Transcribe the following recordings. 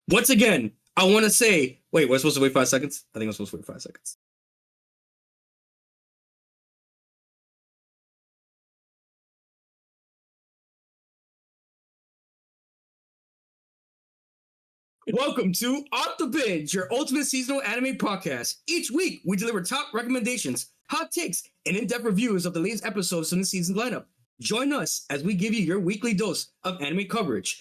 Once again, I want to say, wait, we're supposed to wait 5 seconds? I think I'm supposed to wait 5 seconds. Welcome to Off Da Binge, your ultimate seasonal anime podcast. Each week, we deliver top recommendations, hot takes, and in-depth reviews of the latest episodes from the season lineup. Join us as we give you your weekly dose of anime coverage.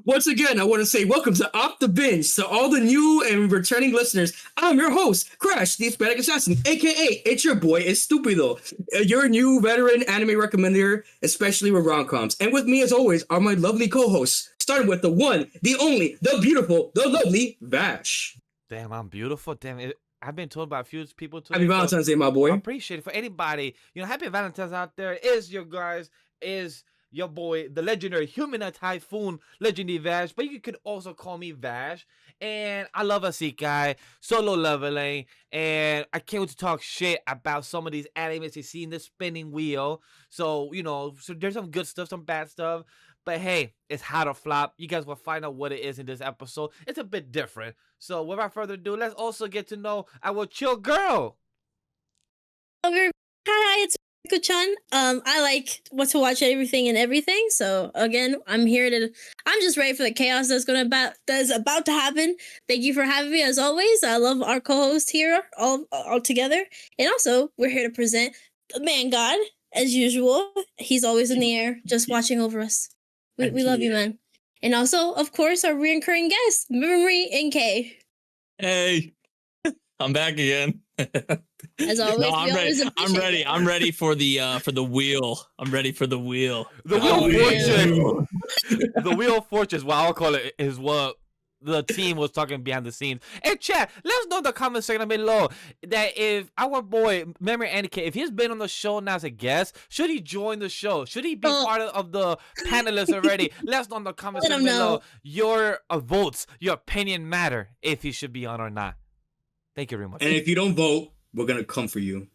Once again, I want to say welcome to Off Da Binge. To all the new and returning listeners, I'm your host, Crash, the Hispanic Assassin, aka it's your boy, Estupido. Your new veteran anime recommender, especially with rom-coms. And with me, as always, are my lovely co-hosts, starting with the one, the only, the beautiful, the lovely Vash. Damn, I'm beautiful. Damn it. I've been told by a few people today. Happy Valentine's Day, my boy. I appreciate it. For anybody, happy Valentine's out there. Is your boy, the legendary human typhoon, Legend D Vash, but you could also call me Vash. And I love Isekai, solo leveling, and I can't wait to talk shit about some of these animes you see in the spinning wheel. So, so there's some good stuff, some bad stuff. But hey, it's hot or flop. You guys will find out what it is in this episode. It's a bit different. So without further ado, let's also get to know our chill girl. Hi, it's Neko-chan. I like what to watch everything and everything. So again, I'm just ready for the chaos that's about to happen. Thank you for having me as always. I love our co-host here all together. And also, we're here to present the man god as usual. He's always in the air, just watching over us. We love you, man. And also, of course, our reoccurring guest, Memory NK. Hey, I'm back again. As always, no, I'm ready. I'm ready for the wheel. I'm ready for the wheel. The wheel of fortune. The wheel of fortune is what I'll call it. Is what the team was talking behind the scenes. Hey, chat, let us know in the comment section below that if our boy Memory NK, if he's been on the show now as a guest, should he join the show? Should he be part of the panelists already? Let us know in the comment section below. Your votes, your opinion matter if he should be on or not. Thank you very much. And if you don't vote, we're going to come for you.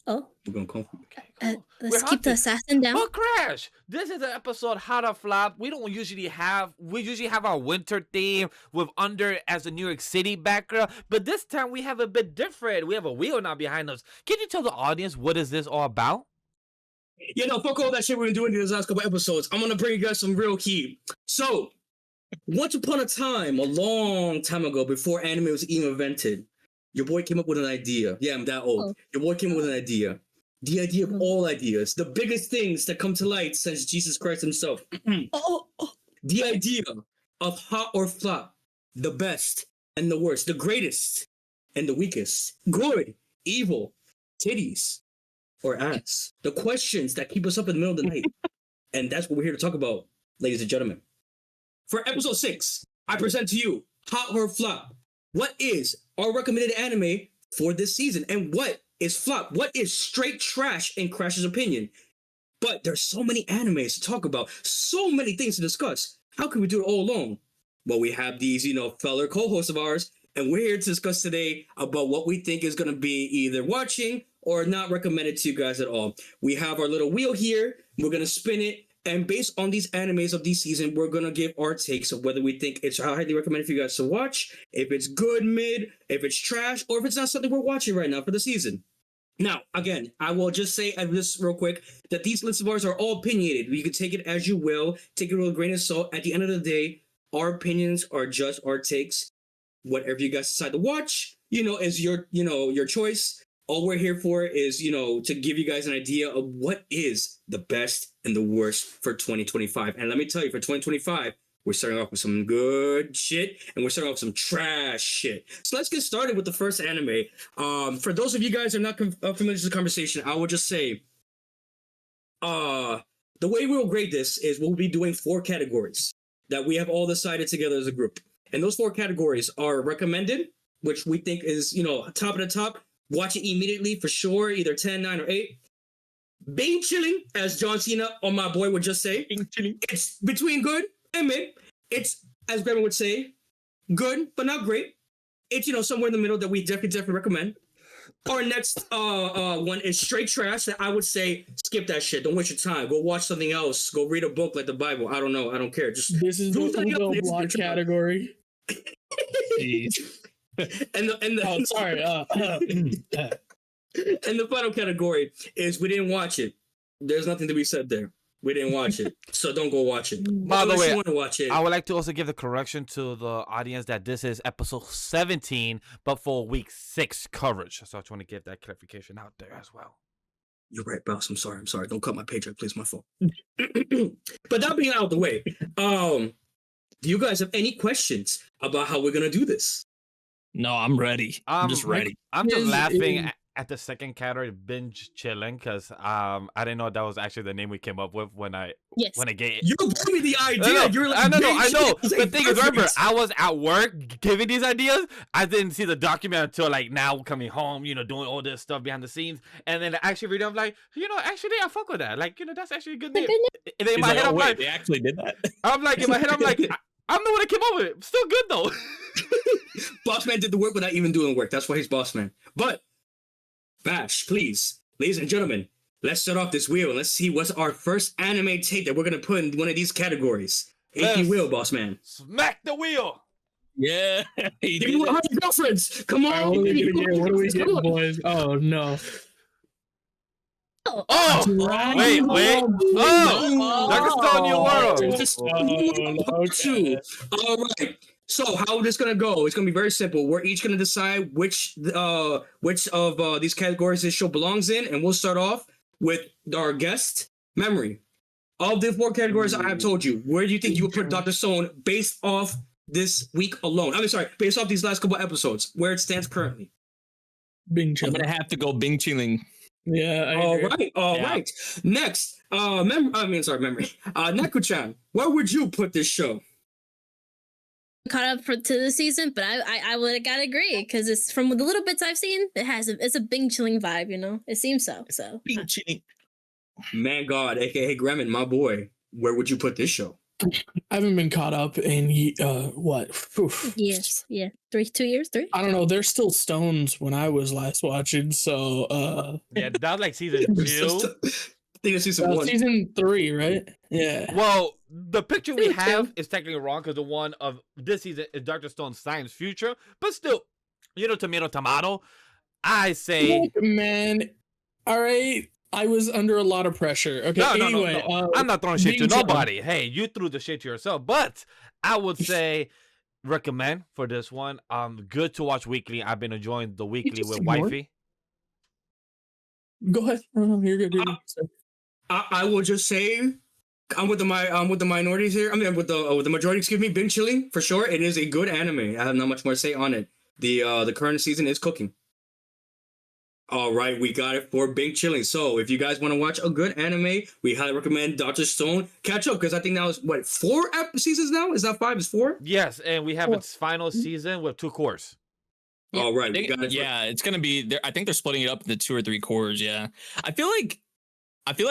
Oh. We're going to come for you. Okay, cool. Let's keep the assassin down. But Crash, this is an episode hot or flop. We usually have our winter theme with under as a New York City background, but this time we have a bit different. We have a wheel now behind us. Can you tell the audience what is this all about? Fuck all that shit we've been doing these last couple episodes. I'm gonna bring you guys some real heat. So, once upon a time, a long time ago, before anime was even invented, your boy came up with an idea. Yeah, I'm that old. Oh. Your boy came up with an idea. The idea of all ideas. The biggest things that come to light since Jesus Christ himself. The idea of hot or flop. The best and the worst. The greatest and the weakest. Good, evil, titties, or ass. The questions that keep us up in the middle of the night. And that's what we're here to talk about, ladies and gentlemen. For episode 6, I present to you hot or flop. What is our recommended anime for this season? And what is flop? What is straight trash in Crash's opinion? But there's so many animes to talk about, so many things to discuss. How can we do it all alone? Well, we have these, fellow co-hosts of ours, and we're here to discuss today about what we think is going to be either watching or not recommended to you guys at all. We have our little wheel here. We're going to spin it. And based on these animes of this season, we're going to give our takes of whether we think it's highly recommended for you guys to watch, if it's good, mid, if it's trash, or if it's not something we're watching right now for the season. Now, again, I will just say this real quick, that these lists of ours are all opinionated. You can take it as you will, take it with a grain of salt. At the end of the day, our opinions are just our takes. Whatever you guys decide to watch, is your choice. All we're here for is, to give you guys an idea of what is the best and the worst for 2025. And let me tell you, for 2025, We're starting off with some good shit, and we're starting off with some trash shit. So let's get started with the first anime. For those of you guys who are not familiar with the conversation, I will just say, the way we'll grade this is we'll be doing 4 categories that we have all decided together as a group. And those 4 categories are recommended, which we think is, top of the top. Watch it immediately for sure, either 10, 9, or 8. Binge chilling, as John Cena or my boy would just say. It's between good and mid. It's, as Grandma would say, good but not great. It's somewhere in the middle that we definitely recommend. Our next one is straight trash that I would say skip that shit. Don't waste your time. Go watch something else. Go read a book like the Bible. I don't know. I don't care. Just this is the Ugo block category. and the oh, sorry. And the final category is we didn't watch it. There's nothing to be said there. We didn't watch it, so don't go watch it. By the way, you want to watch it. I would like to also give the correction to the audience that this is episode 17, but for week 6 coverage. So I just want to give that clarification out there as well. You're right, boss. I'm sorry. Don't cut my paycheck, please. My fault. But that being out of the way, do you guys have any questions about how we're gonna do this? No, I'm ready. I'm just ready. I'm just laughing at the second category, binge chilling, because I didn't know that was actually the name we came up with when I gave it. You gave me the idea. No, You're like, I know. The thing is, remember, I was at work giving these ideas. I didn't see the document until like now coming home, doing all this stuff behind the scenes, and then I actually read it. I'm like, actually, I fuck with that. Like, that's actually a good name. And in my head, I'm like, they actually did that. I'm like, in my head, I'm like, I'm the one that came up with it. Still good though. Boss man did the work without even doing work. That's why he's boss man. But Vash, please, ladies and gentlemen, let's start off this wheel and let's see what's our first anime take that we're gonna put in one of these categories. If you will, boss man. Smack the wheel. Yeah. Give me 100 girlfriends. Come on. Right, what do we get, boys? Oh no. Oh, wait. Oh, Dr. Stone, New World. Okay. All right. So how this gonna go? It's gonna be very simple. We're each gonna decide which of these categories this show belongs in, and we'll start off with our guest memory. Of the 4 categories I have told you, where do you think you would put Dr. Stone based off this week alone? Based off these last couple episodes, where it stands currently. Bing I'm gonna have to go Bing chilling. Yeah. All right. Next, memory. Neko-chan, where would you put this show? Caught up to the season, but I would gotta agree because it's from the little bits I've seen. It's a Bing chilling vibe, It seems so. Bing chilling. Man, God, aka Gremlin, my boy, where would you put this show? I haven't been caught up in what? Oof. Yes, yeah, 2 years, 3. I don't know. There's still stones when I was last watching, so yeah, that was like season 2. I think it's season 1. Season 3, right? Yeah. Well, the picture we have is technically wrong because the one of this season is Dr. Stone's Science Future, but still, tomato. I say, Look, man. All right. I was under a lot of pressure. Okay. No. I'm not throwing shit to nobody. Hey, you threw the shit to yourself. But I would say recommend for this one. Good to watch weekly. I've been enjoying the weekly with wifey. Go ahead. Oh, you're good. I will just say I'm with the minorities here. I mean, with the majority. Excuse me. Bing chilling for sure. It is a good anime. I have not much more to say on it. The current season is cooking. All right, we got it for Bing chilling. So if you guys want to watch a good anime, we highly recommend Dr. Stone. Catch up because I think that was 4 seasons now. Is that 5? Is 4? Yes, and we have its final season with 2 cores. All right, we got it. Yeah, it's gonna be. I think they're splitting it up into 2 or 3 cores. Yeah, I feel like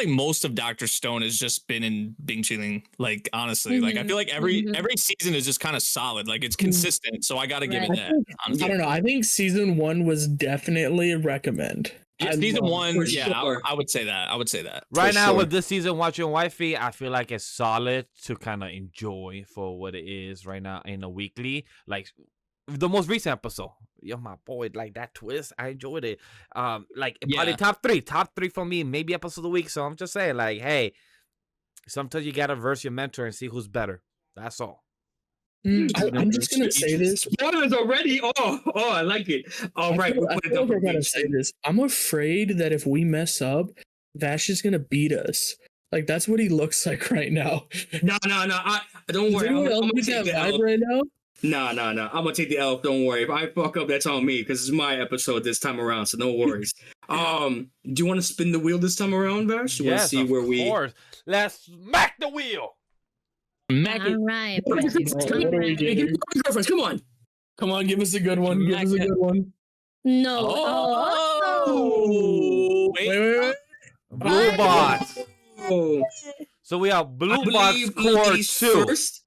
most of Dr. Stone has just been in Bing chilling. Like honestly, like I feel like every season is just kind of solid. Like it's consistent. So I got to give it that. I don't know. I think season 1 was definitely a recommend. Yeah, season 1. Yeah, sure. I would say that. Right now with this season watching wifey, I feel like it's solid to kind of enjoy for what it is right now in a weekly. Like the most recent episode, my boy, like that twist, I enjoyed it. Probably top three for me, maybe episode of the week. So I'm just saying, like, hey, sometimes you gotta verse your mentor and see who's better. That's all. I'm just gonna say this. Spoilers already. Oh, I like it. All right, I gotta say this. I'm afraid that if we mess up, Vash is gonna beat us. Like that's what he looks like right now. No. Don't worry. Does anyone I'm else gonna get take that the vibe L. right now? No. I'm gonna take the L. Don't worry. If I fuck up, that's on me because it's my episode this time around. So no worries. Do you want to spin the wheel this time around, Vash? You want to Yes, see of where we? course. Let's smack the wheel. Mac it. All right. What are we getting? Girlfriends, come on. Come on, give us a good one. Give us a good one. No. Oh, Wait. Blue What? bots. Oh, So we have I blue bots believe core ladies 2. first.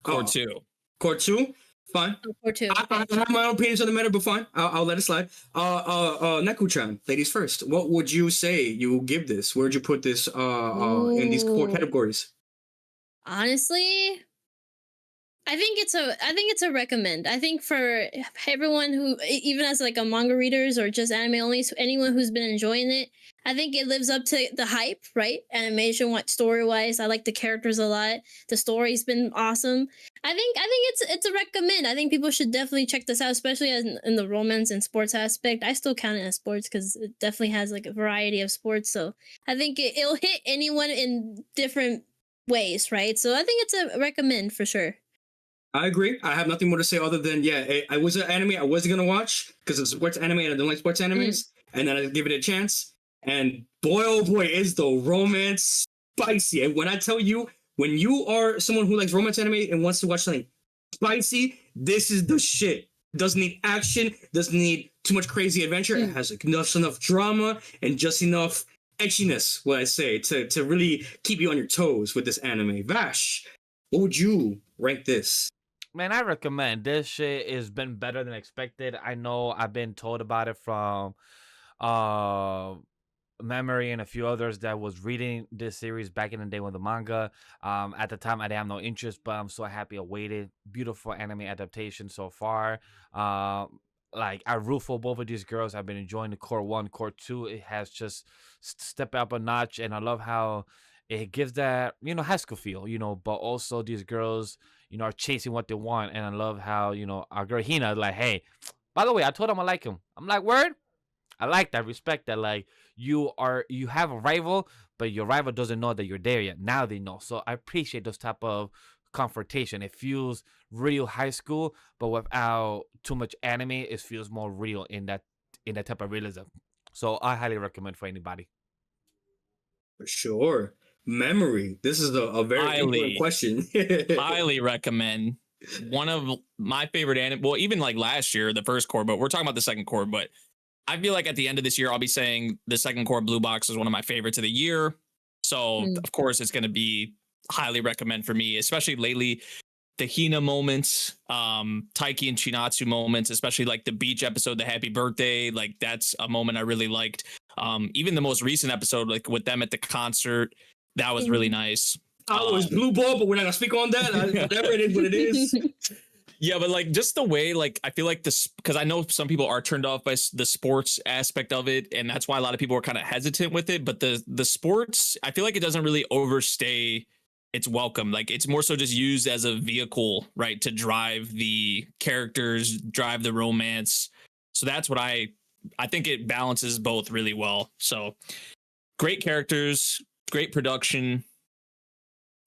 Core 2. Core 2. Fine. Or two. I have my own opinions on the matter, but fine. I'll let it slide. Neko-chan, ladies first. What would you say you give this? Where'd you put this in these core Ooh. categories? Honestly, I think it's a recommend. I think for everyone who, even as like a manga readers or just anime only, so anyone who's been enjoying it, I think it lives up to the hype, right? Animation, what story wise, I like the characters a lot. The story's been awesome. I think it's a recommend. I think people should definitely check this out, especially in the romance and sports aspect. I still count it as sports because it definitely has like a variety of sports. So I think it'll hit anyone in different ways, right? So I think it's a recommend for sure. I agree. I have nothing more to say other than I was an anime I wasn't gonna watch because it's sports anime and I don't like sports animes, and then I give it a chance. And boy, oh boy, is the romance spicy! And when I tell you, when you are someone who likes romance anime and wants to watch something spicy, this is the shit. Doesn't need action. Doesn't need too much crazy adventure. It has enough drama and just enough etchiness, what I say, to really keep you on your toes with this anime. Vash, what would you rank this? Man, I recommend this shit. Has been better than expected. I know I've been told about it from Memory and a few others that was reading this series back in the day with the manga. At the time I didn't have no interest, but I'm so happy I waited. Beautiful anime adaptation so far. Like I root for both of these girls. I've been enjoying the core 1, core 2. It has just stepped up a notch, and I love how it gives that, high school feel, but also these girls, are chasing what they want. And I love how, our girl Hina is like, hey, by the way, I told him I like him. I'm like, word? I like that, respect that. Like you have a rival, but your rival doesn't know that you're there yet. Now they know. So I appreciate those type of confrontation. It feels real high school, but without too much anime. It feels more real in that type of realism. So I highly recommend for anybody. For sure. Memory. This is a very important question. Highly recommend. One of my favorite anime. Well, even like last year, the first core, but we're talking about the second core. But I feel like at the end of this year, I'll be saying the second core Blue Box is one of my favorites of the year. So of course, it's going to be highly recommend for me, especially lately. The Hina moments, Taiki and Chinatsu moments, especially like the beach episode, the happy birthday, like that's a moment I really liked. Even the most recent episode, like with them at the concert, that was really nice. Oh, it's blue ball, but we're not gonna speak on that. Whatever it is, what it is. Yeah, but like just the way, like I feel like this, because I know some people are turned off by the sports aspect of it, and that's why a lot of people are kind of hesitant with it. But the sports, I feel like it doesn't really overstay its welcome. Like it's more so just used as a vehicle, right, to drive the characters, drive the romance. So that's what I think it balances both really well. So great characters, great production.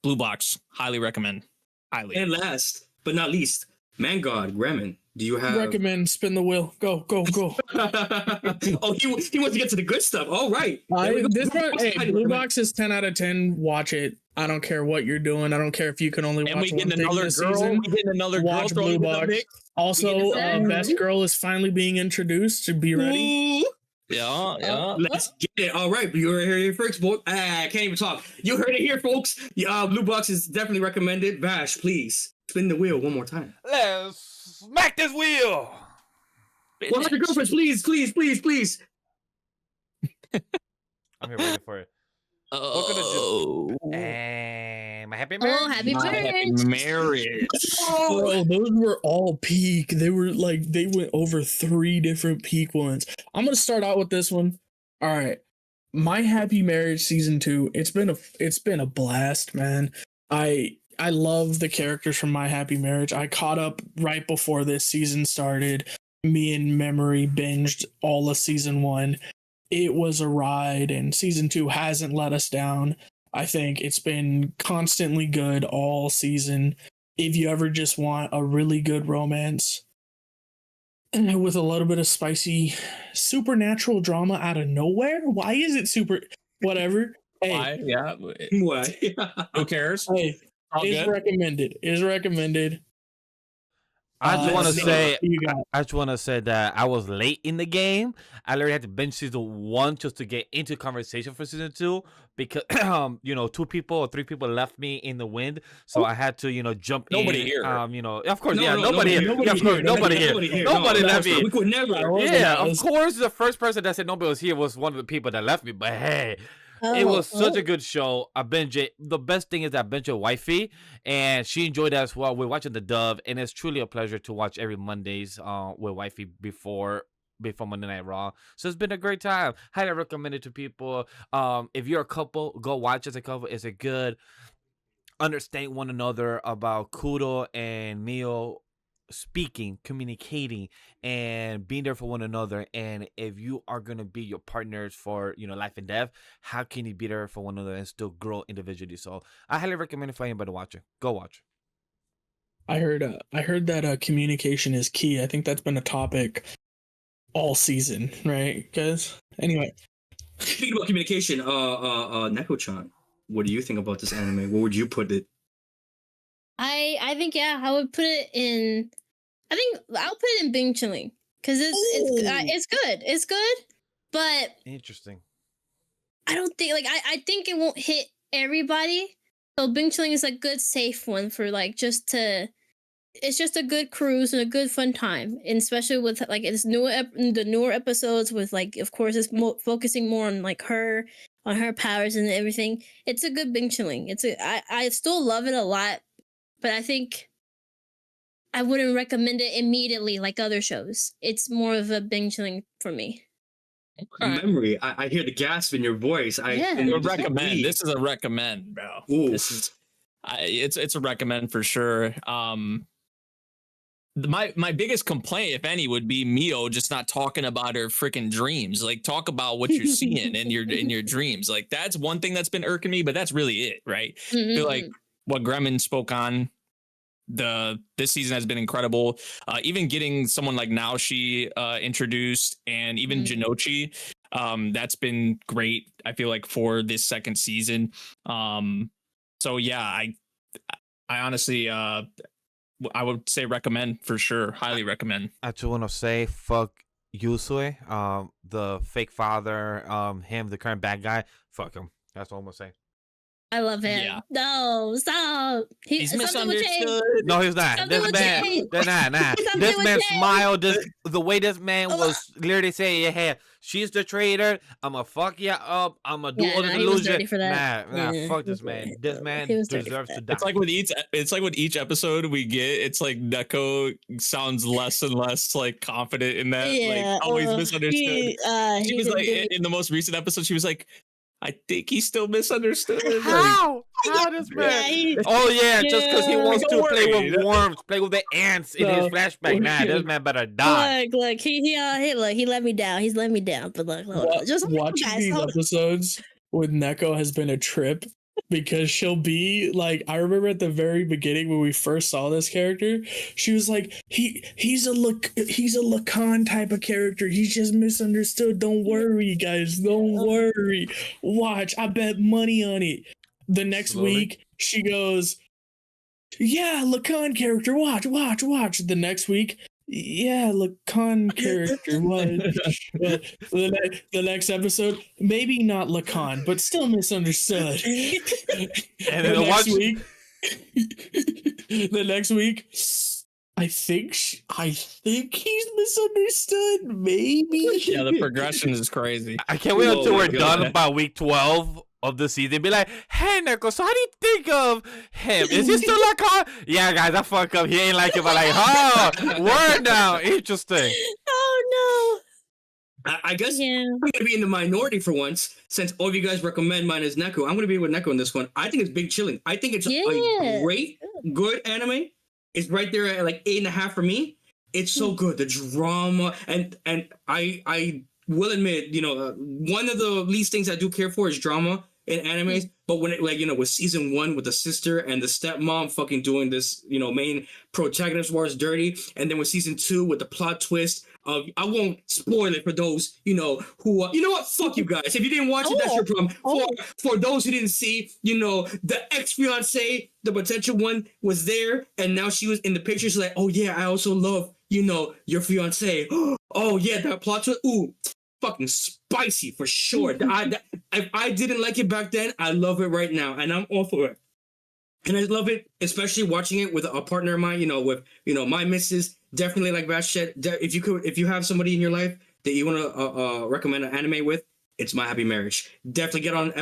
Blue Box, highly recommend. Highly. And last but not least, Man God, Gremlin. Do you have Recommend. Spin the wheel. Go. Oh, he wants to get to the good stuff. All right. This one, hey, Blue Box is 10 out of 10. Watch it. I don't care what you're doing. I don't care if you can only And watch we one get thing another this girl. season. We get another Watch girl. Blue Box. Also, Best Girl is finally being introduced. To be ready. Ooh. Yeah. Let's get it. All right, you heard it here first, boy. I can't even talk. You heard it here, folks. Blue Box is definitely recommended. Vash, please spin the wheel one more time. Let's smack this wheel. 100 girlfriends, please. I'm here waiting for it. Oh, And my happy marriage. Oh, happy my happy marriage. marriage. Bro, those were all peak. They went over 3 different peak ones. I'm gonna start out with this one. All right, My Happy Marriage season 2. It's been a blast, man. I love the characters from My Happy Marriage. I caught up right before this season started. Me and Memory binged all of season 1. It was a ride, and season 2 hasn't let us down. I think it's been constantly good all season. If you ever just want a really good romance with a little bit of spicy supernatural drama out of nowhere, why is it super? Whatever. Hey, Why? Yeah. What? Who cares? hey, All is good. recommended. Is recommended. I just want to Nick, say, what you got? I just want to say that I was late in the game. I literally had to binge season 1 just to get into conversation for season 2 because, 2 people or 3 people left me in the wind, so I had to, jump Nobody in. here. Of course, nobody here. nobody Yeah, of course, here. nobody here. Nobody here. Nobody No, left me. we could never. That wasn't Yeah, of us. course, the first person that said nobody was here was one of the people that left me. But hey, it was such a good show. I binge it. The best thing is I binge it wifey, and she enjoyed it as well. We're watching the dub, and it's truly a pleasure to watch every Mondays with wifey before Monday Night Raw. So it's been a great time. Highly recommend it to people. If you're a couple, go watch as a couple. It's a good understand one another about Kudo and Mio speaking, communicating, and being there for one another. And if you are gonna be your partners for life and death, how can you be there for one another and still grow individually? So I highly recommend it for anybody watching. Go watch. I heard that communication is key. I think that's been a topic all season, right, guys? Anyway, Speaking about communication, Neko-chan, what do you think about this anime? Where would you put it? I think I would put it in. I think I'll put it in Bing Chilling because it's good. It's good, but Interesting. I don't think I think it won't hit everybody. So Bing Chilling is a good safe one for it's just a good cruise and a good fun time, and especially with it's the newer episodes with of course it's focusing more on on her powers and everything. It's a good Bing Chilling. I still love it a lot, but I think I wouldn't recommend it immediately like other shows. It's more of a Bing Chilling for me. Memory. I hear the gasp in your voice. Yeah. I would recommend. This is a recommend, bro. Ooh. This is, it's a recommend for sure. My biggest complaint, if any, would be Mio just not talking about her freaking dreams. Like, talk about what you're seeing in your dreams. Like, that's one thing that's been irking me, but that's really it, right? Mm-hmm. I feel like what Gremlin spoke on this season has been incredible. Even getting someone like Naoshi introduced, and even Jinochi, that's been great. I feel like for this second season. So yeah, I honestly I would say recommend for sure. Highly recommend. I just want to say fuck Yusui, the fake father, him, the current bad guy. Fuck him. That's all I'm gonna say. I love him. Yeah. No, stop. He's misunderstood. No, he's not. Something This with man, Jay. nah. Something This with man Jay. smiled. The way this man was literally saying, "Yeah, she's the traitor. I'ma fuck you up. I'ma do all the he was illusion." ready for that. Nah, Yeah. fuck this man. This man He was ready deserves for to that. die. It's like with each episode we get, it's like Neko sounds less and less like confident in that, like always misunderstood. She was like in the most recent episode, she was like, I think he still misunderstood. How this man? Oh yeah, just because he wants to Don't play worry. with worms, play with the ants in his flashback. Nah, this man better die. Look, he let me down. He's let me down. But look, just watching guys, these hold on. episodes with Neko has been a trip, because she'll be like, I remember at the very beginning when we first saw this character, she was like, he's a Lacan type of character. He's just misunderstood. Don't worry, guys. Don't worry. Watch. I bet money on it. The next week, she goes, yeah, Lacan character. Watch. The next week, yeah, Lacan character. What? the next episode, maybe not Lacan, but still misunderstood. And the then next week, the next week, I think he's misunderstood. Maybe. Yeah, the progression is crazy. I can't wait until Oh we're my done God. by week 12 of the season. Be like, hey, Neko, so how do you think of him? Is he still like, yeah, guys, I fuck up. He ain't like it, but like, oh, word now. Interesting. Oh I guess no. Yeah. I'm going to be in the minority for once, since all of you guys recommend mine is Neko. I'm going to be with Neko in this one. I think it's Big Chilling. I think it's a great, good anime. It's right there at like 8.5 for me. It's so good. The drama, and I will admit, one of the least things I do care for is drama. in animes. But when it like with season 1 with the sister and the stepmom fucking doing this main protagonist wars dirty, and then with season 2 with the plot twist of I won't spoil it for those who you know what, fuck you guys, if you didn't watch it, that's your problem. For those who didn't see, the ex-fiance, the potential one, was there, and now she was in the picture. She's like, oh yeah, I also love your fiance. Oh yeah, that plot twist, ooh, fucking spicy for sure. If I didn't like it back then, I love it right now, and I'm all for it. And I love it, especially watching it with a partner of mine, with my missus. Definitely, like Vash said, if you have somebody in your life that you want to recommend an anime with, it's My Happy Marriage. Definitely get on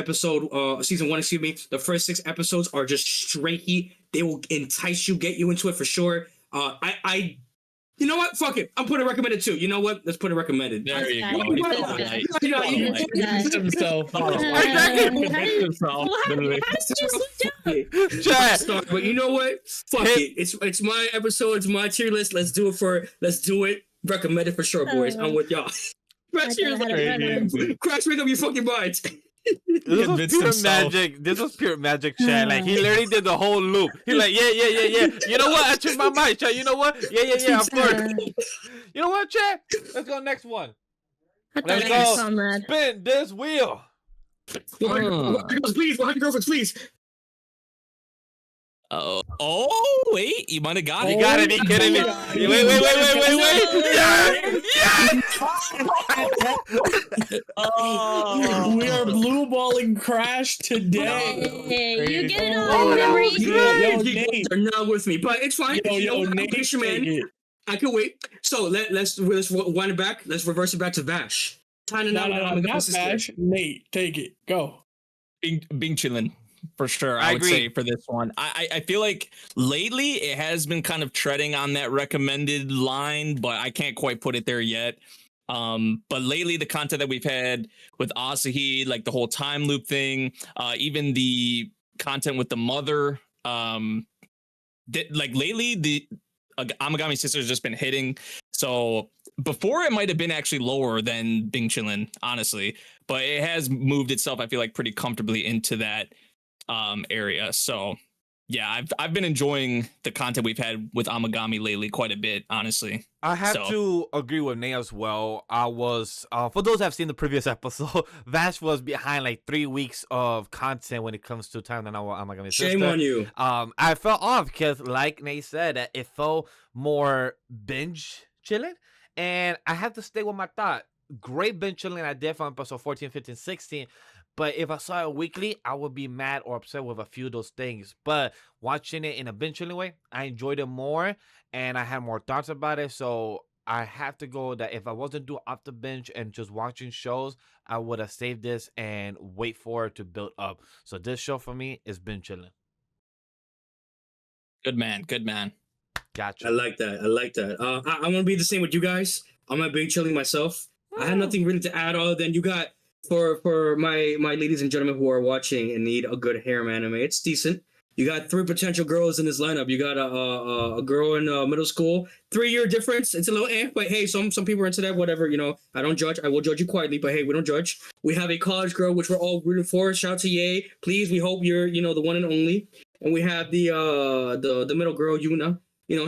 season 1. Excuse me. The first 6 episodes are just straight heat. They will entice you, get you into it for sure. You know what? Fuck it. I'm putting recommended too. You know what? Let's put it recommended. There you go. But you know what? Fuck it. It's my episode. It's my tier list. Let's do it. Recommended for sure, boys. I'm with y'all. Crash, make up your fucking minds. This was pure magic. This was pure magic, Chad. Like, he literally did the whole loop. He's like, yeah. You know what? I changed my mind, Chad. You know what? Yeah, of course. You know what, Chad? Let's go next one. Let's go. Spin this wheel. 100 girlfriends, please. Oh, wait, you might have got it. You gotta be kidding me. Wait. We are blue balling Crash today. Hey, you get it all in memory. You are not with me, but it's fine. Nate, man. I can wait. So let's wind it back. Let's reverse it back to Vash. Not Vash. Nate, take it. Go. Being chillin'. For sure, I would agree. say for this one. I feel like lately it has been kind of treading on that recommended line, but I can't quite put it there yet. But lately the content that we've had with Asahi, like the whole time loop thing, even the content with the mother, lately the Amagami Sister has just been hitting. So before it might have been actually lower than Bing Chillin', honestly, but it has moved itself, I feel like, pretty comfortably into that area. So yeah, I've been enjoying the content we've had with Amagami lately quite a bit, honestly. I have to agree with Nate as well. I was for those that have seen the previous episode, Vash was behind like 3 weeks of content when it comes to time that Amagami Sister. Shame on you. I fell off because, like Nate said, that it felt more binge chilling, and I have to stay with my thought. Great binge chilling I did from episode 14, 15, 16. But if I saw it weekly, I would be mad or upset with a few of those things. But watching it in a binge chilling way, I enjoyed it more, and I had more thoughts about it. So I have to go that if I wasn't doing Off Da Binge and just watching shows, I would have saved this and wait for it to build up. So this show for me is binge chilling. Good man. Gotcha. I like that. I'm gonna be the same with you guys. I'm not being chilling myself. I have nothing really to add other than you got for my ladies and gentlemen who are watching and need a good harem anime. It's decent. You got 3 potential girls in this lineup. You got a girl in middle school, 3-year difference. It's a little but hey, some people are into that. Whatever, I don't judge. I will judge you quietly, but hey, we don't judge. We have a college girl, which we're all rooting for. Shout out to Ye. Please, we hope you're the one and only. And we have the middle girl, Yuna.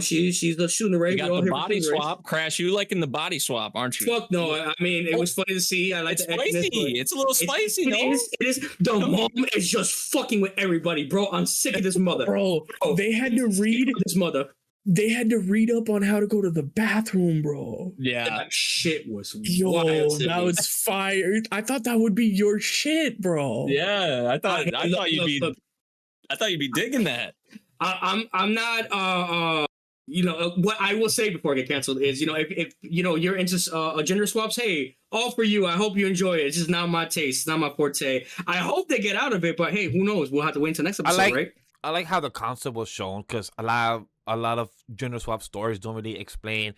She's the shooting race. You got the body swap. Crash, you liking the body swap, aren't you? Fuck no. I mean, it was funny to see. I like it's the spicy. It's a little spicy, no? It is. The mom is just fucking with everybody, bro. I'm sick of this mother. Bro, they had to read this mother. They had to read up on how to go to the bathroom, bro. Yeah. That shit was wild. That was fire. I thought that would be your shit, bro. Yeah, I thought you'd be digging that. I'm not what I will say before I get canceled is if you're into gender swaps, hey, all for you. I hope you enjoy it. It's just not my taste. It's not my forte. I hope they get out of it, but hey, who knows? We'll have to wait until next episode, right? I like how the concept was shown because a lot of gender swap stories don't really explain,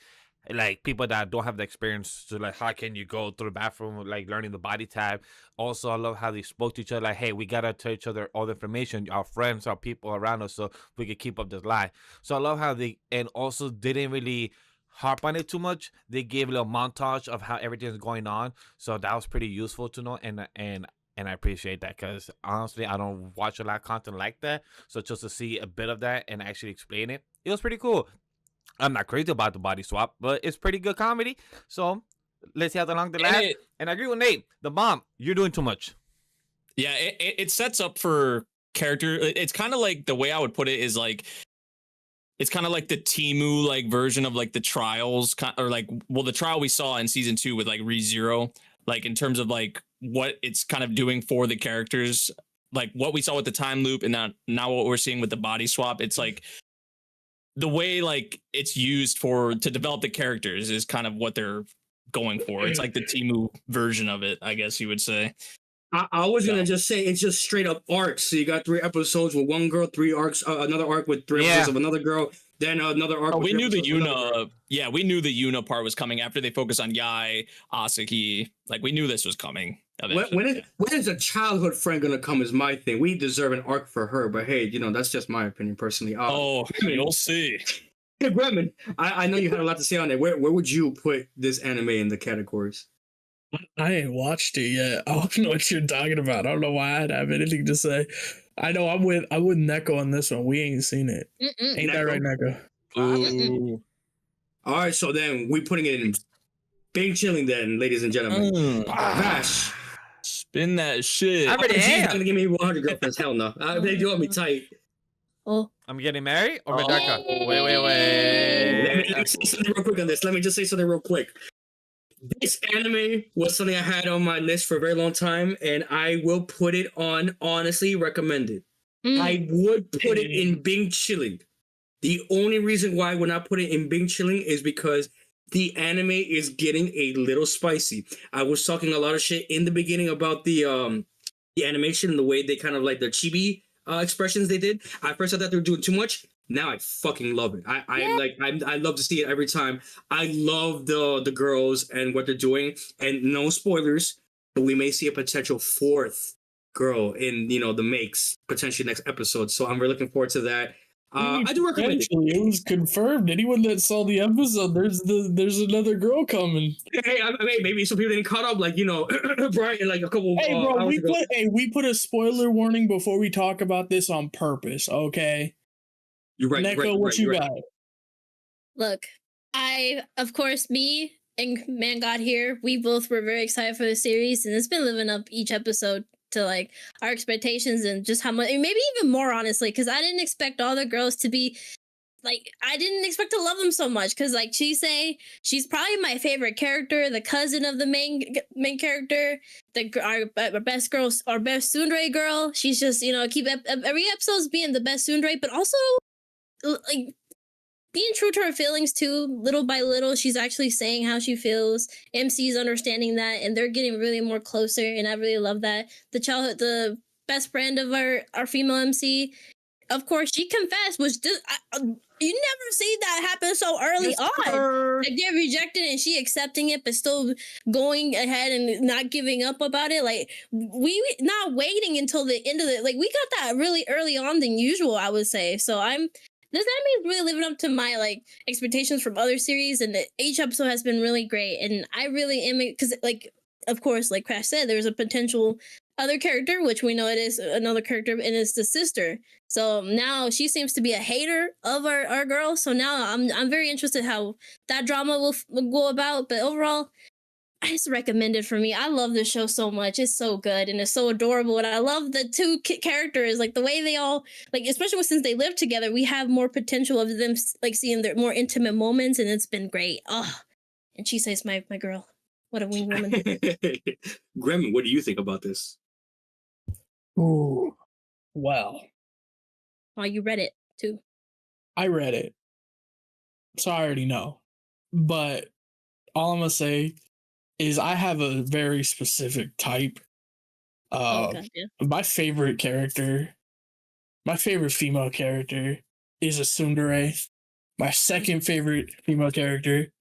like, people that don't have the experience to, like, how can you go through the bathroom, like, learning the body type. Also, I love how they spoke to each other, like, hey, we gotta tell each other all the information, our friends, our people around us, so we can keep up this lie. So I love how and also didn't really harp on it too much. They gave a little montage of how everything's going on, so that was pretty useful to know. And and I appreciate that because honestly, I don't watch a lot of content like that. So just to see a bit of that and actually explain it, it was pretty cool. I'm not crazy about the body swap, but it's pretty good comedy. So let's see how long the last. And I agree with Nate. The mom, you're doing too much. Yeah, it sets up for character. It's kind of like the way I would put it is like, it's kind of like the Timu like version of like the trials, or like, well, the trial we saw in season 2 with like ReZero, like in terms of like what it's kind of doing for the characters, like what we saw with the time loop, and now what we're seeing with the body swap. It's like the way like it's used to develop the characters is kind of what they're going for. It's like the Timu version of it, I guess you would say. I was gonna just say it's just straight up arcs. So you got 3 episodes with one girl, 3 arcs, another arc with 3 episodes of another girl, then another arc. We knew the Yuna. Yeah, we knew the Yuna part was coming after they focused on Yai, Asaki. Like we knew this was coming. When is a childhood friend gonna come? Is my thing. We deserve an arc for her, but hey, that's just my opinion personally. You'll see. Hey, Bremen, I know you had a lot to say on it. Where would you put this anime in the categories? I ain't watched it yet. I don't know what you're talking about. I don't know why I'd have anything to say. I know I'm with Neko on this one. We ain't seen it. Ain't that right, Neko? Ooh. All right, so then we putting it in Bing Chilling then, ladies and gentlemen. Vash. Spin that shit. I already am. She's gonna give me 100 girlfriends. Hell no. They do want me tight. Oh. I'm getting married or Medaka? Yay. Wait. Let me say something real quick on this. Let me just say something real quick. This anime was something I had on my list for a very long time, and I will put it on honestly recommended. I would put it in Bing Chilling. The only reason why I would not put it in Bing Chilling is because the anime is getting a little spicy. I was talking a lot of shit in the beginning about the animation and the way they kind of like the chibi expressions they did. I first thought that they were doing too much. Now I fucking love it. I love to see it every time. I love the girls and what they're doing. And no spoilers, but we may see a potential 4th girl in the makes potentially next episode. So I'm really looking forward to that. I do recommend it. It was confirmed. Anyone that saw the episode, there's another girl coming. Hey, maybe some people didn't caught up, like Brian, like a couple. Hey, bro, hours ago. we put a spoiler warning before we talk about this on purpose. Okay. You're right. Neko, what you got? Look, of course, me and Man God here, we both were very excited for the series, and it's been living up each episode to like our expectations and just how much, maybe even more honestly, because I didn't expect all the girls to be like, I didn't expect to love them so much, because like she's probably my favorite character, the cousin of the main character, our best girl, our best tsundere girl. She's just keep every episode's being the best tsundere, but also like being true to her feelings too. Little by little, she's actually saying how she feels. MC's understanding that, and they're getting really more closer, and I really love that. The best friend of our female MC, of course, she confessed, which you never see that happen so early on. Like they're rejecting it and she accepting it, but still going ahead and not giving up about it. Like we not waiting until the end of it. Like we got that really early on than usual, I would say. So this anime is really living up to my like expectations from other series, and each episode has been really great. And I really am, because like, of course, like Crash said, there's a potential other character, which we know it is another character, and it's the sister. So now she seems to be a hater of our girl. So now I'm very interested how that drama will go about. But overall, it's recommended for me. I love this show so much. It's so good and it's so adorable. And I love the 2 characters, like the way they all, like, especially since they live together, we have more potential of them like seeing their more intimate moments, and it's been great. Oh, and she says my girl. What a wing woman. Gremlin, what do you think about this? Ooh, well. Oh, you read it too. I read it, so I already know. But all I'm gonna say is I have a very specific type. My favorite character, my favorite female character is a tsundere. My second favorite female character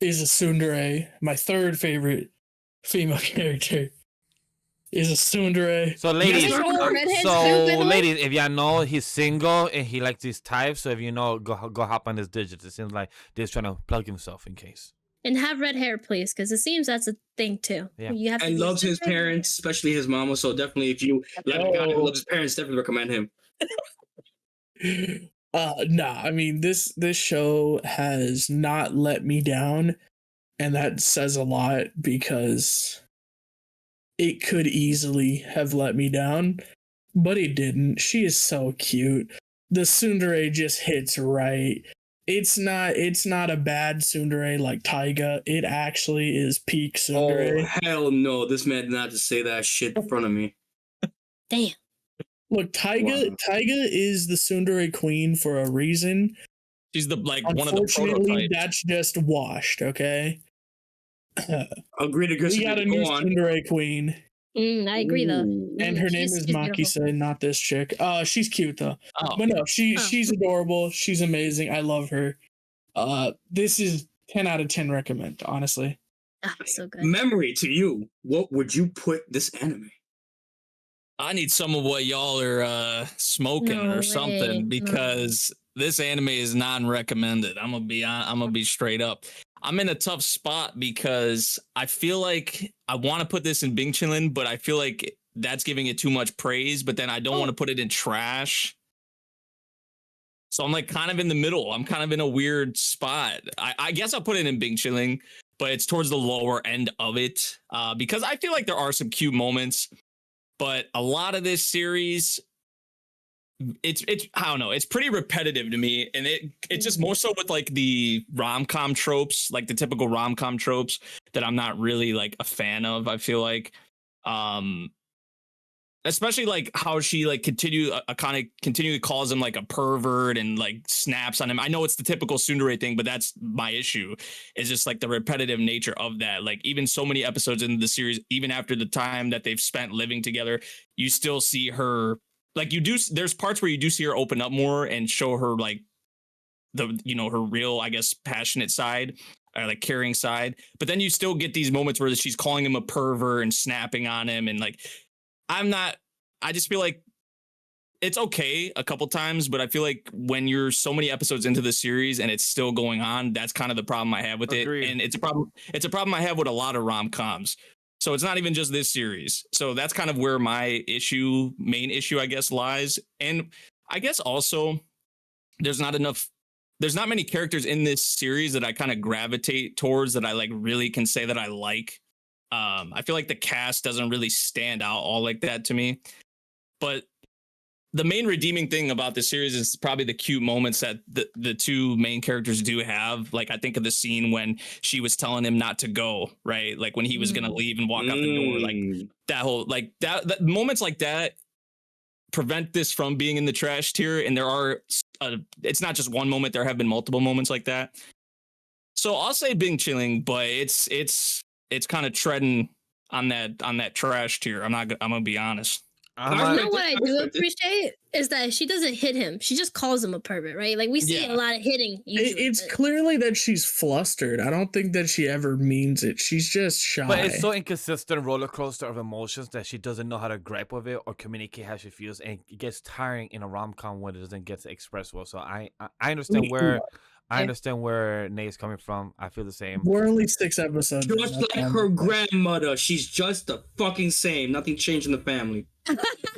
is a tsundere. My third favorite female character is a tsundere. So ladies, if y'all know, he's single and he likes these types. So if you know, go hop on his digits. It seems like they're trying to plug himself in case. And have red hair, please, because it seems that's a thing too. Yeah. You have to And be loves his red hair. parents, especially his mama. So definitely, if you like a guy who loves his parents, definitely recommend him. Nah, I mean this show has not let me down, and that says a lot because it could easily have let me down, but it didn't. She is so cute. The tsundere just hits right. It's not a bad tsundere like Taiga. It actually is peak tsundere. Oh hell no! This man did not just say that shit in front of me. Damn. Look, Taiga is the tsundere queen for a reason. She's the one of the Unfortunately, prototypes. that's just washed. Okay. Agree to We disagree. got a Go new on. tsundere queen, I agree though. and her name She's is beautiful. Maki-san, not this chick. She's cute though. Oh, But no, Oh. she's adorable. She's amazing. I love her. This is 10 out of 10 recommend, honestly. Ah, so good. Memory to you. What would you put this anime? I need some of what y'all are smoking No way, or something no. because this anime is non-recommended. I'm gonna be straight up. I'm in a tough spot because I feel like I want to put this in Bing Chillin, but I feel like that's giving it too much praise. But then I don't want to put it in trash. So I'm like kind of in the middle. I'm kind of in a weird spot. I guess I'll put it in Bing Chilling, but it's towards the lower end of it because I feel like there are some cute moments. But a lot of this series, it's I don't know, it's pretty repetitive to me, and it's just more so with like the rom-com tropes, like the typical rom-com tropes that I'm not really like a fan of. I feel like, especially like how she like continually calls him like a pervert and like snaps on him. I know it's the typical tsundere thing, but that's my issue. Is just like the repetitive nature of that. Like even so many episodes into the series, even after the time that they've spent living together, you still see her like you do. There's parts where you do see her open up more and show her like her real, I guess, passionate side. Like caring side, but then you still get these moments where she's calling him a pervert and snapping on him, and like I just feel like it's okay a couple times, but I feel like when you're so many episodes into the series and it's still going on, that's kind of the problem I have with Agreed. it. And it's a problem I have with a lot of rom-coms. So it's not even just this series. So that's kind of where my main issue, I guess, lies. And I guess also there's not many characters in this series that I kind of gravitate towards that I like really can say that I like. I feel like the cast doesn't really stand out all like that to me. But the main redeeming thing about this series is probably the cute moments that the two main characters do have. Like I think of the scene when she was telling him not to go, right? Like when he was gonna leave and walk out the door. Like that whole like that moments like that prevent this from being in the trash tier. And there are it's not just one moment. There have been multiple moments like that. So I'll say Bing Chilling, but it's kind of treading on that trash tier. I'm gonna be honest. You know what I do appreciate is that she doesn't hit him. She just calls him a pervert, right? Like we see a lot of hitting. Usually, It's clearly that she's flustered. I don't think that she ever means it. She's just shy. But it's so inconsistent roller coaster of emotions that she doesn't know how to grip with it or communicate how she feels, and it gets tiring in a rom-com when it doesn't get expressed well. So I understand where Nate's coming from. I feel the same. We're only 6 episodes. Just like her grandmother, she's just the fucking same. Nothing changed in the family.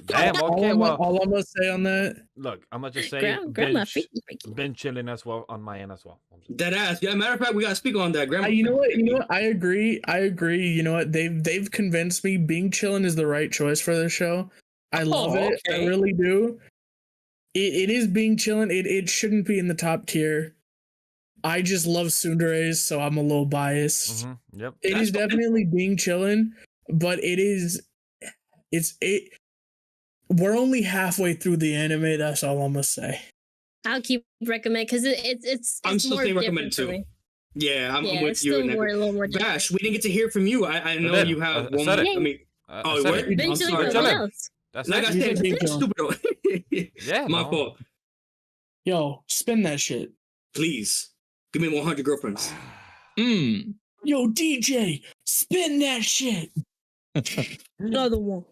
Damn. Okay. Well, all I'm gonna say on that. look, I'm gonna just say grandma binge, freaky. binge chilling as well on my end as well. Dead ass. Yeah, matter of fact, we gotta speak on that. Grandma. You know what? I agree. You know what? They've convinced me. Bing Chillin' is the right choice for this show. I love it. Okay. I really do. It is Bing Chillin'. It shouldn't be in the top tier. I just love tsunderes, so I'm a little biased. Mm-hmm. Yep. It is definitely Bing Chillin', but we're only halfway through the anime. That's all I'm gonna say. I'll keep recommend because it's I'm still more saying different recommend for too. me. Yeah, I'm Yeah, with it's you. still And a little more different. Vash, we didn't get to hear from you. I know did. you have I one. said More, it. I mean, I said word? it. Bing I'm Chilling sorry. for Chilling. what else? That's Like I it. said, Bing it's Chillin'. stupid. Yeah, My no. fault. Yo, spin that shit. Please give me 100 girlfriends. Yo, DJ, spin that shit. Another one.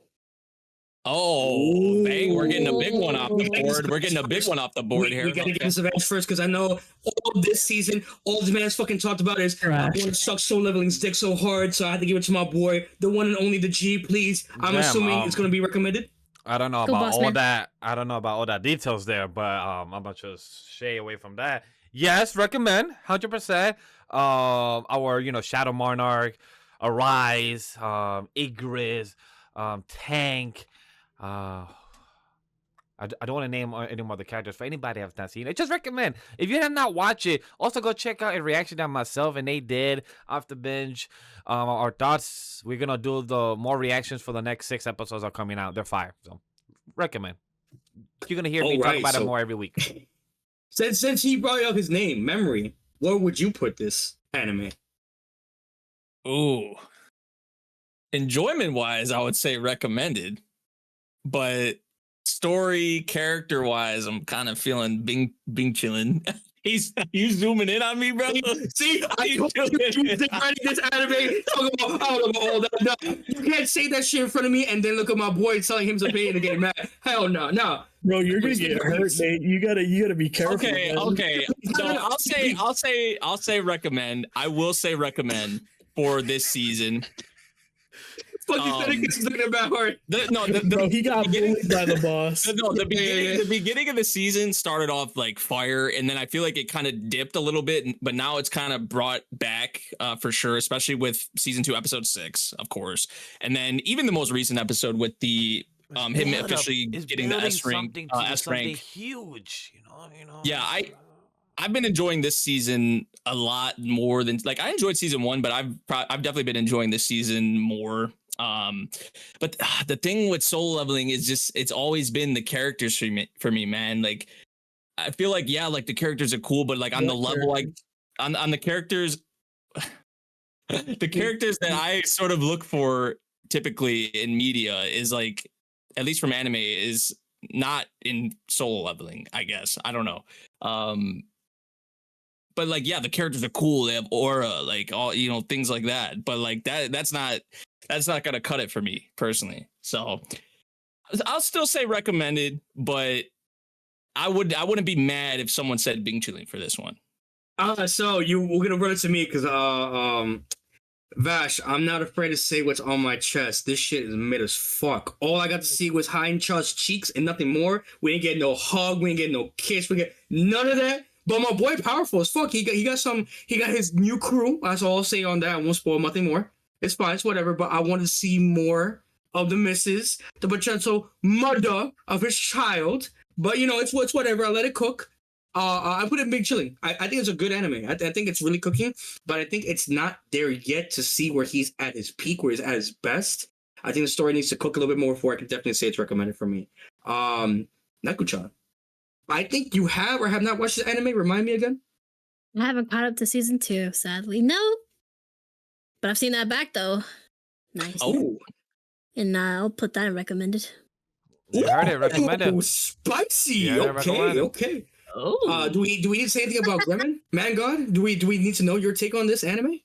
Oh, dang, we're getting a big one off the board. We're getting a big one off the board here. We gotta get this advantage first because I know all this season, all this man's fucking talked about is I want to suck Soul Leveling's dick so hard, so I had to give it to my boy, the one and only the G. Please, I'm assuming it's gonna be recommended. I don't know Go about boss, all man. that. I don't know about all that details there, but I'm gonna just shy away from that. Yes, recommend 100%. Our Shadow Monarch, Arise, Igris, Tank. I don't want to name any more of the characters for anybody who has not seen it. Just recommend. If you have not watched it, also go check out a reaction that myself and Nate did Off the Binge. Our thoughts. We're gonna do the more reactions for the next 6 episodes are coming out. They're fire. So recommend. You're gonna hear me talk about it more every week. Since he brought up his name, Memory, where would you put this anime? Ooh. Enjoyment wise, I would say recommended. But story, character wise, I'm kind of feeling Bing chilling. He's zooming in on me, bro. See, I told you this anime. Talk about all that. No, you can't say that shit in front of me and then look at my boy telling him to pay to get mad. Hell no, no. Bro, you're gonna get hurt, Nate. You gotta be careful. Okay, man. okay. So I'll say recommend. I will say recommend for this season. Fucking is looking about hard. Bro, he got bullied by the boss. The beginning of the season started off like fire, and then I feel like it kind of dipped a little bit, but now it's kind of brought back for sure, especially with season 2, episode 6, of course, and then even the most recent episode with the him officially getting the S rank. Huge, you know. Yeah, I've been enjoying this season a lot more than I enjoyed season 1, but I've definitely been enjoying this season more. But the thing with Soul Leveling is just it's always been the characters for me, man. Like I feel like the characters are cool, but on the level on the characters the characters that I sort of look for typically in media is at least from anime is not in Soul Leveling, I guess. I don't know. But the characters are cool. They have aura, all things like that. But that's not gonna cut it for me personally. So I'll still say recommended, but I wouldn't be mad if someone said Bing chilling for this one. So we're gonna run it to me because Vash, I'm not afraid to say what's on my chest. This shit is mid as fuck. All I got to see was Heinz cheeks and nothing more. We ain't get no hug, we ain't get no kiss, we get none of that. But my boy powerful as fuck. He got his new crew. That's all I'll say on that. I won't spoil nothing more. It's fine, it's whatever. But I want to see more of the missus, the potential mother of his child. But it's whatever. I let it cook. I put it Big Chilling. I think it's a good anime. I think it's really cooking, but I think it's not there yet to see where he's at his peak, where he's at his best. I think the story needs to cook a little bit more before I can definitely say it's recommended for me. Neko-chan, I think you have or have not watched this anime. Remind me again. I haven't caught up to season 2, sadly. No. But I've seen that back though. Nice. Oh. And I'll put that in recommended. You heard it recommended. Oh, spicy. Yeah, Okay. Oh. Do we need to say anything about Gremlin? Man God? Do we need to know your take on this anime?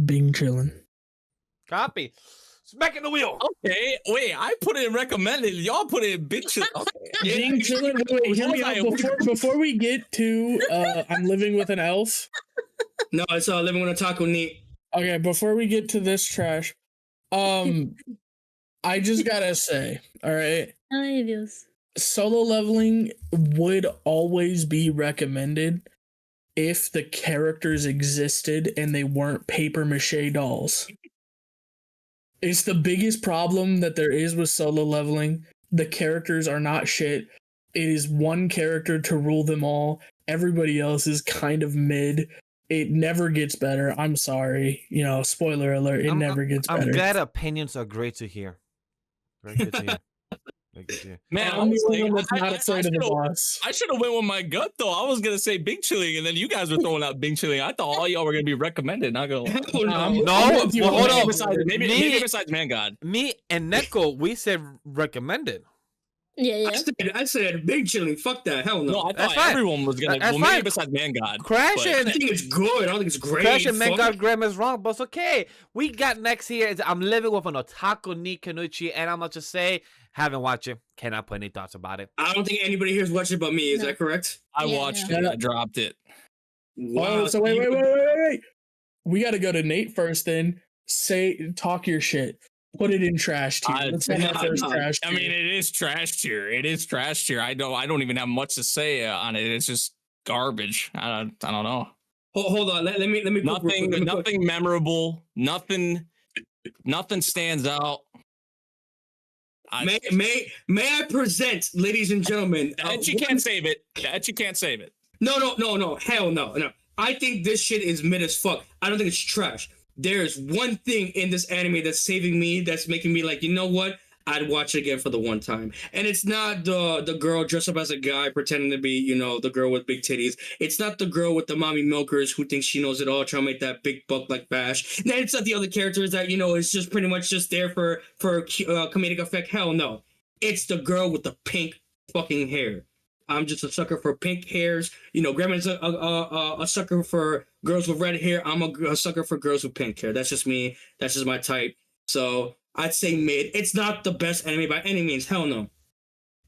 Bing chilling. Copy. Smacking the wheel. Okay, wait, I put it in recommended. Y'all put it in Bing chilling. Okay. Bing chilling. Wait, hear me out. Before we get to I'm living with an elf. No, it's living with a taco neat. Okay, before we get to this trash, I just gotta say, all right, Ay, Dios. Solo Leveling would always be recommended if the characters existed and they weren't paper mache dolls. It's the biggest problem that there is with Solo Leveling. The characters are not shit. It is one character to rule them all. Everybody else is kind of mid. It never gets better. I'm sorry. Spoiler alert, it never gets better. I'm glad opinions are great to hear. Very good to hear. Very good to hear. Man, I'm the only one that's not afraid of the boss. I should have went with my gut though. I was gonna say Bing chilling, and then you guys were throwing out Bing chilling. I thought all y'all were gonna be recommended. Not gonna. No, hold on. Maybe besides Man God. Me and Neko, we said recommended. Yeah. I said big chilling. Fuck that. Hell no. No, I That's thought fine. everyone was gonna. That's Well, maybe fine. besides Man God. Crash but- I think it's good. I don't think it's great. Crash and Man Fuck. God Graham is wrong, but it's okay. We got next here is I'm living with an otaku ni Kanuchi, and I'm gonna just say, haven't watched it. Cannot put any thoughts about it. I don't think anybody here's watching but me. Is No. that correct? I Yeah. watched it. I dropped it. Wow. Oh, so wait. We got to go to Nate first. Then talk your shit. Put it in trash tier. Let's have our first trash I tier. mean, it is trash tier. It is trash tier. I don't even have much to say on it. It's just garbage. I don't know. Hold on. Let me put- Nothing. let me put- Nothing memorable. Nothing stands out. May I present, ladies and gentlemen? That you can't save it. That you can't save it. No. Hell no. I think this shit is mid as fuck. I don't think it's trash. There's one thing in this anime that's saving me, that's making me like, you know what? I'd watch it again for the one time. And it's not the girl dressed up as a guy pretending to be, you know, the girl with big titties. It's not the girl with the mommy milkers who thinks she knows it all, trying to make that big buck like Bash. And it's not the other characters that, you know, is just pretty much just there for comedic effect. Hell no. It's the girl with the pink fucking hair. I'm just a sucker for pink hairs. You know, Grandma's a sucker for girls with red hair. I'm a sucker for girls with pink hair. That's just me. That's just my type. So I'd say mid. It's not the best anime by any means. Hell no.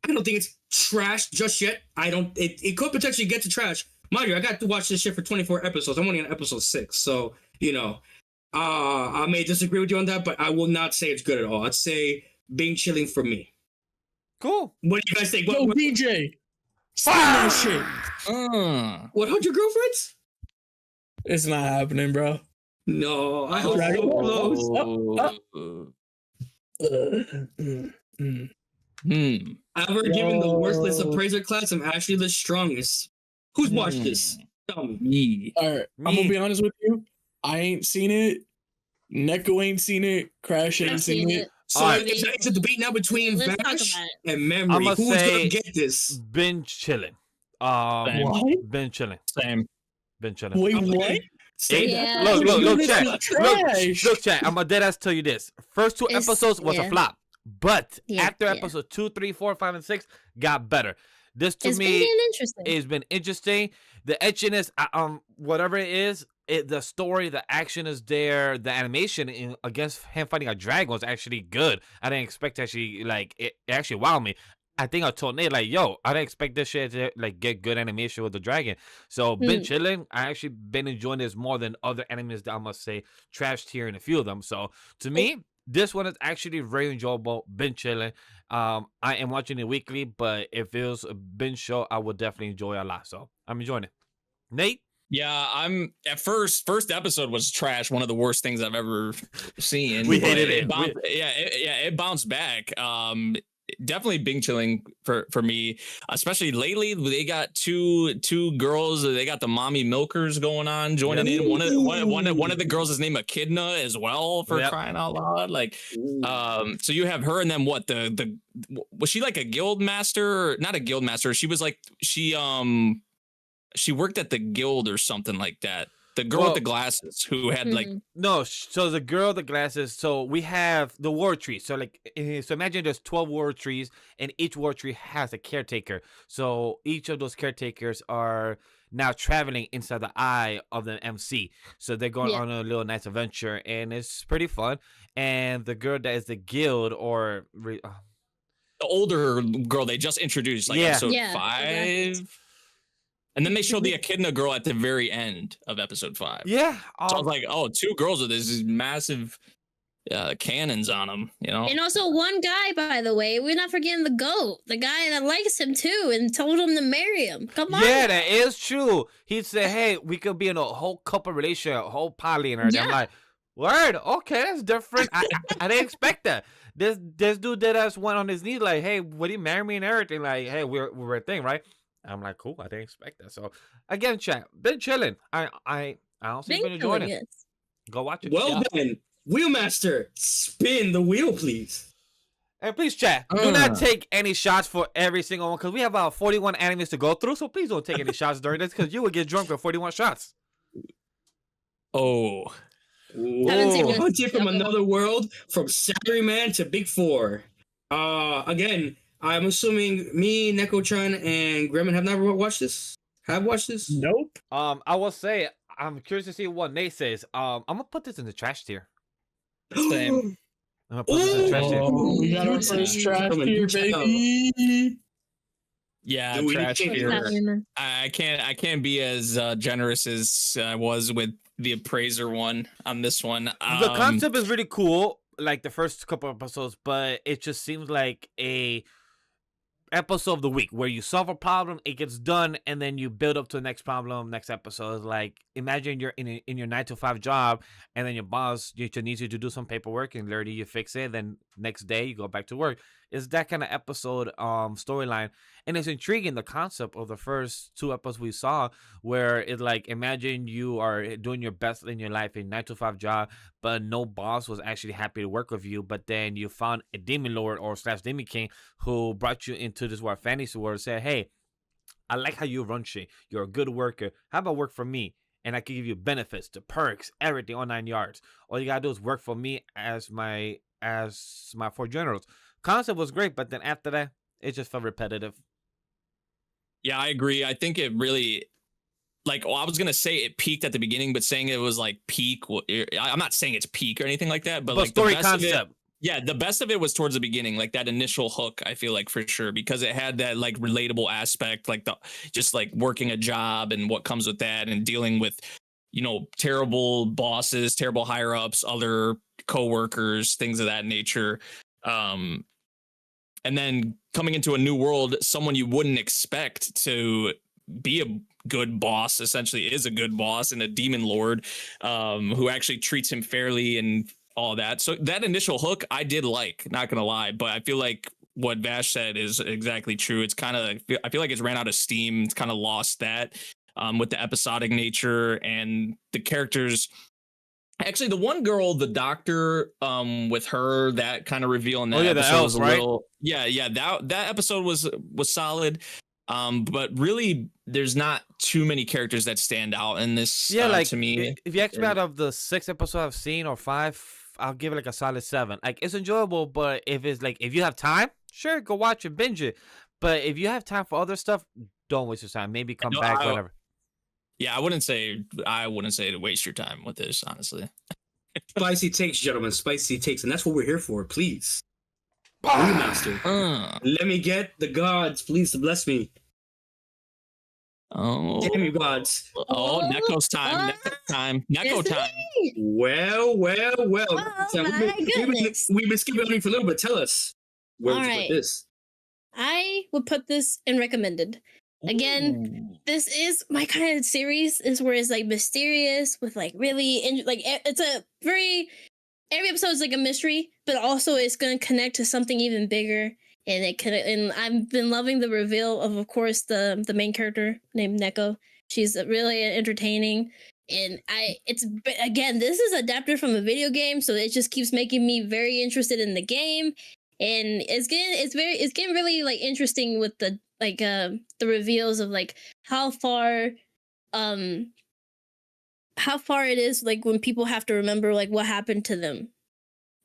I don't think it's trash just yet. It could potentially get to trash. Mind you, I got to watch this shit for 24 episodes. I'm only on episode 6. So, you know, I may disagree with you on that, but I will not say it's good at all. I'd say being chilling for me. Cool. What do you guys think? Yo, What, DJ. Spin that shit. 100 girlfriends? It's not happening, bro. No, I was Dragon so Ball. close. Mm. Ever given the worthless Yo. appraiser class, I'm actually the strongest. Who's watched this? Tell me. Me. All right, I'm gonna be honest with you. I ain't seen it. Neko ain't seen it. Crash ain't I've seen it. So Alright. it's a debate now between Let's talk Vash about it. and Memory. I'ma Who's say- gonna get this? Binge chilling. Same. What? Binge chilling. Same. Binge chilling. Wait, Okay. what? Say Yeah. that. Look, This chat. is trash. Look, chat. I'm gonna dead ass tell you this. First 2 It's- episodes was a yeah. flop, but Yeah, after yeah. episode 2, 3, 4, 5, and 6 got better. This to It's been me getting interesting. has been interesting. The etchiness, whatever it is, the story, the action is there. The animation against him fighting a dragon was actually good. I didn't expect to actually it actually wowed me. I think I told Nate yo, I didn't expect this shit to get good animation with the dragon. So been chilling. I actually been enjoying this more than other animes that I must say trash tier in a few of them. So to me, this one is actually very enjoyable. Been chilling. I am watching it weekly, but if it was a binge show, I would definitely enjoy a lot. So I'm enjoying it. Nate. Yeah, I'm at first episode was trash, one of the worst things I've ever seen. We but hated it. It bounced back. Definitely Bing chilling for me, especially lately. They got two girls. They got the mommy milkers going on, joining in. One of the girls is named Echidna as well, for crying out loud. Like, so you have her, and then what? The was she like a guild master? Not a guild master. She was like she worked at the guild or something like that. The girl with the glasses who had like No, so the girl with the glasses. So we have the war tree. So so imagine there's 12 war trees, and each war tree has a caretaker. So each of those caretakers are now traveling inside the eye of the MC. So they're going on a little nice adventure, and it's pretty fun. And the girl that is the guild the older girl they just introduced, like episode 5. Exactly. And then they showed the Echidna girl at the very end of episode 5. Yeah. So I was like, oh, 2 girls with these massive cannons on them, you know? And also one guy, by the way, we're not forgetting the goat, the guy that likes him too and told him to marry him. Come on. Yeah, that is true. He said, hey, we could be in a whole couple relationship, a whole poly and everything. I'm like, word, okay, that's different. I didn't expect that. This dude did us one on his knees, like, hey, would he marry me and everything? Like, hey, we're a thing, right? I'm like, cool. I didn't expect that. So again, chat, been chilling. I honestly been enjoying it. Go watch it. Well then, Wheelmaster, spin the wheel, please. And please, chat, do not take any shots for every single one, because we have about 41 animes to go through. So please don't take any shots during this, because you would get drunk with 41 shots. Oh. Haven't seen this. Hunted from another world, from Salaryman to Big Four. Again, I'm assuming me, Neko-chan, and Gremlin have never watched this. Have watched this? Nope. I will say I'm curious to see what Nate says. I'm gonna put this in the trash tier. Same. I'm gonna put this in the trash tier. Oh, we got our Dude, first yeah. trash Coming, tier, do tell. baby. Yeah, Dude, we need trash to change tier. that. I can't be as generous as I was with the appraiser one on this one. The concept is really cool, like the first couple episodes, but it just seems like a episode of the week where you solve a problem, it gets done, and then you build up to the next problem. Next episode is like, imagine you're in your 9 to 5 job, and then your boss needs you to do some paperwork, and literally you fix it. Then next day you go back to work. It's that kind of episode storyline, and it's intriguing, the concept of the first 2 episodes we saw, where it's like, imagine you are doing your best in your life, a 9 to 5 job, but no boss was actually happy to work with you. But then you found a demon lord or / demon king who brought you into this world, fantasy world, and said, "Hey, I like how you run shit. You're a good worker. How about work for me? And I can give you benefits, the perks, everything on 9 yards. All you gotta do is work for me as my 4 generals." Concept was great, but then after that, it just felt repetitive. Yeah, I agree. I think it really, like, I was gonna say it peaked at the beginning, but saying it was like peak, I'm not saying it's peak or anything like that, but like story the best of it, concept. yeah, the best of it was towards the beginning, like that initial hook. I feel like for sure, because it had that like relatable aspect, like the just like working a job and what comes with that, and dealing with, you know, terrible bosses, terrible higher ups, other coworkers, things of that nature. And then coming into a new world, someone you wouldn't expect to be a good boss essentially is a good boss, and a demon lord who actually treats him fairly and all that. So that initial hook I did like, not gonna lie, but I feel like what Vash said is exactly true. It's kind of, I feel like it's ran out of steam. It's kind of lost that with the episodic nature and the characters. Actually, the one girl, the doctor, with her, that kind of reveal in that episode was a little, that episode was solid. But really, there's not too many characters that stand out in this. Like to me, if you ask me, out of the 6 episodes I've seen, or 5, I'll give it like a solid 7. Like, it's enjoyable, but if it's like, if you have time, sure, go watch it, binge it. But if you have time for other stuff, don't waste your time. Maybe come back, whatever. Yeah, I wouldn't say to waste your time with this, honestly. Spicy takes, gentlemen, spicy takes, and that's what we're here for. Please, Master, let me get the gods, please, to bless me. Oh, damn you, gods! Oh, Neko's time, Neko time. Well. Oh, So my goodness. we've been skipping on you for a little bit. Tell us where would you put this? I would put this in recommended. Again, this is my kind of series, is where it's like mysterious with like really like it's a very, every episode is like a mystery, but also it's going to connect to something even bigger. And and I've been loving the reveal of course, the main character named Neko. She's really entertaining, and again, this is adapted from a video game, so it just keeps making me very interested in the game. And it's getting really like interesting with the the reveals of like how far it is, like when people have to remember like what happened to them,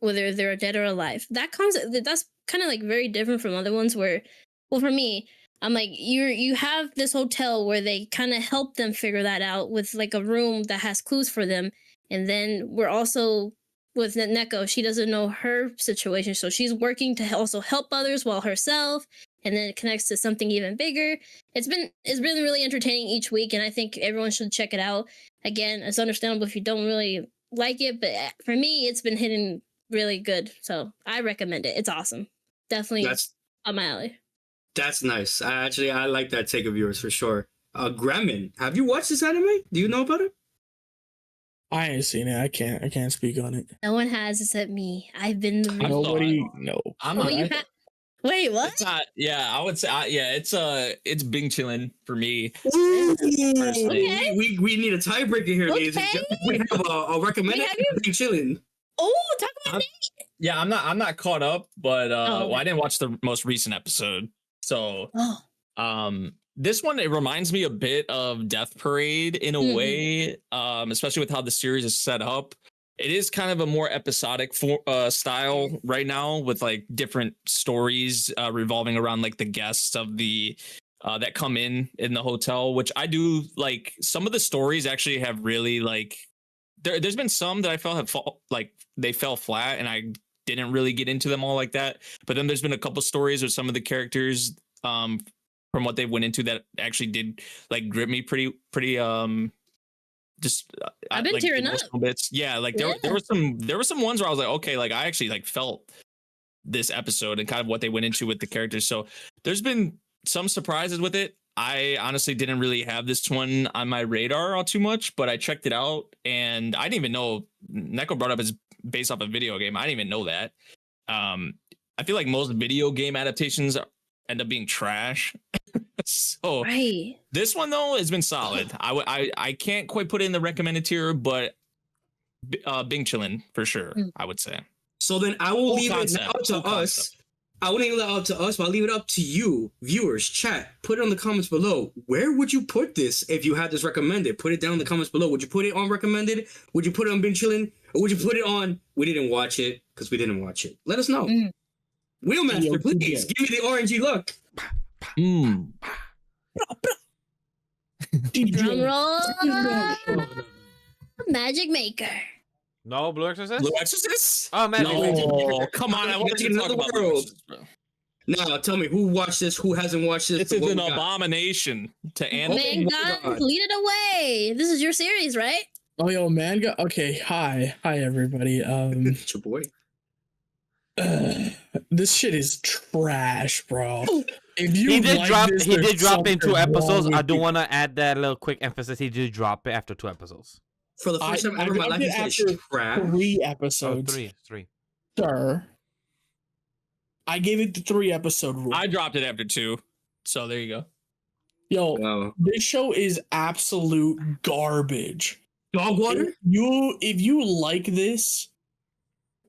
whether they're dead or alive. That concept, that's kind of like very different from other ones where, well, for me, I'm like, you have this hotel where they kind of help them figure that out with like a room that has clues for them. And then we're also with Neko, she doesn't know her situation, so she's working to also help others while herself, and then it connects to something even bigger. It's been really entertaining each week, and I think everyone should check it out. Again, it's understandable if you don't really like it, but for me, it's been hitting really good, so I recommend it. It's awesome. Definitely up my alley. That's nice. I like that take of yours for sure. Gremlin, have you watched this anime? Do you know about it? I ain't seen it. I can't speak on it. No one has except me. I've been the Nobody. No. I'm Oh, not. Wait, what? It's not. Yeah, I would say. It's Bing chilling for me. Okay. We need a tiebreaker here, ladies and Okay. gentlemen. We have a recommended Bing chilling. Oh, talk about me. Yeah, I'm not caught up, but Oh. well, I didn't watch the most recent episode, so Oh. this one, it reminds me a bit of Death Parade in a way, especially with how the series is set up. it is kind of a more episodic style right now, with like different stories revolving around like the guests of the that come in the hotel, which I do like. Some of the stories actually have really like there's been some that I felt they fell flat, and I didn't really get into them all like that. But then there's been a couple stories with some of the characters from what they went into that actually did like grip me pretty just I've been like tearing up. bits. Yeah, like there were some ones where I was like, okay, like I actually like felt this episode and kind of what they went into with the characters. So there's been some surprises with it. I honestly didn't really have this one on my radar all too much, but I checked it out, and I didn't even know Neko brought up it's based off a video game. I didn't even know that. I feel like most video game adaptations end up being trash. So Right. this one though has been solid. I can't quite put it in the recommended tier, but Bing chillin' for sure. I would say. So then I will Full leave concept, it up to full us. concept. I wouldn't leave it up to us, but I'll leave it up to you, viewers, chat. Put it in the comments below. Where would you put this if you had this recommended? Put it down in the comments below. Would you put it on recommended? Would you put it on Bing chillin'? Or would you put it on we didn't watch it because we didn't watch it? Let us know. Wheelmaster, please give me the orangey look. Drum roll. Magic Maker. No, Blue Exorcist? Blue Exorcist? Oh, man. No, come on. I want you to talk about Blue Exorcist, bro. Now, tell me who watched this, who hasn't watched this. This is an abomination to anime. Man, God, lead it away. This is your series, right? Oh, yo, man. Okay, hi, everybody. It's your boy. This shit is trash, bro. If you He did like drop. this, He did there's drop in 2 something episodes. wrong I with do you. want to add that little quick emphasis. He did drop it after 2 episodes. For the first time ever in my life, dropped it he said after it's trash. 3 Oh, episodes. three. Sir. I gave it the 3 episode rule. I dropped it after 2. So there you go. Yo, Wow. this show is absolute garbage. Dog water? If you like this,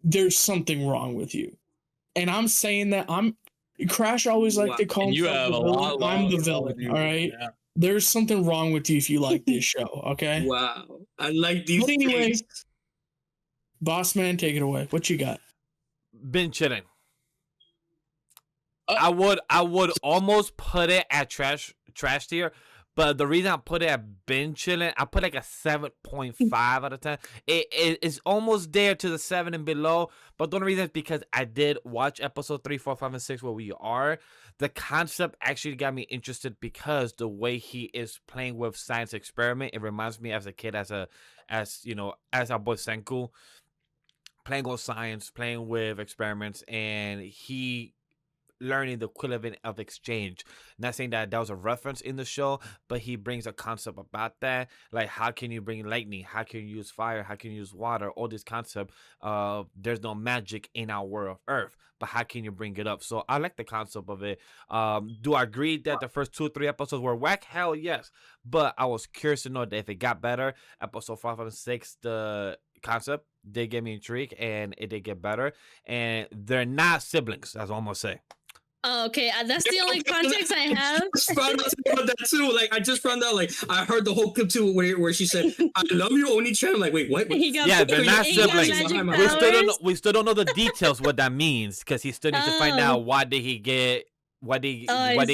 there's something wrong with you. And I'm saying that Crash always like to call And you himself have the a villain. lot I'm the wrong villain, with you. all right? Yeah. There's something wrong with you if you like this show, okay? Wow. I like these But anyway, things. Boss man, take it away. What you got? Been chilling. I would almost put it at trash tier, but the reason I put it at been chilling, I put like a 7.5 out of 10. It is almost there to the 7 and below, but the only reason is because I did watch episode 3, 4, 5, and 6 where we are. The concept actually got me interested because the way he is playing with science experiment, it reminds me as a kid, as our boy Senku, playing with science, playing with experiments, and he learning the equivalent of exchange. Not saying that was a reference in the show, but he brings a concept about that. Like, how can you bring lightning? How can you use fire? How can you use water? All this concept of there's no magic in our world of Earth, but how can you bring it up? So I like the concept of it. Do I agree that the first 2 or 3 episodes were whack? Hell yes. But I was curious to know that if it got better, episode 5 and 6, the concept did get me intrigued and it did get better. And they're not siblings, that's all I'm gonna say. Oh, okay, that's the only context I have. I just found out about that too. Like I just found out. Like I heard the whole clip too, where she said, "I love you, Oni-chan." I'm like, wait, what? He got, Yeah, they're not he got siblings. magic We still don't know the details what that means because he still needs to find out why did he get get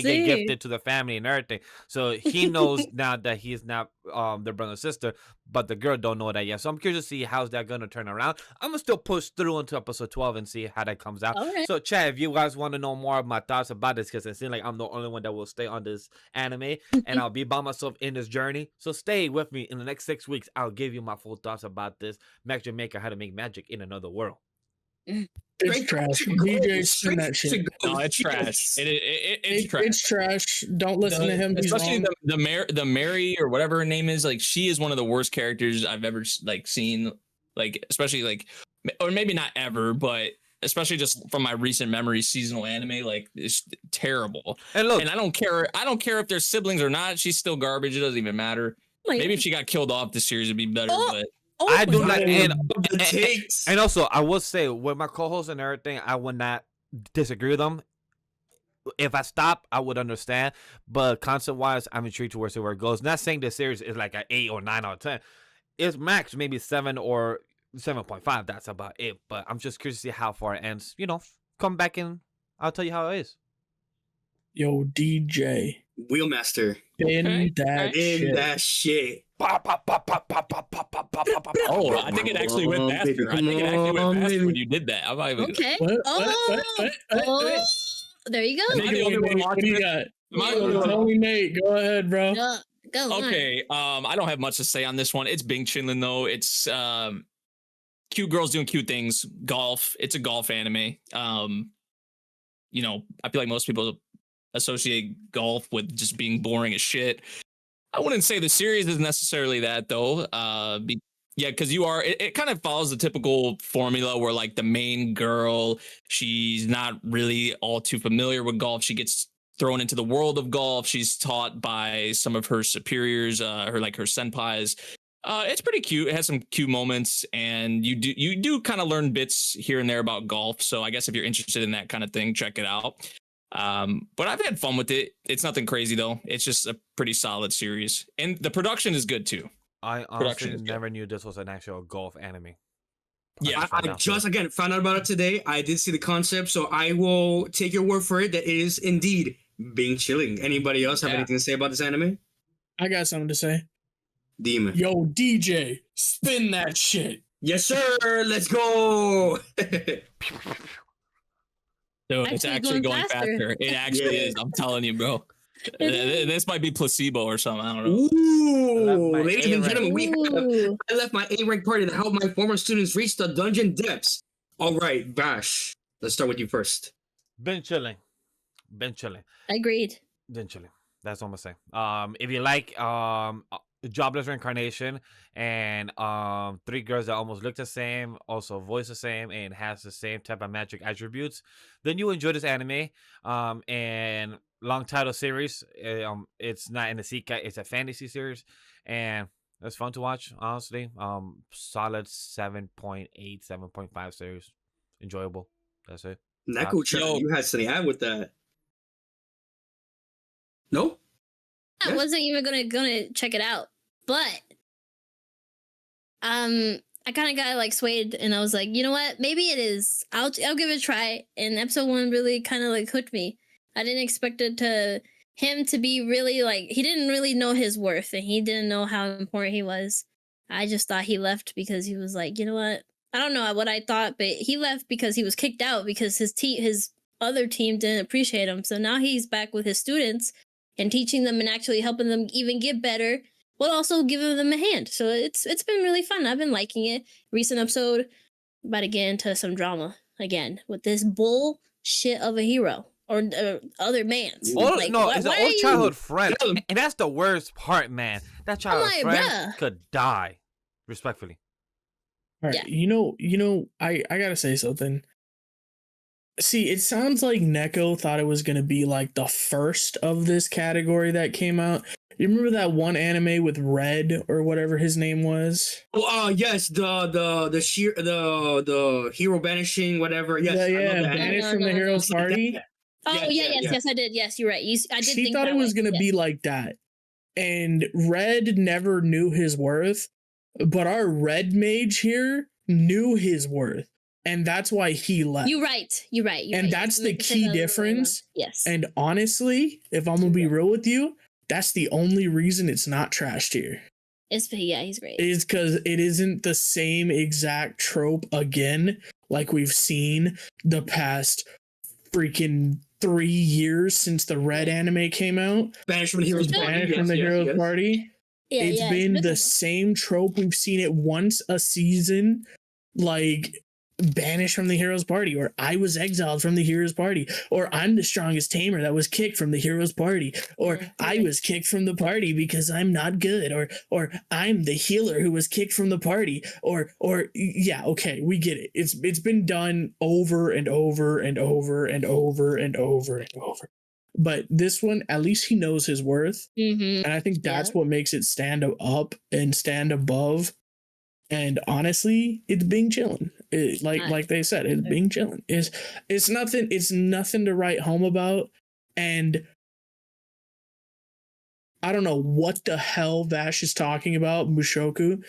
gifted to the family and everything. So he knows now that he is not their brother and sister, but the girl don't know that yet. So I'm curious to see how's that gonna turn around. I'm gonna still push through into episode 12 and see how that comes out. Alright. So Chad, if you guys want to know more of my thoughts about this, because it seems like I'm the only one that will stay on this anime and I'll be by myself in this journey. So stay with me. In the next 6 weeks, I'll give you my full thoughts about this Magic Maker, how to make magic in another world. It's trash. DJ, spin that shit. No, it's trash. It's trash. It's trash. Don't listen to him. He's Especially wrong. the Mary or whatever her name is. Like, she is one of the worst characters I've ever like seen. Like, especially like, or maybe not ever, but especially just from my recent memory, seasonal anime. Like, it's terrible. And look, And I don't care if they're siblings or not. She's still garbage. It doesn't even matter. Like, Maybe if she got killed off, the series would be better. But I do my not, God. Takes. and also I will say with my co-hosts and everything, I would not disagree with them. If I stop, I would understand. But concept wise, I'm intrigued to see where it goes. Not saying the series is like an 8 or 9 out of 10. It's max maybe 7 or 7.5. That's about it. But I'm just curious to see how far it ends. You know, come back and I'll tell you how it is. Yo, DJ, Wheelmaster. in that In shit. that shit. Oh, I think it actually went Come on, baby, faster. I think it actually come went on, faster when baby. you did that. I'm not even. Okay. What? Oh, there you Am go. I the only one Nate, what watching do you it? got? Am I the only one? Tell me, Nate. Go ahead, bro. Go on. Okay. I don't have much to say on this one. It's Bing Chinlin though. It's cute girls doing cute things. Golf. It's a golf anime. You know, I feel like most people associate golf with just being boring as shit. I wouldn't say the series is necessarily that though. Yeah, because it kind of follows the typical formula where like the main girl, she's not really all too familiar with golf. She gets thrown into the world of golf. She's taught by some of her superiors, her senpais. It's pretty cute. It has some cute moments, and you do kind of learn bits here and there about golf. So I guess if you're interested in that kind of thing, check it out. But I've had fun with it. It's nothing crazy though. It's just a pretty solid series, and the production is good too. I Production honestly is good. never knew this was an actual golf anime. Yeah, I just again found out about it today. I did see the concept, so I will take your word for it. That it is indeed being chilling. Anybody else have Yeah. anything to say about this anime? I got something to say. Demon. Yo, DJ, spin that shit. Yes, sir. Let's go. Dude, it's actually going faster. It actually Yeah. is. I'm telling you, bro. This might be placebo or something. I don't know. Ooh, my ladies and A-rank. gentlemen, I left my A-rank party to help my former students reach the dungeon depths. All right, Vash, let's start with you first. Been chilling. Been chilling. Agreed. Been chilling. That's what I'm gonna say. If you like jobless reincarnation and three girls that almost look the same, also voice the same, and has the same type of magic attributes, then you enjoy this anime. And long title series. It's not in the Sekai, it's a fantasy series, and it's fun to watch. Honestly, solid 7.8, 7.5 series, enjoyable. That's it. Neko, Yo. you had something to add with that. No? I Yeah. wasn't even gonna check it out, but I kind of got like swayed, and I was like, you know what? Maybe it is. I'll give it a try. And episode 1 really kind of like hooked me. I didn't expect him to be really like, he didn't really know his worth, and he didn't know how important he was. I just thought he left because he was like, you know what? I don't know what I thought, but he left because he was kicked out because his other team didn't appreciate him. So now he's back with his students and teaching them and actually helping them even get better, but also giving them a hand. So it's been really fun. I've been liking it. Recent episode, about to get into some drama again with this bullshit of a hero or other man's. It's why an are old you- childhood friend, Yeah. and that's the worst part, man. That childhood like, friend bruh. could die, respectfully. All right, Yeah. you know, I gotta say something. See, it sounds like Neko thought it was gonna be like the first of this category that came out. You remember that one anime with Red or whatever his name was? Oh, yes, the hero banishing, whatever. Yes, I yeah, love that. Banished No, from the no, Hero's no. Party. Oh Yeah, yes, I did. Yes, you're right. I did She think thought that it was way. gonna Yes. be like that, and Red never knew his worth, but our Red mage here knew his worth, and that's why he left. You're right. And that's the key difference. Yes. And honestly, if I'm gonna be real with you, that's the only reason it's not trashed here. He's great. Is because it isn't the same exact trope again, like we've seen the past freaking 3 years since the Red anime came out. Banished from the hero's party. Banished from the Hero's Party. Yeah, It's been the same trope. We've seen it once a season, like banished from the Hero's Party, or I was exiled from the Hero's Party, or I'm the strongest tamer that was kicked from the Hero's Party, or I was kicked from the party because I'm not good, or I'm the healer who was kicked from the party, or yeah, okay, we get it. It's been done over and over and over and over and over and over. But this one, at least he knows his worth. Mm-hmm. And I think that's what makes it stand up and stand above. And honestly, it's being chilling. Like they said, it's being chilling. It's nothing to write home about. And I don't know what the hell Vash is talking about, Mushoku.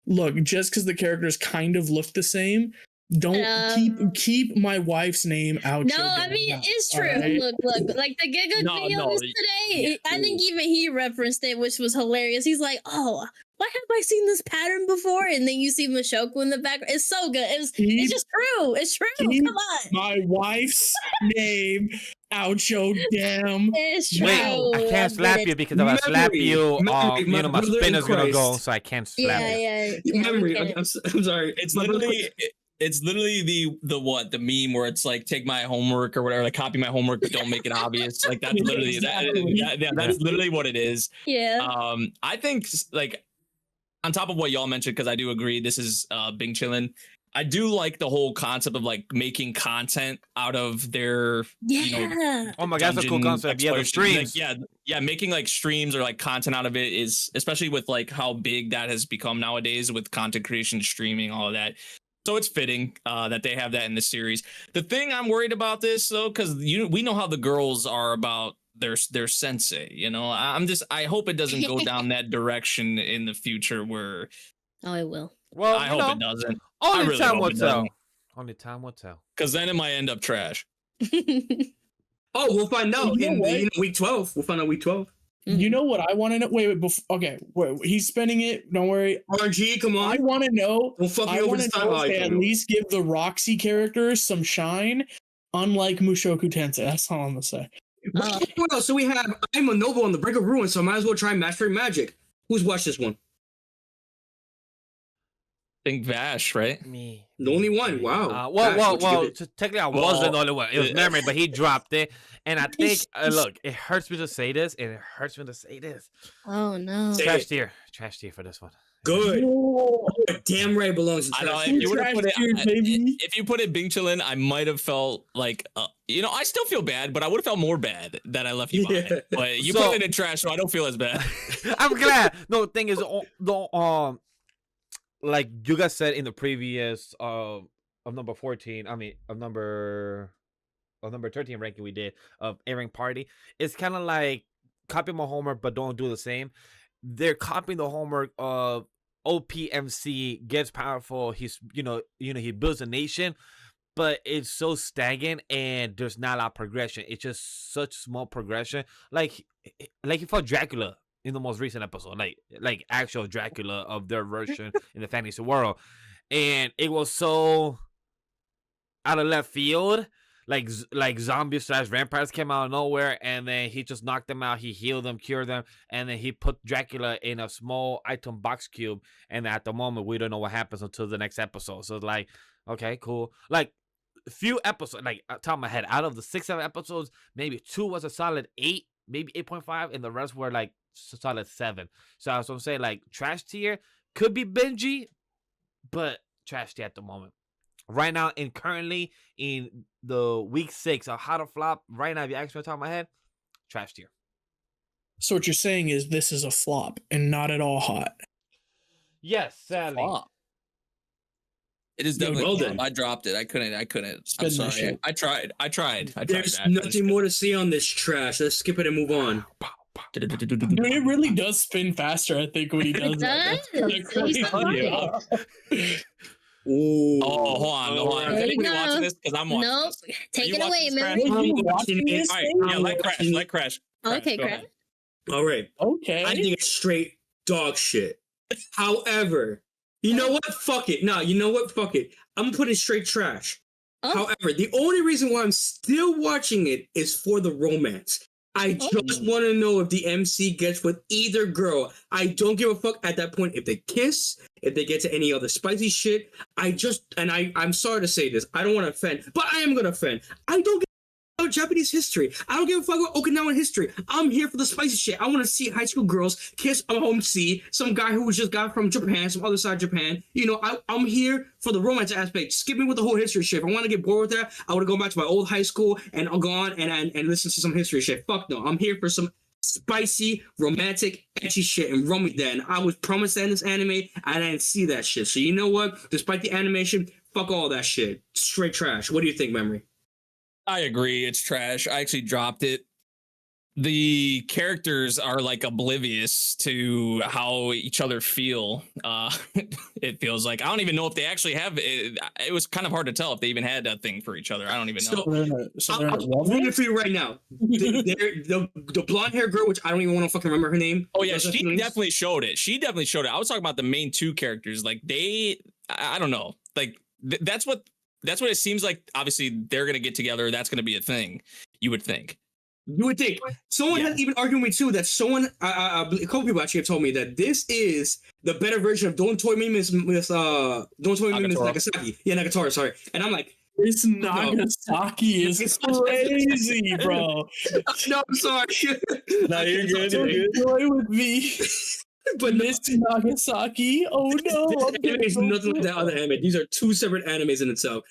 look, just because the characters kind of look the same, don't keep my wife's name out. No, I mean it's true. Right? Look, like the Giga video today. I think even he referenced it, which was hilarious. He's like, "Oh, why have I seen this pattern before?" And then you see Mashoko in the background. It's so good. It's just true. It's true. Come on. My wife's name out your damn. It's true. Wait, I can't slap you because if I slap you, my spinner's gonna go, so I can't slap you. Yeah. Memory. I'm sorry. It's literally the meme where it's like take my homework or whatever, like copy my homework but don't make it obvious. Like that's literally that's literally what it is. Yeah. I think like on top of what y'all mentioned, because I do agree this is Bing chillin'. I do like the whole concept of like making content out of their oh my god, that's a cool concept. Yeah, the streams. Like, yeah, making like streams or like content out of it is, especially with like how big that has become nowadays with content creation, streaming, all of that. So it's fitting that they have that in the series. The thing I'm worried about this though, because we know how the girls are about their sensei. You know, I hope it doesn't go down that direction in the future where. Oh, it will. Well, I hope it doesn't. Only time will tell. Only time will tell. Because then it might end up trash. Oh, we'll find out in week 12. We'll find out week 12. You know what I want to know? Wait, okay. Wait, he's spinning it. Don't worry. RG, come on. I want to know. We'll fuck you over this time. If they at least give the Roxy characters some shine, unlike Mushoku Tensei. That's all I'm gonna say. Well, so we have I'm a Noble on the brink of ruin, so I might as well try Mastering Magic. Who's watched this one? I think Vash, right? Me. The only one. Wow. Well. Technically, I wasn't the only one. It was Memory, but he dropped it. And I think, look, it hurts me to say this, and it hurts me to say this. Oh no. Trash tier for this one. Good. Damn right belongs in trash. I know, if you put it Bing chillin', I might have felt like, I still feel bad, but I would have felt more bad that I left you behind. But you put it in trash, so I don't feel as bad. I'm glad. No, the thing is, like you guys said in the previous of number 14, of number 13 ranking we did of airing party, it's kind of like copy my homework but don't do the same. They're copying the homework of OPMC gets powerful, he's he builds a nation, but it's so stagnant and there's not a lot of progression. It's just such small progression, like he fought Dracula in the most recent episode, like actual Dracula of their version in the fantasy world, and it was so out of left field, like zombies / vampires came out of nowhere, and then he just knocked them out, he healed them, cured them, and then he put Dracula in a small item box cube, and at the moment we don't know what happens until the next episode. So it's like, okay, cool. Like a few episodes, like top of my head, out of the 6-7 episodes, maybe 2 was a solid 8, maybe 8.5, and the rest were like solid 7. So that's what I'm saying, like trash tier, could be Benji, but trash tier at the moment. Right now, and currently in the week 6 of How to Flop, right now, if you ask me on top of my head, trash tier. So what you're saying is this is a flop and not at all hot. Yes, sadly. Flop. It is definitely well flop. done. I dropped it. I couldn't. I'm sorry. I tried. There's nothing more to see on this trash. Let's skip it and move on. Dude, it really does spin faster, I think, when he does that. Ooh. Oh, hold on. Is anybody watching this? Because I'm watching this. Take it away, man. All right, let Crash. Okay, Crash. All right. Okay. I think it's straight dog shit. However, you know what? Fuck it. No, you know what? Fuck it. I'm gonna put it straight trash. Oh. However, the only reason why I'm still watching it is for the romance. I just want to know if the MC gets with either girl. I don't give a fuck at that point if they kiss, if they get to any other spicy shit. I'm sorry to say this. I don't want to offend, but I am going to offend. I don't give a fuck about Japanese history. I don't give a fuck about Okinawan history. I'm here for the spicy shit. I want to see high school girls kiss a home C, some guy who was just got from Japan, some other side of Japan. I'm here for the romance aspect. Skip me with the whole history shit. If I want to get bored with that, I would have gone back to my old high school and I'll go on and listen to some history shit. Fuck no. I'm here for some spicy, romantic, etchy shit and run with that. And I was promised that in this anime and I didn't see that shit. So you know what? Despite the animation, fuck all that shit. Straight trash. What do you think, Memory? I agree. It's trash. I actually dropped it the characters are like oblivious to how each other feel. It feels like I don't even know if they actually have it. It was kind of hard to tell if they even had a thing for each other. I don't even know. I'm reading it for you right now. The blonde hair girl, which I don't even want to fucking remember her name. Oh yeah, she definitely showed it. I was talking about the main two characters. Like I don't know. Like that's what it seems like. Obviously, they're gonna get together. That's gonna be a thing. You would think. You would think. Someone has even argued with me too that a couple people actually have told me that this is the better version of Don't Toy Me Miss Nagasaki. Yeah, Nagatoro, sorry. And I'm like, this Nagasaki is crazy, bro. No, I'm sorry. No, you're good. Play with me. But Miss Nagasaki. Oh no. It's nothing like that other anime. These are two separate animes in itself.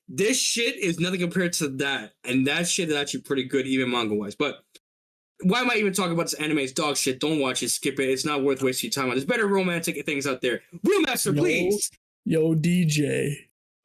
This shit is nothing compared to that. And that shit is actually pretty good, even manga-wise. But why am I even talking about this anime? It's dog shit. Don't watch it. Skip it. It's not worth wasting your time on. There's better romantic things out there. Real Master, please. Yo, DJ.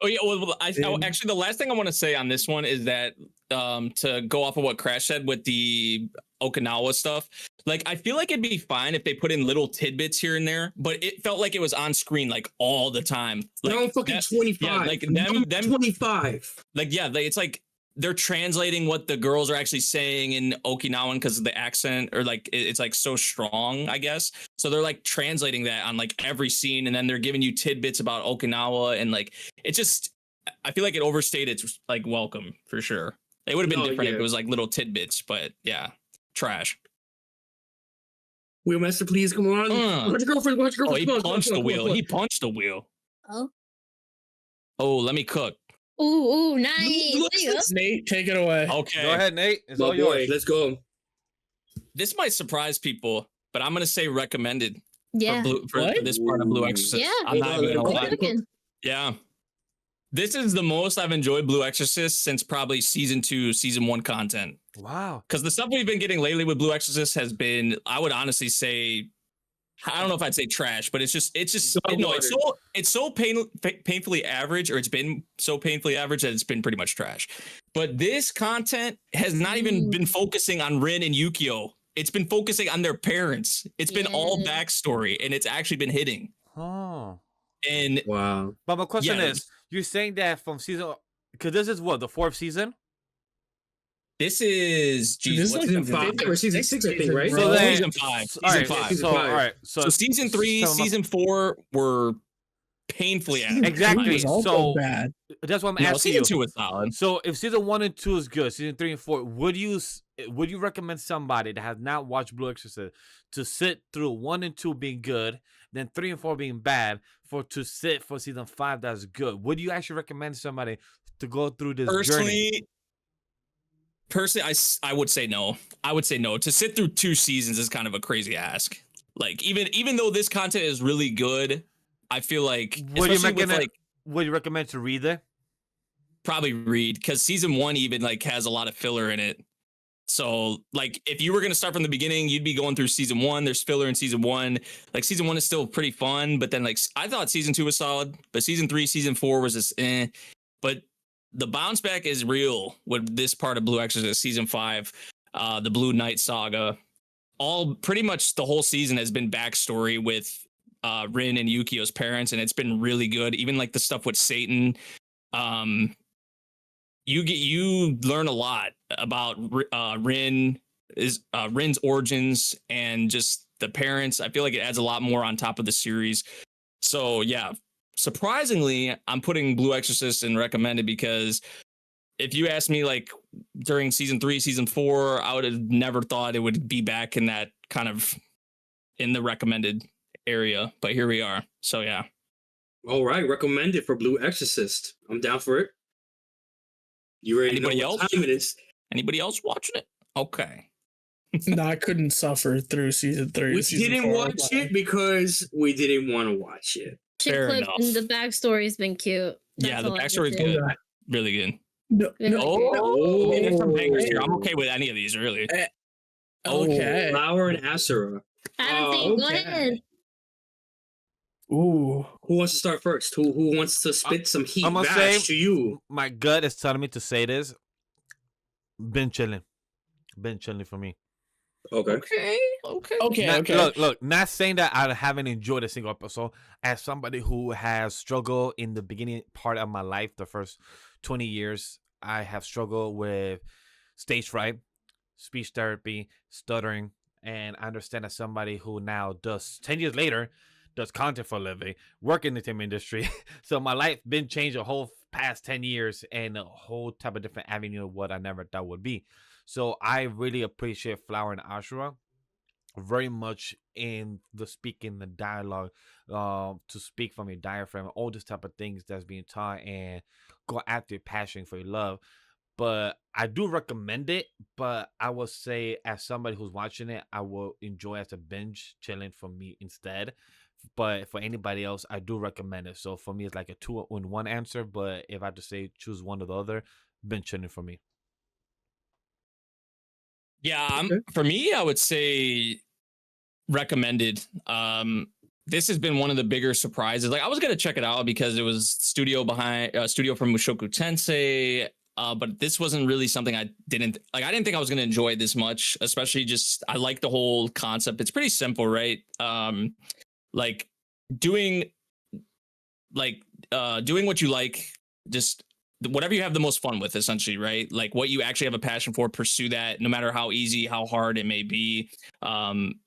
Oh yeah, well, actually, the last thing I want to say on this one is that to go off of what Crash said with the Okinawa stuff, like I feel like it'd be fine if they put in little tidbits here and there, but it felt like it was on screen like all the time. Like, they're on fucking 25. Yeah, like them 25. Like yeah, it's like they're translating what the girls are actually saying in Okinawan because of the accent, or like it's like so strong, I guess. So they're like translating that on like every scene, and then they're giving you tidbits about Okinawa, and like it just, I feel like it overstayed its like welcome for sure. It would have been different if it was like little tidbits, but yeah, trash. Wheelmaster, please come on. Watch your girlfriend. Oh, he punched the wheel. He punched the wheel. Oh, let me cook. Ooh, nice. Nate, take it away. Okay. Go ahead, Nate. It's all yours. Let's go. This might surprise people, but I'm going to say recommended Yeah. for this part of Blue Exorcist. Yeah. I'm not even gonna lie. Cooking. Yeah. This is the most I've enjoyed Blue Exorcist since probably season 2, season 1 content. Wow. Because the stuff we've been getting lately with Blue Exorcist has been, I would honestly say, I don't know if I'd say trash, but it's so painfully average, or it's been so painfully average that it's been pretty much trash. But this content has not even been focusing on Rin and Yukio. It's been focusing on their parents. It's been all backstory, and it's actually been hitting. Oh. And wow. But my question is, you're saying that from season, because this is what, the 4th season? This is season 5 or season 6, I think, right? So season 5. So season 3, season 4 were painfully average. Exactly. So bad. That's what I'm asking season you. 2 is solid. So if season 1 and 2 is good, season 3 and 4, would you recommend somebody that has not watched Blue Exorcist to sit through 1 and 2 being good, then 3 and 4 being bad, to sit for season 5 that's good? Would you actually recommend somebody to go through this journey? Personally, I would say no. I would say no. To sit through 2 seasons is kind of a crazy ask. Like even though this content is really good, I feel like would you recommend to read it? Probably read, because season 1 even like has a lot of filler in it. So like if you were gonna start from the beginning, you'd be going through season 1. There's filler in season 1. Like season 1 is still pretty fun, but then like I thought season 2 was solid, but season 3, season 4 was just But the bounce back is real with this part of Blue Exorcist, season 5, the Blue Knight saga. All pretty much the whole season has been backstory with Rin and Yukio's parents, and it's been really good. Even like the stuff with Satan, you learn a lot about Rin's origins and just the parents. I feel like it adds a lot more on top of the series. So yeah. Surprisingly, I'm putting Blue Exorcist in recommended, because if you asked me like during season 3, season 4, I would have never thought it would be back in that kind of in the recommended area. But here we are. So yeah. All right, recommended for Blue Exorcist. I'm down for it. You ready? Anybody else? Time it is. Anybody else watching it? Okay. No, I couldn't suffer through season 3. We didn't watch it because we didn't want to watch it. Fair enough. And the backstory's been cute. Yeah, the backstory's good. Really good. No. There's some bangers here. I'm okay with any of these, really. Okay. Flower and Asura. Go ahead. Ooh. Who wants to start first? Who wants to spit some heat I'm gonna bash to you? My gut is telling me to say this. Been chilling. been chilling for me. Okay. Okay. Look. Not saying that I haven't enjoyed a single episode. As somebody who has struggled in the beginning part of my life, the first 20 years, I have struggled with stage fright, speech therapy, stuttering, and I understand as somebody who now does 10 years later does content for a living, work in the entertainment industry. So my life been changed a whole past 10 years and a whole type of different avenue of what I never thought would be. So I really appreciate Flower and Ashura very much in the speaking, the dialogue, to speak from your diaphragm, all this type of things that's being taught and go after your passion for your love. But I do recommend it, but I will say as somebody who's watching it, I will enjoy as a binge chilling for me instead. But for anybody else, I do recommend it. So for me, it's like a 2-in-1 answer. But if I had to say choose one or the other, binge chilling for me. Yeah, for me, I would say recommended. This has been one of the bigger surprises. Like I was gonna check it out because it was studio from Mushoku Tensei. But this wasn't really something I didn't think I was gonna enjoy this much, especially just I like the whole concept. It's pretty simple, right? Like doing what you like, just whatever you have the most fun with, essentially, right? Like what you actually have a passion for, pursue that no matter how easy, how hard it may be.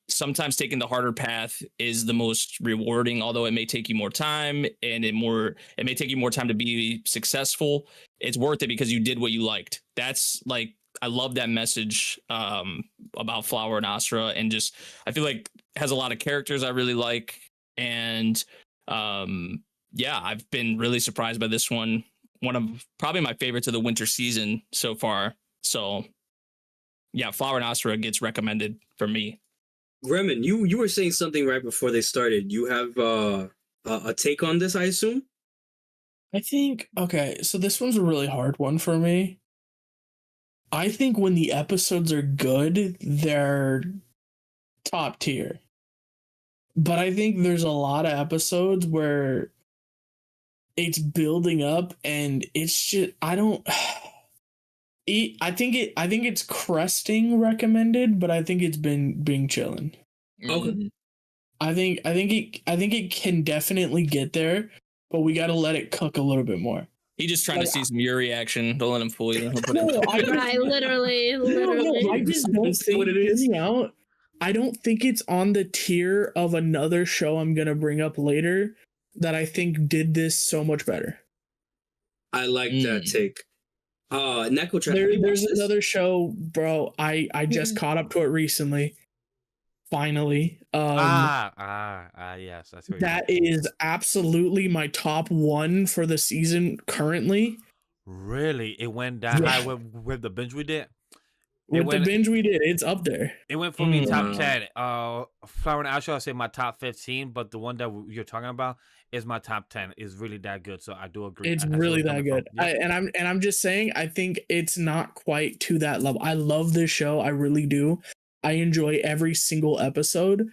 Sometimes taking the harder path is the most rewarding, although it may take you more time and it may take you more time to be successful. It's worth it because you did what you liked. That's like, I love that message about Flower and Asura, and just I feel like it has a lot of characters I really like, and yeah, I've been really surprised by this one. One of probably my favorites of the winter season so far. So yeah, Flower and Asura gets recommended for me. Remen, you were saying something right before they started. You have a take on this, I assume? I think, okay, so this one's a really hard one for me. I think when the episodes are good, they're top tier. But I think there's a lot of episodes where it's building up and it's just I think it's cresting recommended, but I think it's being chilling. Okay. I think it can definitely get there, but we got to let it cook a little bit more. He just trying to see some Yuri action. Don't let him fool you. I literally. I just don't think what it is. I don't think it's on the tier of another show I'm gonna bring up later that I think did this so much better. I like that take. Neko, there's another show, bro. I just caught up to it recently. Finally. Yes. That's that is absolutely my top one for the season currently. Really? It went that high with the binge we did? It's up there. It went for me top 10. Flower and Asha, I say my top 15, but the one that you're talking about is my top 10. Is really that good, so I do agree. It's really that good. Yep. I'm just saying, I think it's not quite to that level. I love this show, I really do. I enjoy every single episode.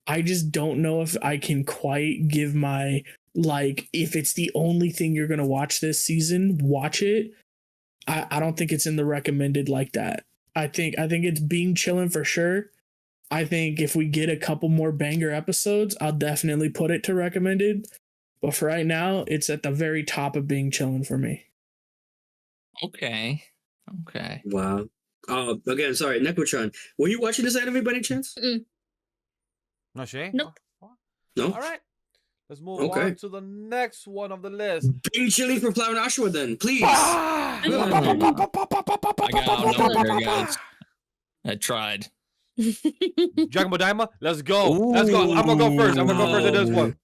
I just don't know if I can quite give my, like, if it's the only thing you're gonna watch this season, watch it. I don't think it's in the recommended like that. I think it's being chilling for sure. I think if we get a couple more banger episodes, I'll definitely put it to recommended. But for right now, it's at the very top of being chilling for me. Okay. Wow. Again, sorry, Neko-chan. Were you watching this anime by any chance? No, Shay? Nope. No. All right. Let's move on to the next one of the list. Being chilling for Flower and Ashura, then, please. I got outnumbered there, guys. I tried. Dragon Ball Daima, let's go. Let's go. I'm gonna go first. In this one.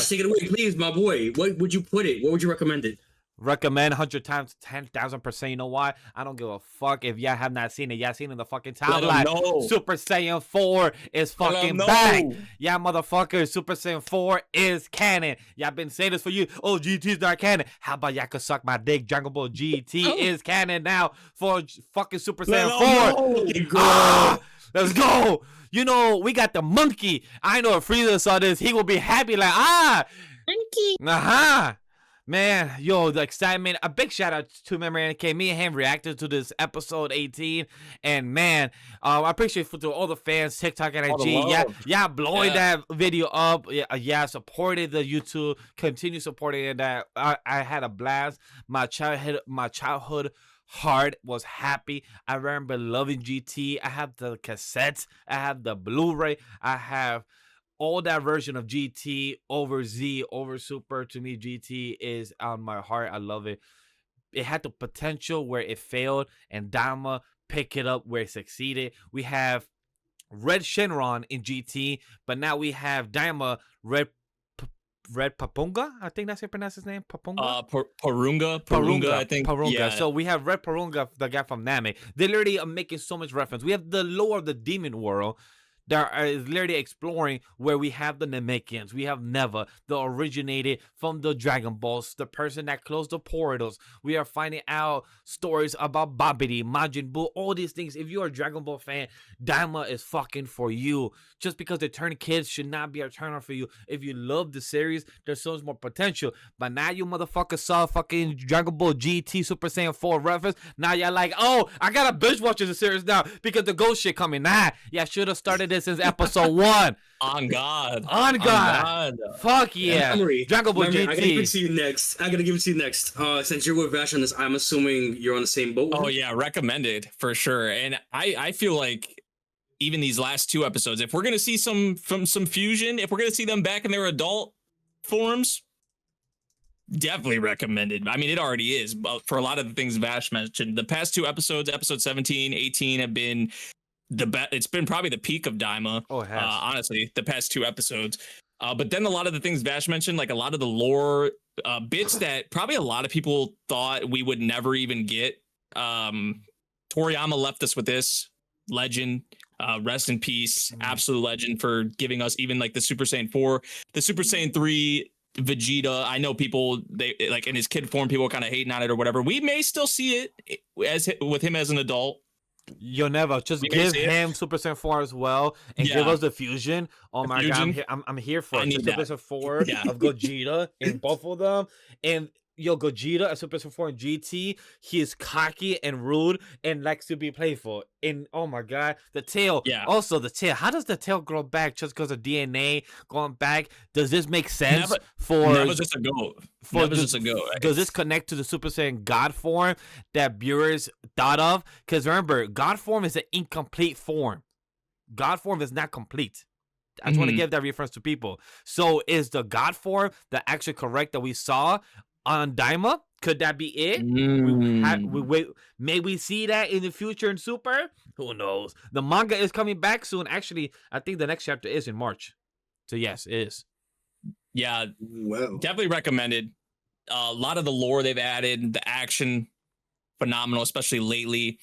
Take it away, please, my boy. What would you put it? What would you recommend it? Recommend 100 times, 10,000%. You know why? I don't give a fuck if y'all have not seen it. Y'all seen it in the fucking timeline. Super Saiyan 4 is fucking back. Yeah, motherfuckers. Super Saiyan 4 is canon. Y'all been saying this for you. Oh, GT's not canon. How about y'all could suck my dick? Dragon Ball GT is canon now for fucking Super Saiyan 4. Let's go. You know, we got the monkey. I know if Frieza saw this, he will be happy like, Monkey. Man, yo, the excitement. A big shout out to Memory NK. Me and him reacted to this episode 18. And man, I appreciate to all the fans, TikTok and All the IG. love. Yeah, blowing Yeah. that video up. Yeah, supported the YouTube. Continue supporting it. That I had a blast. My childhood heart was happy. I remember loving GT. I have the cassettes. I have the Blu-ray. I have all that version of GT over Z, over Super. To me, GT is on my heart. I love it. It had the potential where it failed, and Dama picked it up where it succeeded. We have Red Shenron in GT, but now we have Dama Red Papunga. I think that's how you pronounce his name. Papunga. Parunga, I think. Parunga. Yeah. So we have Red Parunga, the guy from Name. They literally are making so much reference. We have the lore of the demon world that is literally exploring where we have the Namekians. We have Neva, the originated from the Dragon Balls, the person that closed the portals. We are finding out stories about Babidi, Majin Buu, all these things. If you're a Dragon Ball fan, Dama is fucking for you. Just because they turn kids should not be a turn on for you. If you love the series, there's so much more potential. But now you motherfuckers saw fucking Dragon Ball GT Super Saiyan 4 reference. Now you're like, oh, I gotta binge watch the series now because the ghost shit coming. Nah, yeah, should have started this since episode 1. On God. On God. Fuck yeah. Memory. Dragon Ball Memory, I gotta give it GT. to you next. Since you're with Vash on this, I'm assuming you're on the same boat. Oh yeah, recommended for sure. And I feel like even these last 2 episodes, if we're gonna see some fusion, if we're gonna see them back in their adult forms, definitely recommended. I mean, it already is, but for a lot of the things Vash mentioned, the past 2 episodes, episode 17, 18, have been the best. It's been probably the peak of Daima. Oh, it has. Honestly, the past 2 episodes. But then a lot of the things Vash mentioned, like a lot of the lore bits that probably a lot of people thought we would never even get. Toriyama left us with this legend. Rest in peace, absolute legend, for giving us even like the Super Saiyan 4, the Super Saiyan 3 Vegeta. I know people, they like in his kid form, people kind of hating on it or whatever. We may still see it as with him as an adult. You'll never just We may give see it. him Super Saiyan 4 as well and give Yeah. us the fusion. Oh The my fusion. God, I'm here for I it. need The Super that. Saiyan 4 Yeah. of Gogeta in both of them. And yo, Gogeta at Super Saiyan 4 and GT, he is cocky and rude and likes to be playful. And oh my God, the tail. Yeah. Also, the tail. How does the tail grow back just because of DNA going back? Does this make sense Never- for? Never's just a goat. Never's just a goat. Does this connect to the Super Saiyan God form that Beerus thought of? Because remember, God form is an incomplete form. God form is not complete. I just want to Mhm. give that reference to people. So is the God form the actually correct that we saw on Daima? Could that be it? May we see that in the future in Super? Who knows? The manga is coming back soon. Actually, I think the next chapter is in March. So yes, it is. Yeah, Well, definitely recommended. A lot of the lore they've added, the action, phenomenal, especially lately.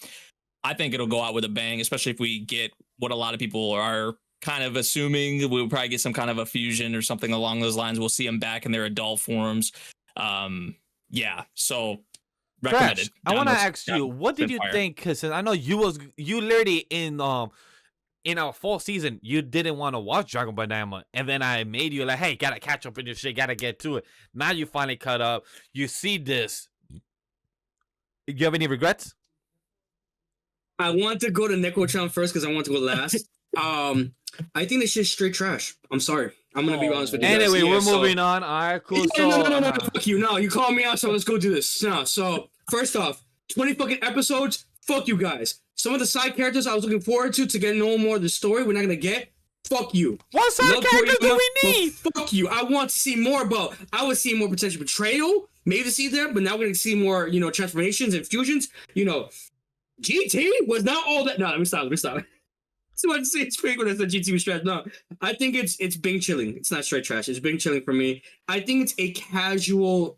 I think it'll go out with a bang, especially if we get what a lot of people are kind of assuming. We'll probably get some kind of a fusion or something along those lines. We'll see them back in their adult forms. Yeah, so recommended. Crash, I want to Downloads- ask you, what did you fire. think? Because I know you literally in our fall season, you didn't want to watch Dragon Ball Daima, and then I made you like, hey, gotta catch up in your shit, gotta get to it. Now you finally cut up. You see this. You have any regrets? I want to go to Neko-chan first because I want to go last. I think this shit's straight trash. I'm sorry. I'm gonna be honest with you. guys. Anyway, Yeah, we're so- moving on. All right, cool. No, fuck you. No, you called me out, so let's go do this. No, so first off, 20 fucking episodes. Fuck you guys. Some of the side characters I was looking forward to get no more of the story, we're not gonna get. Fuck you. What side Love characters do Toriyama, we need? but fuck you. I want to see more about. I would see more potential betrayal, maybe to see there, but now we're gonna see more, transformations and fusions. GT was not all that. No, let me stop. So I'd say it's fake when I said GT was trash. No, I think it's Bing chilling. It's not straight trash. It's Bing chilling for me. I think it's a casual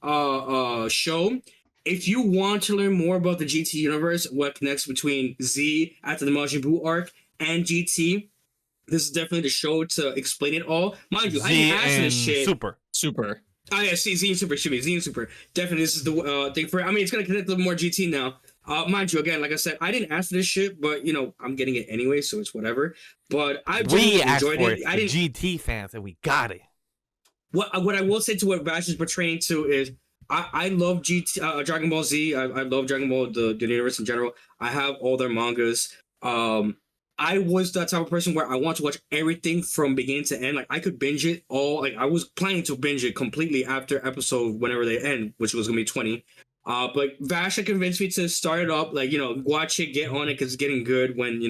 show. If you want to learn more about the GT universe, what connects between Z after the Majin Buu arc and GT, this is definitely the show to explain it all. Mind you, I Z didn't ask for and this shit. Super. Oh yeah, Z and Super. Excuse me, Z and Super. Definitely, this is the thing for. I mean, it's gonna connect a little more GT now. Mind you, again, like I said, I didn't ask for this shit, but I'm getting it anyway, so it's whatever. But I We genuinely asked enjoyed for it. it, I the didn't. GT fans, and we got it. What I will say to what Vash is portraying to is, I love Dragon Ball Z. I love Dragon Ball the universe in general. I have all their mangas. I was that type of person where I want to watch everything from beginning to end. Like I could binge it all. Like I was planning to binge it completely after episode whenever they end, which was gonna be 20. But Vasha convinced me to start it up. Like watch it, get on it, because it's getting good. When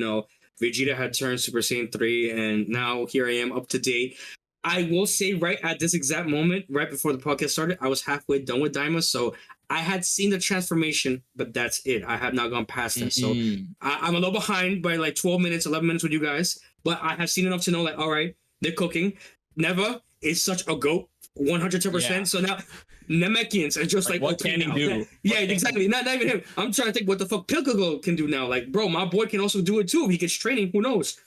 Vegeta had turned Super Saiyan 3, and now here I am up to date. I will say right at this exact moment, right before the podcast started, I was halfway done with Daima, so I had seen the transformation, but that's it. I have not gone past that. So I'm a little behind by like 12 minutes, 11 minutes with you guys, but I have seen enough to know, like, all right, they're cooking. Neva is such a goat, 110%. Yeah. So now Namekians are just like what can he do? Yeah, exactly. Not even him. I'm trying to think what the fuck Pilkogo can do now. Like, bro, my boy can also do it too. If he gets training, who knows?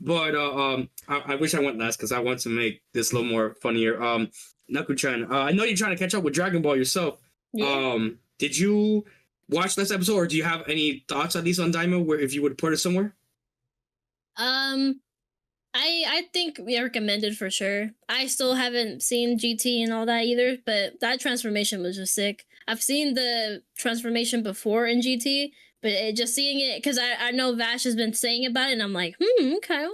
But I wish I went last because I want to make this a little more funnier. Naku-chan, I know you're trying to catch up with Dragon Ball yourself. Yeah. Did you watch this episode, or do you have any thoughts at least on Daima, where if you would put it somewhere? I think we recommended for sure. I still haven't seen GT and all that either, but that transformation was just sick. I've seen the transformation before in GT, but just seeing it, because I know Vash has been saying about it, and I'm like, okay.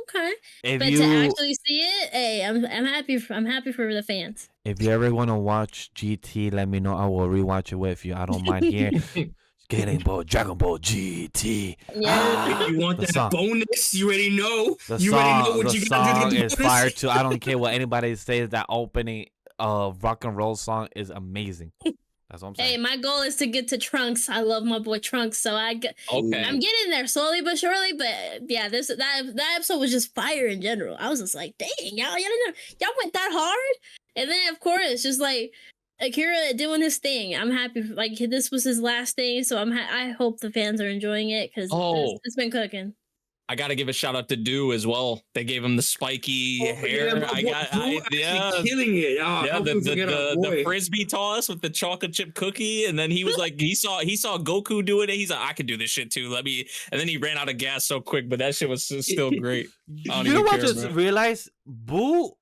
But to actually see it, hey, I'm happy. I'm happy for the fans. If you ever want to watch GT, let me know. I will rewatch it with you. I don't mind hearing Dragon Ball GT. Yeah. If you want that song. bonus, you already know. The You song, already know what the you gotta song do to get is the bonus. fire too. I don't care what anybody says. That opening rock and roll song is amazing. That's what I'm Hey, saying. my goal is to get to Trunks. I love my boy Trunks, so Okay. I'm getting there slowly but surely. But yeah, that episode was just fire in general. I was just like, dang, y'all went that hard. And then of course, just like Akira doing his thing. I'm happy. Like this was his last thing, so I hope the fans are enjoying it because it's been cooking. I gotta give a shout out to Do as well. They gave him the spiky hair. Killing it. The frisbee toss with the chocolate chip cookie, and then he was like, he saw Goku doing it. He's like, I can do this shit too. And then he ran out of gas so quick, but that shit was still great. You know what? I just realized Do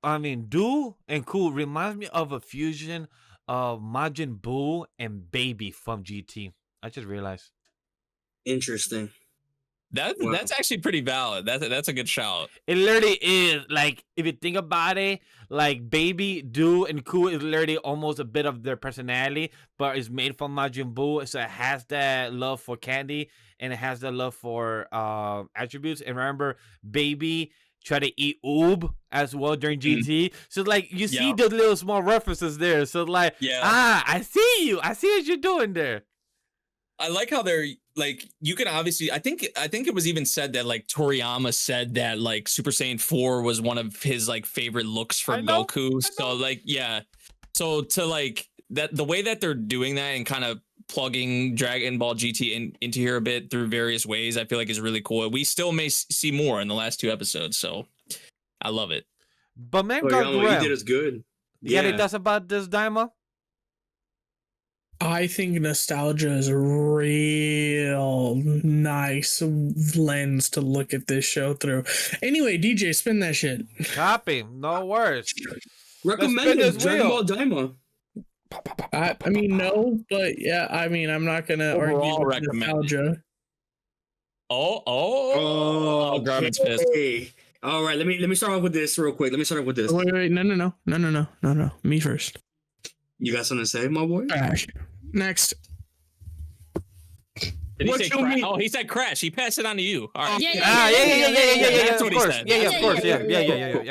and Cool reminds me of a fusion of Majin Buu and Baby from GT. I just realized. Interesting. That's actually pretty valid. That's a good shout. It literally is, like, if you think about it, like Baby, Do, and Cool is literally almost a bit of their personality, but it's made from Majin Buu, so it has that love for candy and it has that love for attributes. And remember, Baby tried to eat Oob as well during GT, so like you see the little small references there. So like, I see you. I see what you're doing there. I like how they're like, you can obviously, I think it was even said that like Toriyama said that like Super Saiyan 4 was one of his like favorite looks for Goku. So like, yeah. So to like that, the way that they're doing that and kind of plugging Dragon Ball GT into here a bit through various ways, I feel like is really cool. We still may see more in the last 2 episodes. So I love it. But man, he did us good. Yeah, it does about this Daima. I think nostalgia is a real nice lens to look at this show through. Anyway, DJ, spin that shit. Copy. No words. Recommended Dragon Ball Daima. I mean, no, but yeah, I mean, I'm not gonna argue with nostalgia. Garmin's pissed. Okay. All right, let me start off with this real quick. Wait, no. Me first. You got something to say, my boy? Crash. Next. Did he say crash? Oh, he said crash. He passed it on to you. All right. Yeah. That's what he said. Yeah, of course. Yeah.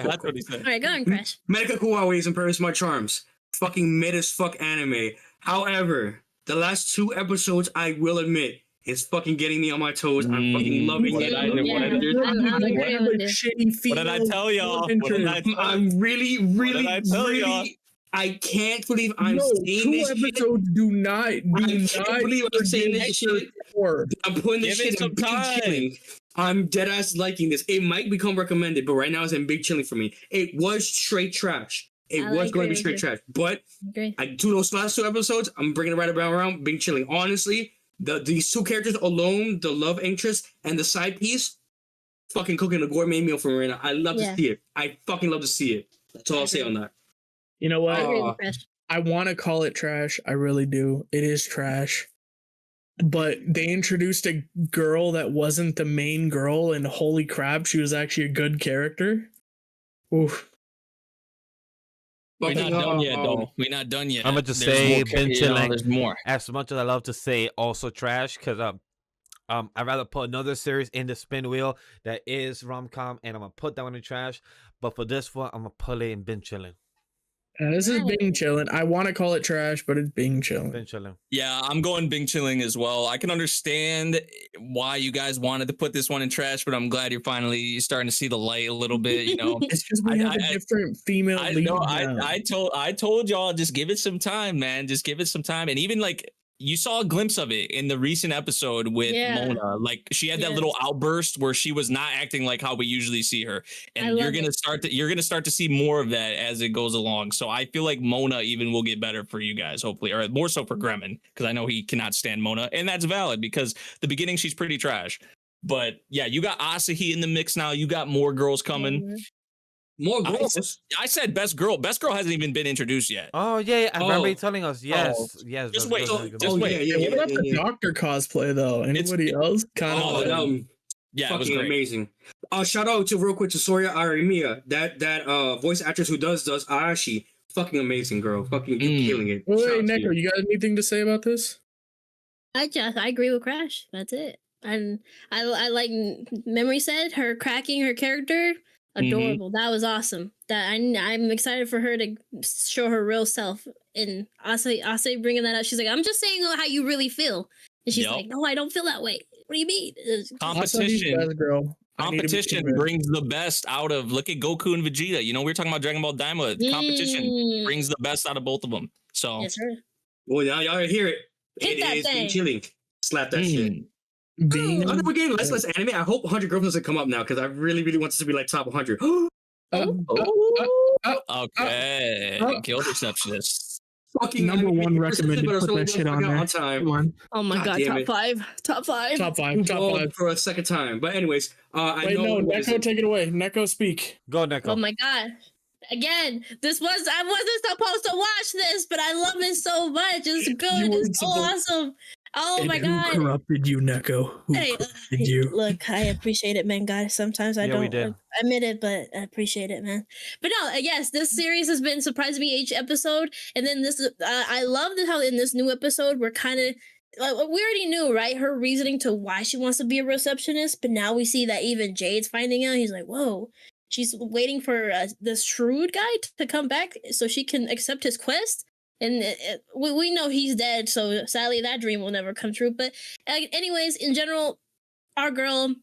That's what he said. All right, go on, Crash. Medica Kuwaways and Paris My Charms. Fucking mid as fuck anime. However, the last 2 episodes, I will admit, is fucking getting me on my toes. I'm fucking loving it. What did I tell y'all? I'm really. I can't believe I'm saying this shit. 2 episodes do not. I can't believe I'm saying this shit. I'm putting this shit in big chilling. I'm dead ass liking this. It might become recommended, but right now it's in big chilling for me. It was straight trash. It was going to be straight trash. But I do those last 2 episodes. I'm bringing it right around big chilling. Honestly, these 2 characters alone, the love interest and the side piece, fucking cooking a gourmet meal for me right now. I love to see it. I fucking love to see it. That's all I'll say on that. You know what? I want to call it trash. I really do. It is trash. But they introduced a girl that wasn't the main girl, and holy crap, she was actually a good character. Oof. We're not Fucking, done yet, though. We're not done yet. I'm gonna just There's say, more been you know, chilling. there's more. As much as I love to say, also trash, because I'd rather put another series in the spin wheel that is rom-com, and I'm gonna put that one in trash. But for this one, I'm gonna put it in bin chilling. This is Nice. being chilling. I want to call it trash, but it's being chilling. Bin chilling. Yeah, I'm going Bing Chilling as well. I can understand why you guys wanted to put this one in trash, but I'm glad you're finally starting to see the light a little bit. You know, It's just we have a different female I lead know. now. I told y'all, just give it some time, man. Just give it some time. And even like you saw a glimpse of it in the recent episode with Yeah. Mona. Like she had that little outburst where she was not acting like how we usually see her. I And you're love gonna it. you're gonna start to see more of that as it goes along. So I feel like Mona even will get better for you guys, hopefully, or more so for Gremlin, because I know he cannot stand Mona, and that's valid because the beginning she's pretty trash. But yeah, you got Asahi in the mix now. You got more girls coming. Mhm. more I girls. I said best girl. Best girl hasn't even been introduced yet. Oh yeah, I remember Oh. you telling us. Yes, yes. Just those wait. girls are good. Just Oh, wait. yeah, Hey, what about the yeah. doctor cosplay though? Anybody else? Kind Oh, of. Yeah, it was fucking great. amazing. Shout out to real quick to Soria Arimiya, that voice actress who does Arashi. Fucking amazing, girl. Fucking you killing it. Wait, Shout out to Neko, you. you got anything to say about this? I agree with Crash. That's it. And I like Memory said her cracking her character adorable. That was awesome. That I'm excited for her to show her real self. And Ase bringing that up. She's like, I'm just saying how you really feel. And she's Yup. like, no, I don't feel that way. What do you mean? Competition. Best girl. I need to be Competition convinced. brings the best out of. Look at Goku and Vegeta. You know, we were talking about Dragon Ball Daima. Competition brings the best out of both of them. So Yes, sir. Well, now y'all hear it. Hit It that is thing. being chilling. Slap that shit. Being I know we're getting less anime. I hope 100 Girls doesn't come up now because I really, really want this to be like top 100. okay, guild receptionist. Fucking number anime one receptionist, recommended. but Put also that shit fucking on there. on time. Come on. Oh my God god, damn top it. five. Top five. Top five. Top Well, five. for a second time. But anyways, I Wait, know no, what is Neko, it? take it away. Neko, speak. Go, Neko. Oh my god. Again, I wasn't supposed to watch this, but I love it so much. It's good. You weren't It's so supposed- awesome. Oh And my who god. corrupted you, Neko? Who Hey, corrupted you? look, I appreciate it, man, guys. Sometimes I Yeah, we don't did. admit it, but I appreciate it, man. But no, yes, this series has been surprising me each episode, and then this, I love how in this new episode we're kind of. Like, we already knew, right? Her reasoning to why she wants to be a receptionist, but now we see that even Jade's finding out. He's like, "Whoa, she's waiting for this shrewd guy to come back so she can accept his quest." And we know he's dead, so sadly that dream will never come true. But anyways, in general, our girl,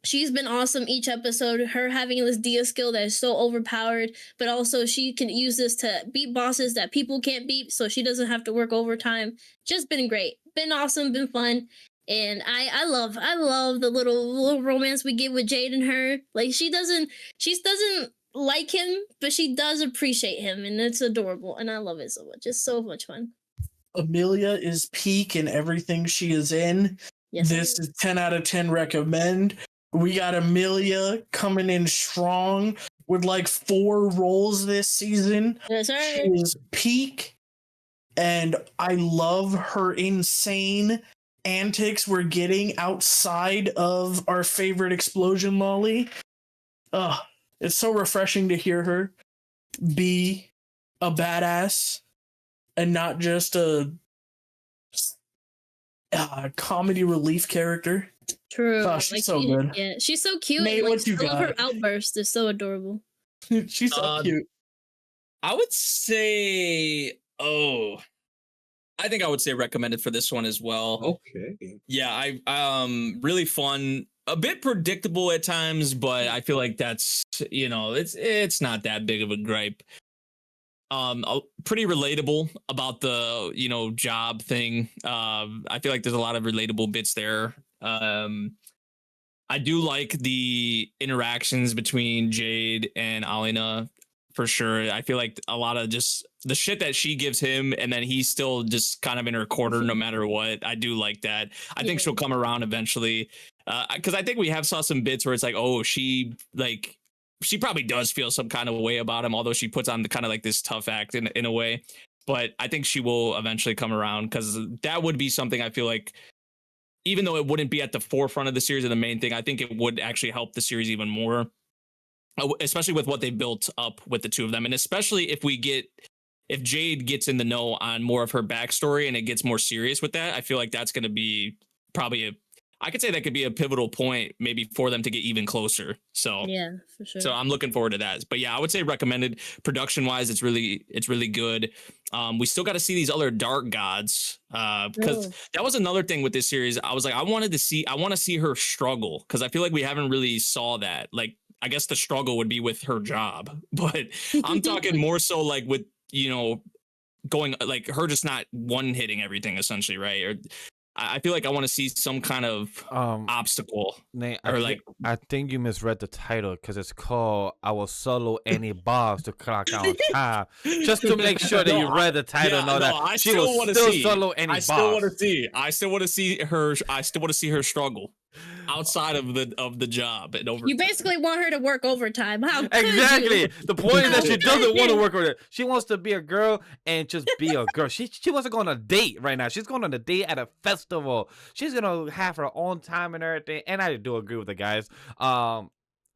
she's been awesome each episode. Her having this Dia skill that is so overpowered, but also she can use this to beat bosses that people can't beat, so she doesn't have to work overtime. Just been great, been awesome, been fun. And I love the little romance we get with Jade and her. Like she doesn't like him, but she does appreciate him, and it's adorable, and I love it so much. It's so much fun. Amelia is peak in everything she is in. Yes, This is 10 out of 10 recommend. We got Amelia coming in strong with like 4 roles this season. yes, She sir. is peak, and I love her insane antics we're getting outside of our favorite explosion lolly. It's so refreshing to hear her be a badass and not just a comedy relief character. True. Oh, she's so good. Yeah, she's so cute. Nate, and, like, what you I love her got? outburst. It's so adorable. She's so cute. I would say, I think I would say recommended for this one as well. Okay. Yeah, I really fun, a bit predictable at times, but I feel like that's, you know, it's not that big of a gripe. Pretty relatable about the, you know, job thing. I feel like there's a lot of relatable bits there. I do like the interactions between Jade and Alina for sure. I feel like a lot of just the shit that she gives him, and then he's still just kind of in her corner no matter what. I do like that. I think she'll come around eventually. Because I think we have saw some bits where it's like, oh, she probably does feel some kind of way about him, although she puts on the kind of like this tough act in a way. but I think she will eventually come around because that would be something I feel like, even though it wouldn't be at the forefront of the series or the main thing, I think it would actually help the series even more, especially with what they built up with the two of them. And especially if Jade gets in the know on more of her backstory and it gets more serious with that, I feel like that's going to be probably I could say that could be a pivotal point maybe for them to get even closer. So yeah, for sure. So I'm looking forward to that. But yeah, I would say recommended. Production wise, it's really good. We still got to see these other dark gods because that was another thing with this series. I was like, I want to see her struggle because I feel like we haven't really saw that. Like, I guess the struggle would be with her job, but I'm talking more so like with, going like her just not one hitting everything essentially, right? Or I feel like I want to see some kind of obstacle. Nate, I think you misread the title because it's called "I Will Solo Any Boss to Clock Out Time." Just to make sure that you read the title, that she will still solo any boss. I still want to see her struggle outside of the job and over. You basically want her to work overtime. How exactly? You? The point is that she doesn't want to work with it. She wants to be a girl and just be a girl. She wants to go on a date right now. She's going on a date at a festival. She's gonna have her own time and everything. And I do agree with the guys.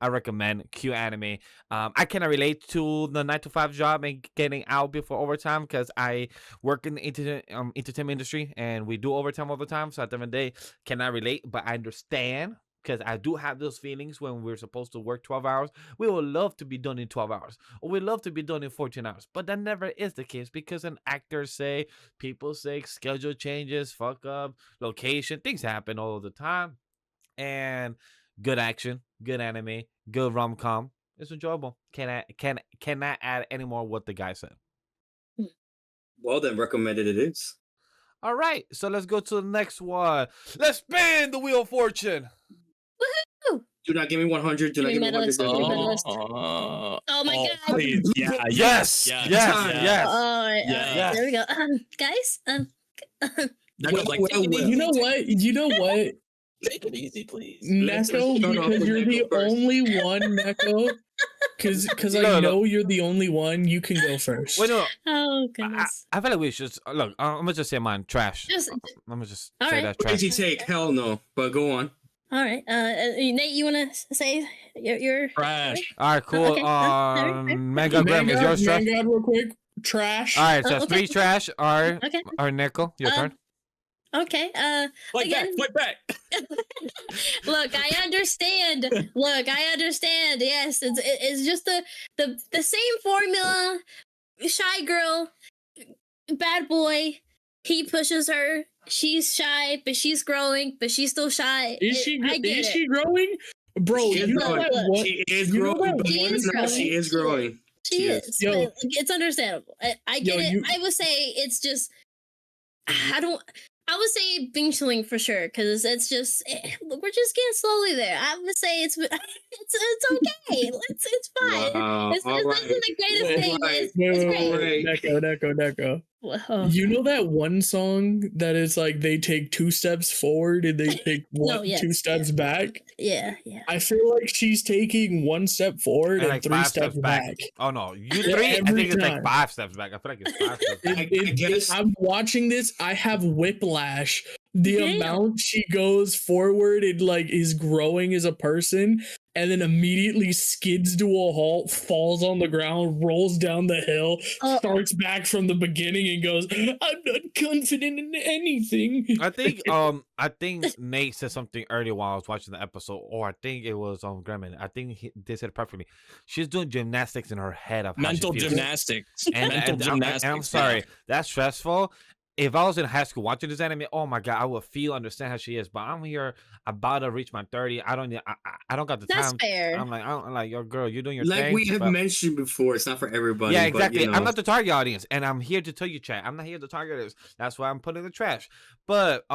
I recommend Q Anime. I cannot relate to the 9 to 5 job and getting out before overtime because I work in the entertainment industry and we do overtime all the time. So at the end of the day, cannot relate, but I understand because I do have those feelings when we're supposed to work 12 hours. We would love to be done in 12 hours or we love to be done in 14 hours, but that never is the case because an actor say, people say, schedule changes, fuck up, location, things happen all the time. And good action, good anime, good rom-com. It's enjoyable. Cannot add any more what the guy said. Well then, recommended it is. All right, so let's go to the next one. Let's spin the wheel of fortune. Woohoo! Do not give me 100. Do not give me 100. Oh my god! Please. Yeah. Yes. There we go, guys. You know what? Take it easy, please. Neko, because you're the only one, Neko. Because I know you're the only one, you can go first. Wait, no. Oh goodness. I feel like we should look. I'm gonna just say mine. Trash. I'm gonna just say that trash. Crazy take. Hell no. But go on. All right. Nate, you wanna say your trash? All right, cool. Okay. Mega Graham, is yours trash? Real quick. Trash. All right, so that's 3 trash. All right, Neko, your turn. Okay. Fight back. Look, I understand. Yes, it's just the same formula. Shy girl, bad boy. He pushes her. She's shy, but she's growing, but she's still shy. Is she growing? Bro, she is growing. She is. But it's understandable. I get it. I would say it's just. I would say binge-chilling for sure because it's just we're just getting slowly there. I would say it's okay. It's fine. Wow. It's not the greatest thing. It's great. Neko. Whoa. You know that one song that is like they take 2 steps forward and they take 2 steps back? Yeah. I feel like she's taking 1 step forward and like 3 steps back. Oh no, you 3? I think it's like 5 steps back. I feel like it's 5 steps back. I guess I'm watching this. I have whiplash. The amount she goes forward and like is growing as a person, and then immediately skids to a halt, falls on the ground, rolls down the hill, starts back from the beginning, and goes, "I'm not confident in anything." I think Nate said something earlier while I was watching the episode, or I think it was on Gremlin. I think they said it perfectly. She's doing gymnastics in her head of mental gymnastics. And I'm sorry, that's stressful. If I was in high school watching this anime, oh my god, I would understand how she is. But I'm here about to reach my 30. I don't got the time. That's fair. I'm like, yo, girl, you're doing your like thing. We have mentioned before, it's not for everybody. Yeah, exactly. But, I'm not the target audience, and I'm here to tell you, chat. I'm not here to target this. That's why I'm putting the trash. But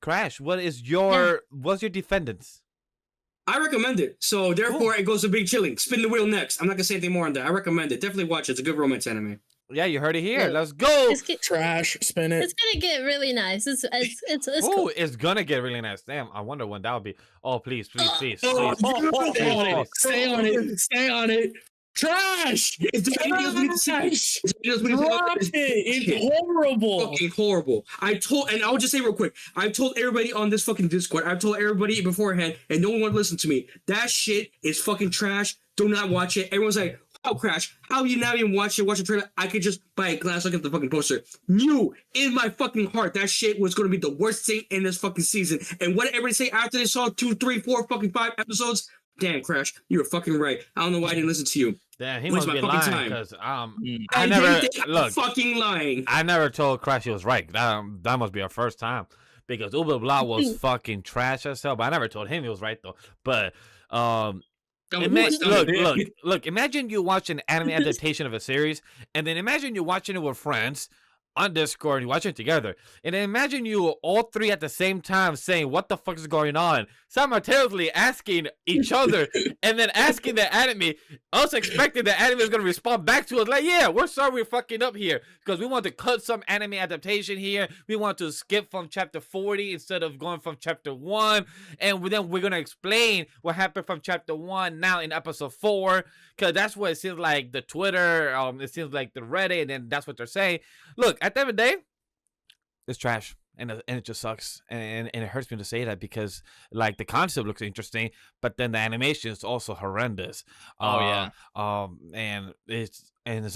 Crash, what's your defendants? I recommend it. So therefore, it goes to binge-chilling. Spin the wheel next. I'm not gonna say anything more on that. I recommend it. Definitely watch it. It's a good romance anime. Yeah, you heard it here. Let's go. Trash. Spin it. It's gonna get really nice. It's cool. It's gonna get really nice. Damn, I wonder when that would be. Oh, please. Stay on it. Trash. Is there anything else we need to say? Trash. Is there anything else we need to say? Drop it. It's Shit. horrible. Fucking horrible. And I'll just say real quick, I've told everybody on this fucking Discord, I've told everybody beforehand, and no one would listen to me. That shit is fucking trash. Do not watch it. Everyone's like, how Crash? How you not even watch it? Watch the trailer? I could just buy a glass, look at the fucking poster. Knew in my fucking heart that shit was gonna be the worst thing in this fucking season. And what did everybody say after they saw 2, 3, 4, fucking 5 episodes? Damn, Crash, you were fucking right. I don't know why I didn't listen to you. Damn, he Waste must my be fucking lying time. because I never didn't think look. I'm fucking lying. I never told Crash he was right. That must be our first time because Uber Blah was fucking trash as hell. But I never told him he was right though. But look. Imagine you watch an anime adaptation of a series, and then imagine you watching it with friends on Discord. You watch it together, and then imagine you all three at the same time saying, "What the fuck is going on?" Simultaneously asking each other, and then asking the anime, us expecting the anime is gonna respond back to us like, "Yeah, we're sorry we're fucking up here because we want to cut some anime adaptation here. We want to skip from chapter 40 instead of going from chapter 1, and then we're gonna explain what happened from chapter 1 now in episode 4." Because that's what it seems like the Twitter, it seems like the Reddit, and then that's what they're saying. Look, at the end of the day, it's trash, and it just sucks, and it hurts me to say that because like the concept looks interesting, but then the animation is also horrendous. And the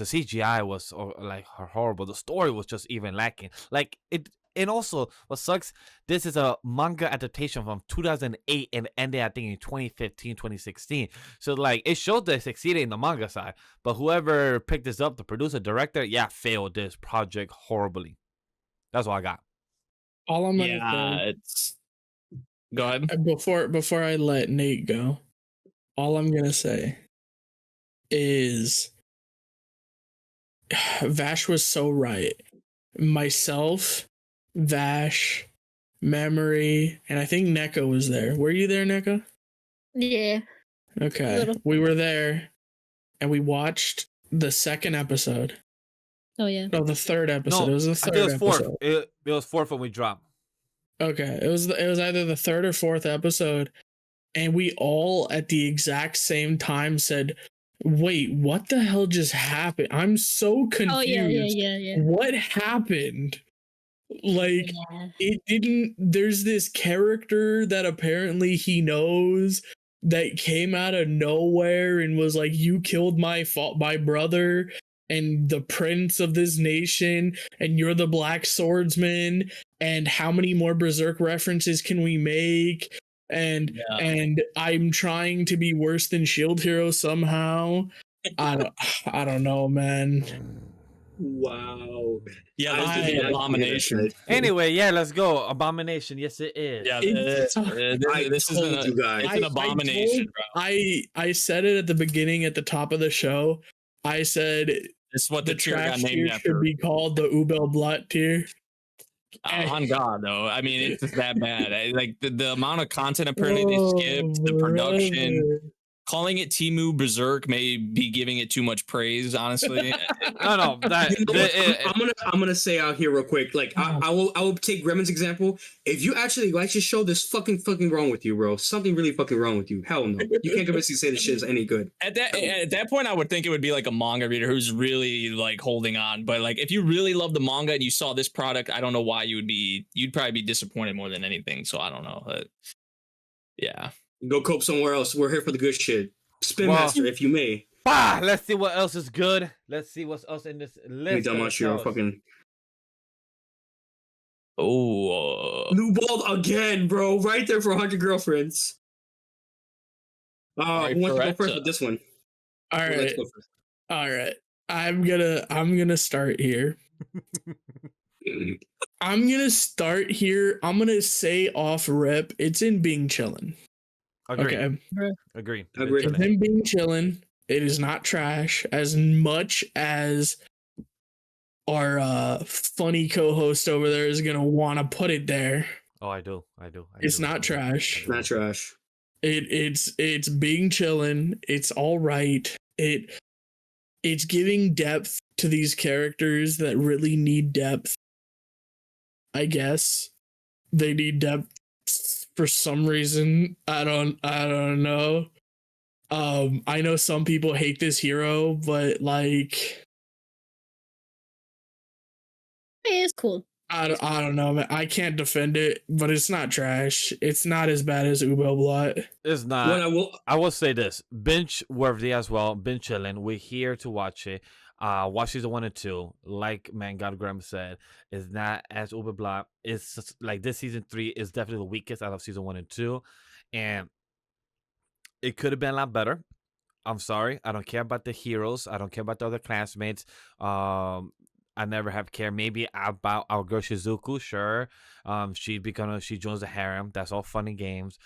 CGI was like horrible. The story was just even lacking. Like it. And also, what sucks, this is a manga adaptation from 2008 and ended, I think, in 2015, 2016. So, like, it showed that it succeeded in the manga side. But whoever picked this up, the producer, director, failed this project horribly. That's all I got. All I'm gonna it's. Go ahead. say, before I let Nate go, all I'm gonna say is Vash was so right. Myself, Vash, Memory, and I think Neko was there. Were you there, Neko? Yeah. Okay. Little. We were there and we watched the second episode. Oh yeah. No, the third episode. No, It was the I third think it was fourth. episode. It was fourth when we dropped. Okay. It was either the third or fourth episode, and we all at the exact same time said, "Wait, what the hell just happened? I'm so confused. Oh yeah. What happened?" Like, Yeah. it didn't. There's this character that apparently he knows that came out of nowhere and was like, "You killed my brother and the prince of this nation, and you're the Black Swordsman. And how many more Berserk references can we make? And I'm trying to be worse than Shield Hero somehow." I don't know, man. Wow. Yeah, this is an abomination. Anyway, let's go. Abomination. Yes, it is. Yeah, It's- this is you guys. it's an abomination, bro. I said it at the beginning, at the top of the show. I said This is what the the tier trash got tier named should after. be called the Ubel Blatt tier. On God, though. I mean, it's just that bad. Like the amount of content apparently they skipped, the production. Brother. Calling it Timu Berserk may be giving it too much praise, honestly. No. I'm gonna say out here real quick. Like I will take Gremlin's example. If you actually like this show, there's fucking wrong with you, bro. Something really fucking wrong with you. Hell no. You can't convincingly say this shit is any good. At that point, I would think it would be like a manga reader who's really like holding on. But like, if you really love the manga and you saw this product, I don't know why you'd probably be disappointed more than anything. So I don't know. Yeah. Go cope somewhere else. We're here for the good shit. Spin Well, master, if you may. Let's see what else is good. Let's see what's else in this Let me list. dumb out your fucking Oh. new bald again, bro. Right there for 100 girlfriends. Right, Who wants to go correct. first with this one? All Let's right. go first. All right. I'm gonna start here. I'm gonna say off rip. It's in Being Chillin'. Agree. Okay. Agree. Agree. It's in Being Chillin'. It is not trash as much as our funny co-host over there is gonna want to put it there. Oh, I do. It's not trash. Not trash. It's Being Chillin'. It's all right. It's giving depth to these characters that really need depth. I guess they need depth for some reason. I don't know. I know some people hate this hero, but like It's cool. I don't know, man. I can't defend it, but it's not trash. It's not as bad as Ubo Blot. It's not. What I will say this: binge worthy as well. Binge chilling. We're here to watch it. Watch season 1 and 2. Like man, God Graham said, is not as Uber Block. It's just, like this season 3 is definitely the weakest out of season 1 and 2, and it could have been a lot better. I'm sorry. I don't care about the heroes. I don't care about the other classmates. I never have cared. Maybe about our girl Shizuku, sure. She joins the harem. That's all fun and games.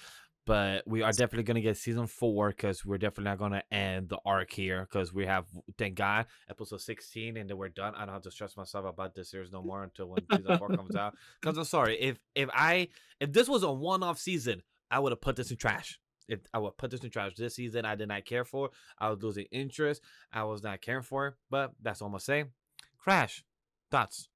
But we are definitely gonna get season 4 because we're definitely not gonna end the arc here because we have, thank God, episode 16 and then we're done. I don't have to stress myself about this series no more until when season 4 comes out. Because I'm sorry, if this was a one-off season, I would have put this in trash. If I would put this in trash. This season I did not care for. I was losing interest. I was not caring for it. But that's all I'm gonna say. Crash. Thoughts?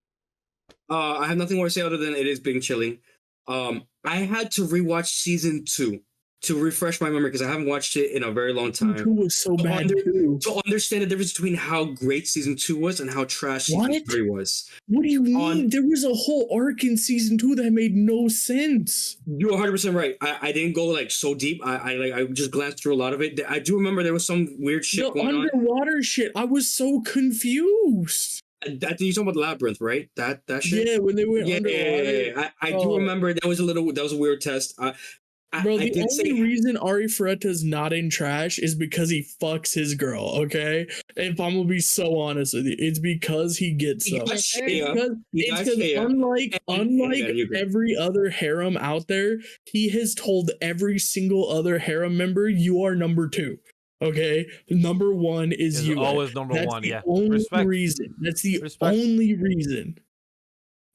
I have nothing more to say other than it is being chilling. I had to rewatch season 2 to refresh my memory because I haven't watched it in a very long time. 2 was so bad too. To understand the difference between how great season 2 was and how trash season 3 was. What do you mean? There was a whole arc in season 2 that made no sense. You're 100% right. I didn't go like so deep. I just glanced through a lot of it. I do remember there was some weird shit going on. The underwater shit. I was so confused. You're talking about the labyrinth, right? That shit. Yeah, when they went underwater. Yeah. I do remember that was a weird test. Bro, the only reason Ari Ferretta's not in trash is because he fucks his girl, okay? If I'm gonna be so honest with you, it's because he gets some. It's because unlike every other harem out there, he has told every single other harem member, you are number 2. Okay, number 1 is you. Always number That's 1. the Yeah. only reason. That's the only reason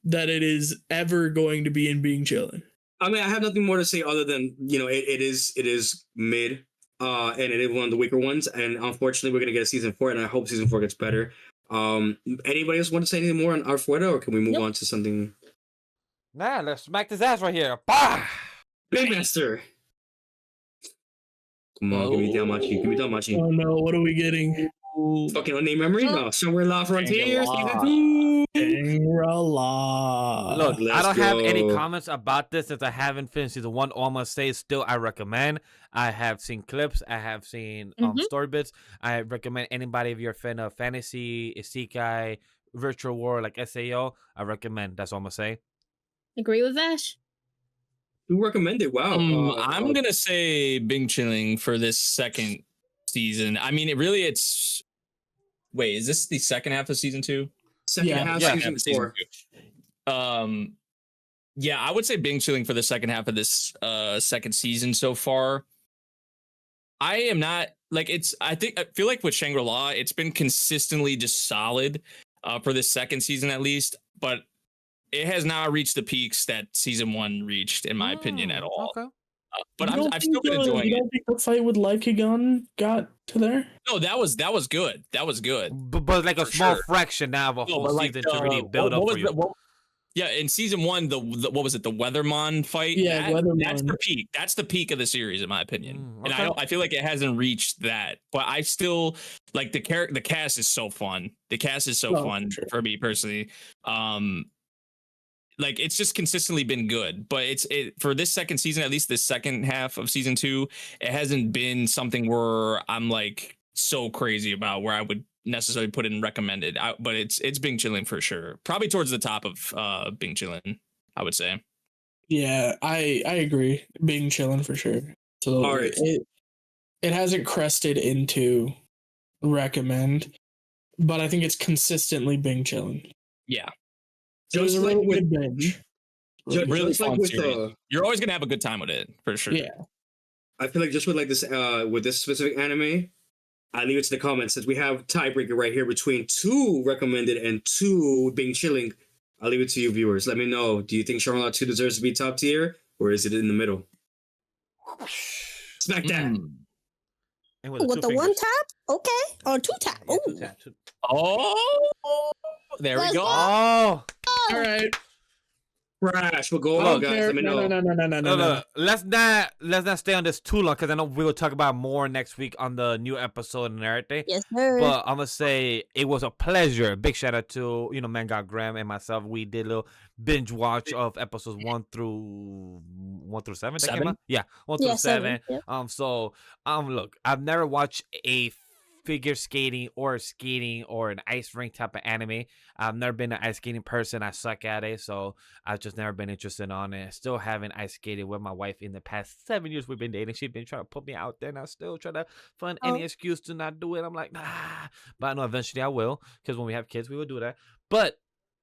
that it is ever going to be in being chillin'. I mean, I have nothing more to say other than it is mid, and it is one of the weaker ones. And unfortunately, we're gonna get a season 4, and I hope season 4 gets better. Anybody else want to say anything more on Arfueta, or can we move on to something? Nah, let's smack this ass right here. Bah! Big Master. Come on, give me Damachi. Oh no, what are we getting? Fucking unnamed memory? No, Shangri-La Frontier season 2. Shangri-La. Look, I don't have any comments about this since I haven't finished season 1. All I'm gonna say is still I recommend. I have seen clips. I have seen story bits. I recommend anybody if you're a fan of fantasy, isekai, virtual world like SAO. I recommend. That's all I'm gonna say. Agree with Vash. Who recommended? Wow. I'm gonna say Bing Chilling for this second season. I mean, it's. Wait, is this the second half of season 2? Second half of season 4. Yeah, I would say Bing Chilling for the second half of this second season so far. I am not like I feel like with Shangri-La, it's been consistently just solid for this second season at least, but it has not reached the peaks that season 1 reached, in my opinion, at all. Okay. But I've still been enjoying it. You don't think the fight with Lycagon got to there? No, that was good. That was good. But like a small fraction now of a whole season to really build up for you. Yeah, in season 1, the what was it? The Weathermon fight. Yeah, Weathermon. That's the peak. That's the peak of the series, in my opinion. And I feel like it hasn't reached that. But I still like the cast is so fun. The cast is so fun for me personally. Like it's just consistently been good, but for this second season, at least the second half of season 2, it hasn't been something where I'm like so crazy about where I would necessarily put it in recommended. But it's Bing Chilling for sure. Probably towards the top of Bing Chilling, I would say. Yeah, I agree. Bing Chilling for sure. So all right. It hasn't crested into recommend, but I think it's consistently Bing Chilling. Yeah. Just like with binge. Really fun series. You're always gonna have a good time with it for sure. Yeah. I feel like just with like this with this specific anime, I leave it to the comments since we have tiebreaker right here between 2 recommended and 2 Bing Chilling. I'll leave it to you viewers. Let me know. Do you think Shangri-La 2 deserves to be top tier, or is it in the middle? Smack that. With the one tap? Okay. Or 2 tap. Oh, there we go. Oh. All right. Trash, but go I on, don't guys. care. Let me know. No. Let's not stay on this too long because I know we will talk about more next week on the new episode and everything. Yes, sir. But I'm gonna say it was a pleasure. Big shout out to Mangot Graham and myself. We did a little binge watch of episodes 1 through 7. That came Seven? out? Yeah, 1 through 7. Yep. So look, I've never watched a figure skating or an ice rink type of anime. I've never been an ice skating person. I suck at it, so I've just never been interested on it. Still haven't ice skated with my wife in the past 7 years we've been dating. She's been trying to put me out there, and I still try to find any excuse to not do it. I'm like, nah. But I know eventually I will, because when we have kids, we will do that. But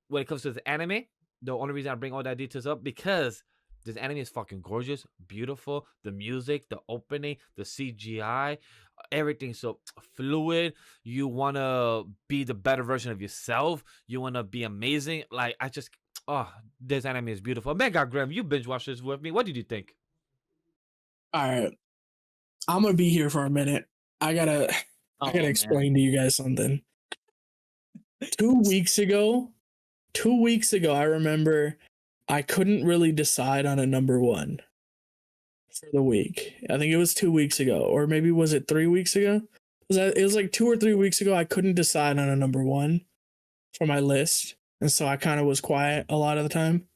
when it comes to the anime, the only reason I bring all that details up because this anime is fucking gorgeous, beautiful. The music, the opening, the CGI, everything so fluid. You want to be the better version of yourself. You want to be amazing. Like, this anime is beautiful. Mega Graham, you binge watched this with me. What did you think? All right, I'm gonna be here for a minute. I gotta explain to you guys something. 2 weeks ago, I remember I couldn't really decide on a number one for the week. I think it was 2 weeks ago, or maybe was it 3 weeks ago? It was like 2 or 3 weeks ago. I couldn't decide on a number one for my list, and so I kind of was quiet a lot of the time.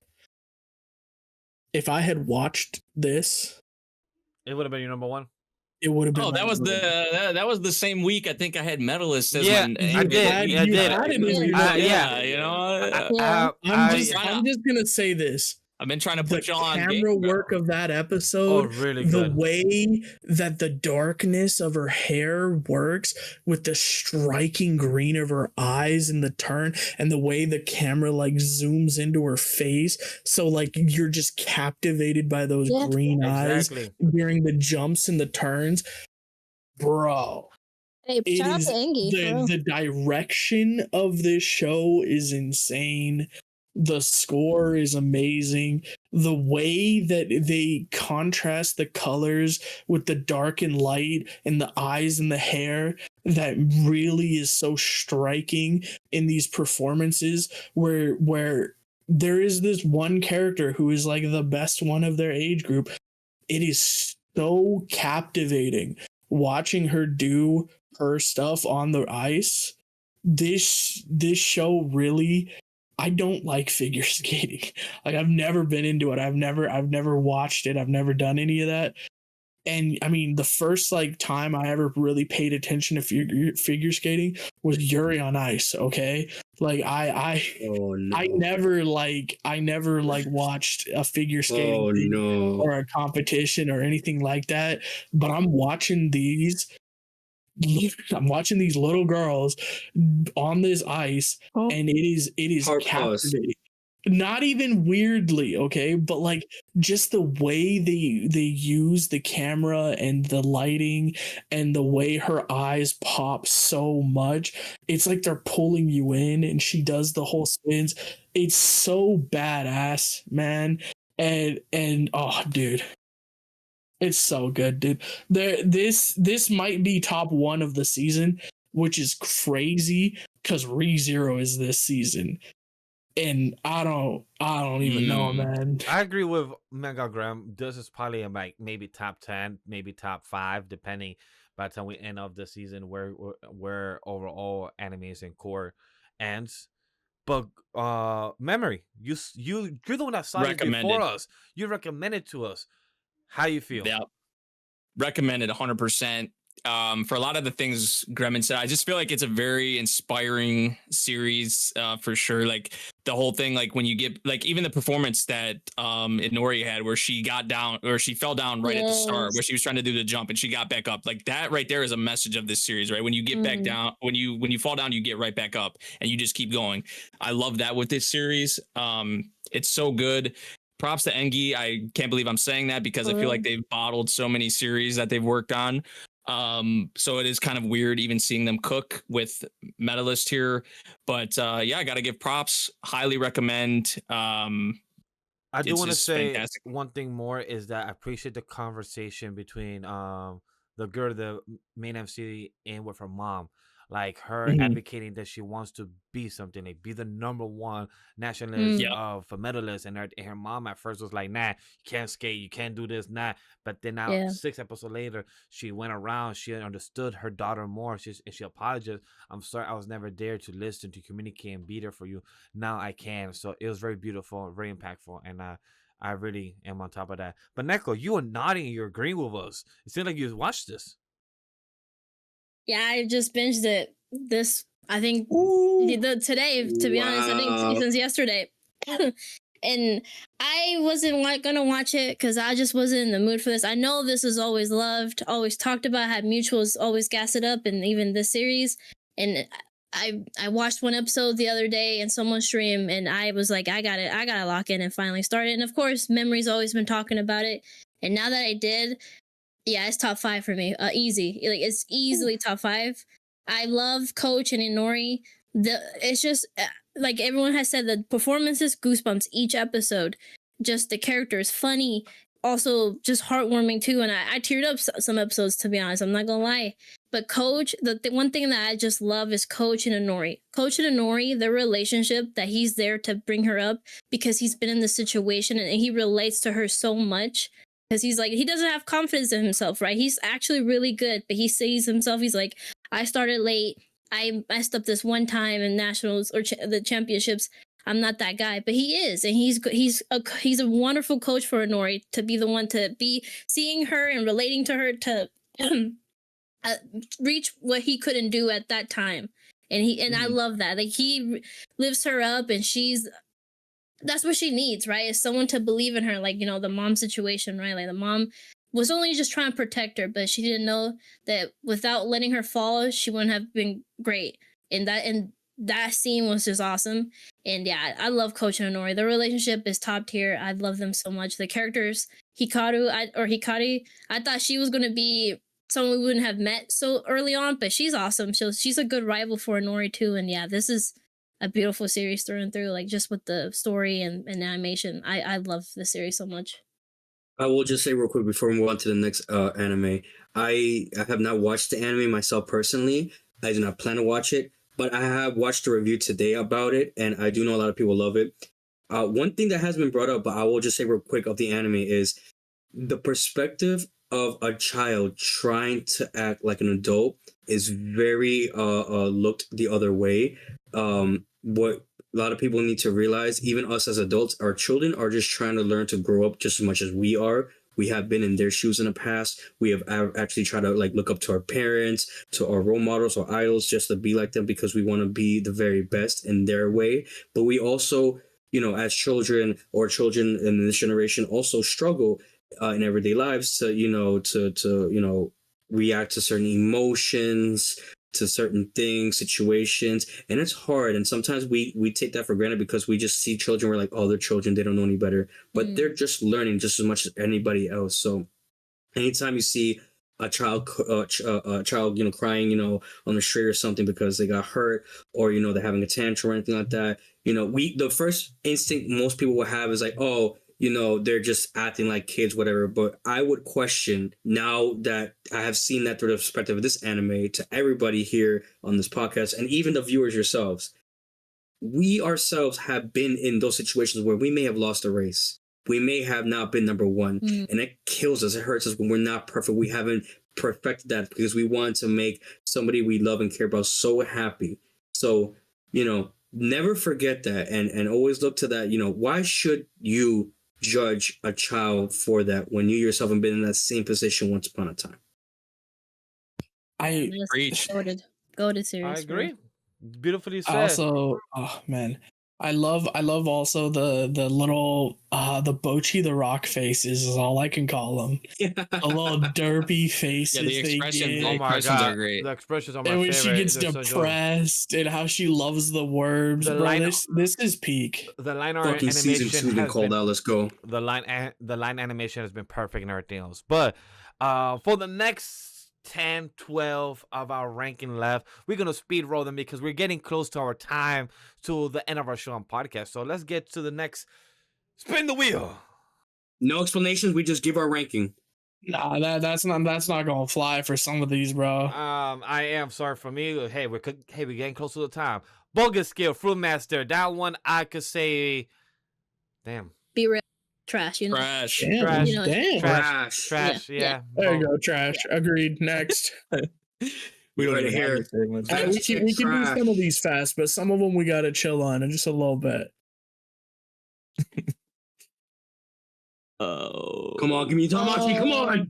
If I had watched this, It would have been your number one. it would have been. Oh, my that was number one. that was the same week. I think I had Medalist as Yeah, my. I did. You I did. had it as your Yeah. number Yeah. You know, Yeah. I'm just gonna say this. I've been trying to The put you on camera game, bro. work of that episode, really the good. way that the darkness of her hair works with the striking green of her eyes and the turn, and the way the camera like zooms into her face, so like you're just captivated by those Yeah. green eyes Exactly. during the jumps and the turns, bro. Hey, It shout out is to Engie, for real. the direction of this show is insane. The score is amazing. The way that they contrast the colors with the dark and light and the eyes and the hair, that really is so striking in these performances where there is this one character who is like the best one of their age group. It is so captivating watching her do her stuff on the ice. This show really, I don't like figure skating. Like, I've never been into it. I've never watched it. I've never done any of that. And I mean, the first like time I ever really paid attention to figure skating was Yuri on Ice. Okay, like I never watched a figure skating thing or a competition or anything like that. But I'm watching these little girls on this ice, and it is Heart captivating. Not even weirdly, okay, but like just the way they use the camera and the lighting and the way her eyes pop so much. It's like they're pulling you in, and she does the whole spins. It's so badass, man. And oh, dude. It's so good, dude. This might be top one of the season, which is crazy because ReZero is this season, and I don't even know, man. I agree with Mega Graham. This is probably like maybe top 10, maybe top 5, depending by the time we end of the season where overall animes and core ends. But Memory, you're the one that saw it before us. You recommended to us. How you feel? Yeah, recommended 100%. For a lot of the things Gremlin said, I just feel like it's a very inspiring series, for sure. Like the whole thing, like when you get like even the performance that Inori had, where she got down or she fell down right at the start, where she was trying to do the jump and she got back up. Like that right there is a message of this series, right? When you get back down, when you fall down, you get right back up and you just keep going. I love that with this series. It's so good. Props to Engie. I can't believe I'm saying that because I feel like they've bottled so many series that they've worked on. So it is kind of weird even seeing them cook with Medalist here. But yeah, I got to give props. Highly recommend. I do want to say fantastic. one thing more is that I appreciate the conversation between the girl, the main MC, and with her mom. like her Mhm. advocating that she wants to be something, like be the number one nationalist Yep. for medalist, and her mom at first was like, nah, you can't skate, you can't do this, nah. But then now Yeah. 6 episodes later, she went around, she understood her daughter more, and she apologized. I'm sorry, I was never there to listen, to communicate, and be there for you. Now I can. So it was very beautiful, very impactful, and I really am on top of that. But Neko, you are nodding, you're agreeing with us. It seems like you watched this. Yeah, I just binged it. This, I think, Ooh. today. To be honest, I think Wow. since yesterday, and I wasn't gonna watch it because I just wasn't in the mood for this. I know this is always loved, always talked about, had mutuals always gas it up, and even this series. And I watched one episode the other day in someone's stream, and I was like, I gotta lock in and finally start it. And of course, Memory's always been talking about it, and now that I did, yeah, it's top 5 for me. Easy, like it's easily top 5. I love Coach and Inori. It's just like everyone has said, the performances, goosebumps each episode. Just the characters, funny, also just heartwarming too. And I teared up some episodes, to be honest. I'm not gonna lie. But Coach, the one thing that I just love is Coach and Inori. Coach and Inori, their relationship, that he's there to bring her up because he's been in the situation and he relates to her so much. Because he's like, he doesn't have confidence in himself, right? He's actually really good, but he sees himself. He's like, I started late. I messed up this one time in nationals or the championships. I'm not that guy, but he is, and he's a wonderful coach for Inori, to be the one to be seeing her and relating to her to reach what he couldn't do at that time. And I love that. Like, he lifts her up, and that's what she needs, right? Is someone to believe in her, like, you know, the mom situation, right? Like, the mom was only just trying to protect her, but she didn't know that without letting her fall, she wouldn't have been great. And that scene was just awesome. And yeah, I love Coach and Honori. The relationship is top tier. I love them so much. The characters, Hikari, I thought she was going to be someone we wouldn't have met so early on, but she's awesome. She's a good rival for Honori too. And yeah, this is a beautiful series through and through, like just with the story and animation. I love the series so much. I will just say real quick before we move on to the next anime. I have not watched the anime myself personally. I do not plan to watch it, but I have watched a review today about it, and I do know a lot of people love it. One thing that has been brought up, but I will just say real quick of the anime, is the perspective of a child trying to act like an adult is very looked the other way. What a lot of people need to realize, even us as adults, our children are just trying to learn to grow up just as much as we are. We have been in their shoes in the past. We have actually tried to like look up to our parents, to our role models or idols, just to be like them because we want to be the very best in their way. But we also, you know, as children or children in this generation also struggle in everyday lives to react to certain emotions, to certain things, situations, and it's hard. And sometimes we take that for granted because we just see children. We're like, oh, they're children, they don't know any better, but they're just learning just as much as anybody else. So anytime you see a child, crying, on the street or something because they got hurt, or they're having a tantrum or anything like that, the first instinct most people will have is like, oh, they're just acting like kids, whatever. But I would question, now that I have seen that through the perspective of this anime, to everybody here on this podcast, and even the viewers yourselves, we ourselves have been in those situations where we may have lost a race. We may have not been number one, and it kills us. It hurts us when we're not perfect. We haven't perfected that because we want to make somebody we love and care about so happy. So, never forget that, and always look to that. Why should you judge a child for that when you yourself have been in that same position once upon a time? I Preach. Goated series. I agree. Beautifully said. also, oh man, I love also the little the Bochi the Rock faces is all I can call them. The little derpy faces. Yeah, the expression. they The get. Oh my expressions God, are great. the expressions are my And when favorite. she gets They're so joyful. depressed and how she loves the worms, The bro. line- This is peak. The line art Fucking season animation 2 been has called been, out. Let's go. the line animation has been perfect and everything else. But for the next 10, 12 of our ranking left, we're gonna speed roll them because we're getting close to our time to the end of our show on podcast. So let's get to the next. Spin the wheel. No explanations. We just give our ranking. Nah, that's not gonna fly for some of these, bro. I am sorry for me. Hey, we're getting close to the time. Bogus skill, Fruit Master. That one I could say. Damn. Be real. Trash, you know. Trash. Damn, Trash. You know, damn. Trash. Yeah. Yeah. There you Bo- go, trash. Agreed. Next. We don't Right even here. have the segments. All right, we can do Trash. some of these fast, but some of them we gotta chill on just a little bit. Oh. Come on, give me Tamachi. Come on.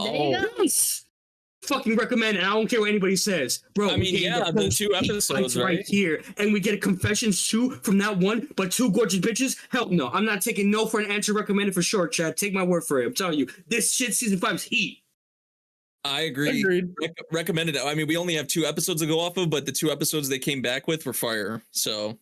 There you go. Yes. Fucking recommend it. I don't care what anybody says, bro. I mean, yeah, the 2 episodes, right? here, and we get a confessions too from that one, but 2 gorgeous bitches. Hell no, I'm not taking no for an answer. Recommended for sure, Chad. Take my word for it. I'm telling you, this shit season 5's heat. I agree. Agreed. Recommended it. I mean, we only have 2 episodes to go off of, but the 2 episodes they came back with were fire. So,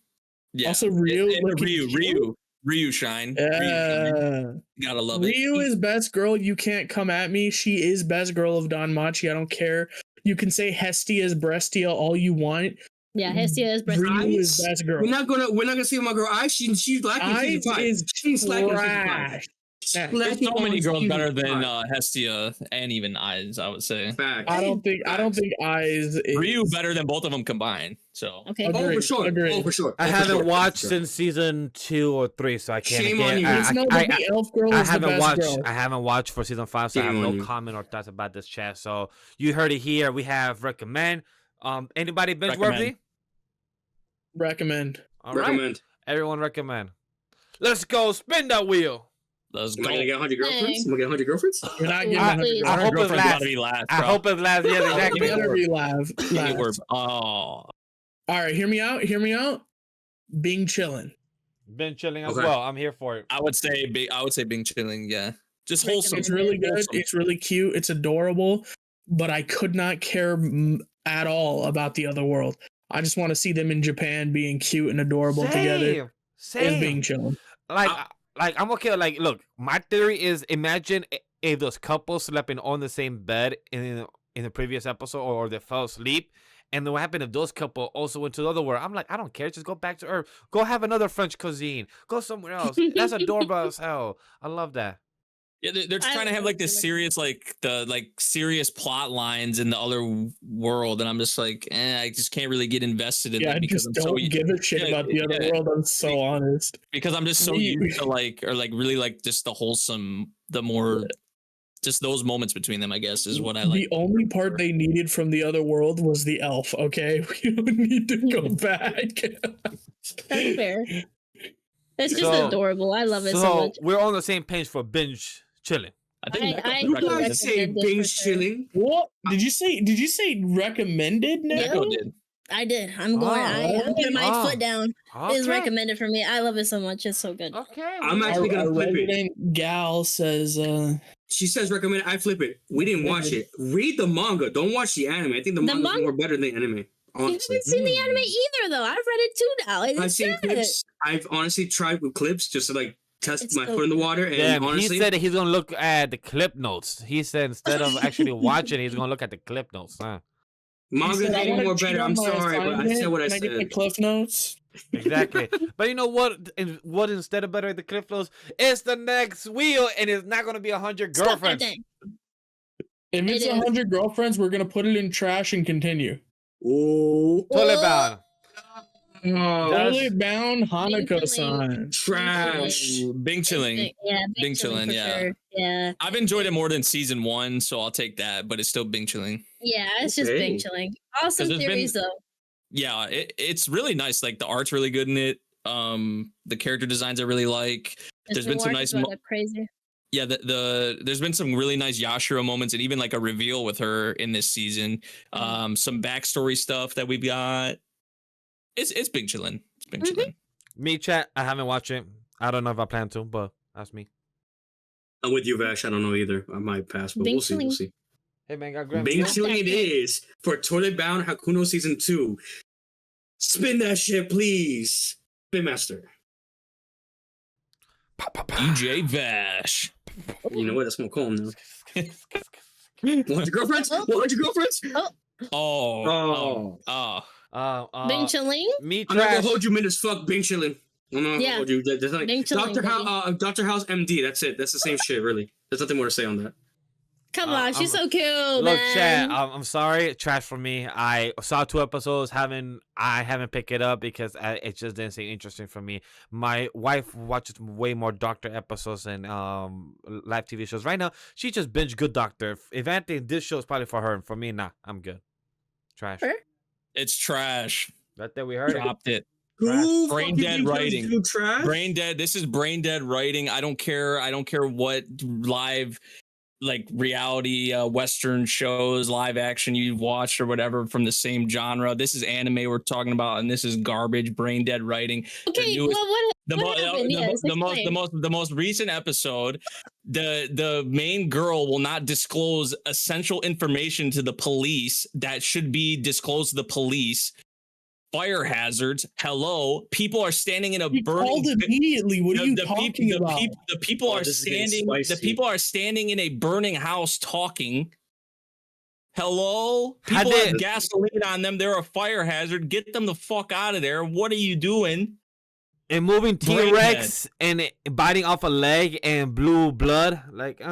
yeah. Also, Ryu. And Ryu shine. Ryu Yeah. shine. Gotta love it. Ryu is best girl. You can't come at me. She is best girl of Danmachi. I don't care. You can say Hestia is breastia all you want. Yeah, Hestia is breast. Ryu is best girl. We're not gonna see my girl Ice. She's lacking in Ice season 5. is She's lacking in season 5. trash. She's There's lacking so many in girls season better than 5. Hestia and even Eyes, I would say. Facts. I don't think Eyes is Ryu better than both of them combined. So Okay. Agreed. Oh, for sure. Agreed. Oh, for sure. I Oh, for haven't sure. watched For sure. since season 2 or 3, so I can't. Shame on you. It's no, but the elf girl I is the haven't best watched. girl. I haven't watched for season 5, so I have Shame no on you. comment or thoughts about this chat. So you heard it here. We have recommend. Anybody binge worthy? Recommend. All right. Recommend. Everyone recommend. Let's go. Spin that wheel. let's Am go. I gonna get 100 girlfriends? Am I gonna get 100 girlriends? You're not getting I- 100 I hope it's Girlfriend's last. gotta be last, I bro. hope it's last. Yes, It's exactly. gonna be live. It were- Oh, All right, hear me out. Being chillin'. Been chilling as Okay. well. I'm here for it. I would say Bing chilling. Yeah, just Recommend. wholesome. It's really good. Wholesome. It's really cute. It's adorable. But I could not care at all about the other world. I just want to see them in Japan being cute and adorable together. Is being chillin'. Like I'm okay. Like, look, my theory is imagine if those couples slept on the same bed in the previous episode, or they fell asleep. And then what happened if those couple also went to the other world? I'm like, I don't care. Just go back to Earth. Go have another French cuisine. Go somewhere else. That's adorable as hell. I love that. Yeah, they're just trying to have like this serious, serious plot lines in the other world, and I'm just like, I just can't really get invested in Yeah, it I because just I'm don't so give a shit about the other world. I'm so honest. because I'm just so used to really just the wholesome, the more just those moments between them, I guess, is what I like. The only part they needed from the other world was the elf. Okay, we don't need to go back. That's fair. It's just So- adorable. I love it so So much. we're on the same page for binge chilling. I think I You do guys say recommend it binge for sure. chilling. What did you say? Did you say recommended? Now? Yeah. Neko did. I did. I'm going. I'm putting my foot down. It's recommended for me. I love it so much. It's so good. Okay. I'm actually Our gonna flip it. resident gal says, She says recommend it. I flip it. We didn't watch it. Read the manga. Don't watch the anime. I think the manga is manga- more better than anime. You Honestly. haven't seen the anime either, though. I've read it too now. It's I've seen good. clips. I've honestly tried with clips just to like test It's my so foot in the water. And Damn, honestly, he said that he's gonna look at the clip notes. He said instead of actually watching, he's gonna look at the clip notes. Huh? manga is I way wanna more cheat better. on I'm my sorry, but I assignment. said what I Can I get the said. cliff notes? Exactly. But you know what? What instead of better the clip notes, it's the next wheel, and it's not gonna be 100 Stop that girlfriends. thing. If It it's is. 100 girlfriends, we're gonna put it in trash and continue. Oh, Toilet bound. Toilet bound Hanukkah-san. trash. Bing chilling. Yeah, Bing chilling, for yeah. sure. Yeah. I've enjoyed it more than season 1, so I'll take that. But it's still Bing chilling. Yeah, it's just Okay. Bing chilling. Awesome 'Cause there's theories, though. Yeah, it's really nice. Like the art's really good in it. The character designs I really like. There's been some nice crazy. Yeah, there's been some really nice Yashiro moments, and even like a reveal with her in this season. Some backstory stuff that we've got. It's Bing chilling. It's Bing chilling. Me, chat. I haven't watched it. I don't know if I plan to, but that's me. I'm with you, Vash. I don't know either. I might pass, but Bing we'll see. We'll chilling. see. Hey man, got Graham. Bing Not chilling that it good. is for Toilet Bound Hakuno season 2. Spin that shit, please. Spin master. DJ Vash. You know what? That's what I'm calling now. 100 girlfriends? 100 girlfriends? Oh. Bing chilling. Me, I'm not trash. gonna hold you minutes. Fuck Bing chilling. I'm not gonna Yeah. hold you. There's nothing. Bing chilling, Dr. House MD. That's it. That's the same shit, really. There's nothing more to say on that. Come on, she's so cute, Look, man. Chad, I'm sorry, trash for me. I saw 2 episodes, I haven't picked it up because it just didn't seem interesting for me. My wife watches way more Doctor episodes and live TV shows. Right now, she just binge Good Doctor. If anything, this show is probably for her, and for me, nah, I'm good. Trash. Her? It's trash. Right there, we heard it. Dropped it. Who Brain fucking dead thinks writing. you trash? Brain dead. This is brain dead writing. I don't care. I don't care what live, like reality Western shows, live action you've watched or whatever from the same genre. This is anime we're talking about, and this is garbage. Brain dead writing. Okay, well, what happened? Yes, explain. The most recent episode, the main girl will not disclose essential information to the police that should be disclosed to the police. Fire hazards. Hello, people are standing in a You burning. called immediately. What are you talking about? The people are this is getting standing. The spicy. people are standing in a burning house talking. Hello, How people did- have gasoline on them. They're a fire hazard. Get them the fuck out of there. What are you doing? And moving Brain T-Rex and biting off a leg and blue blood. Like, I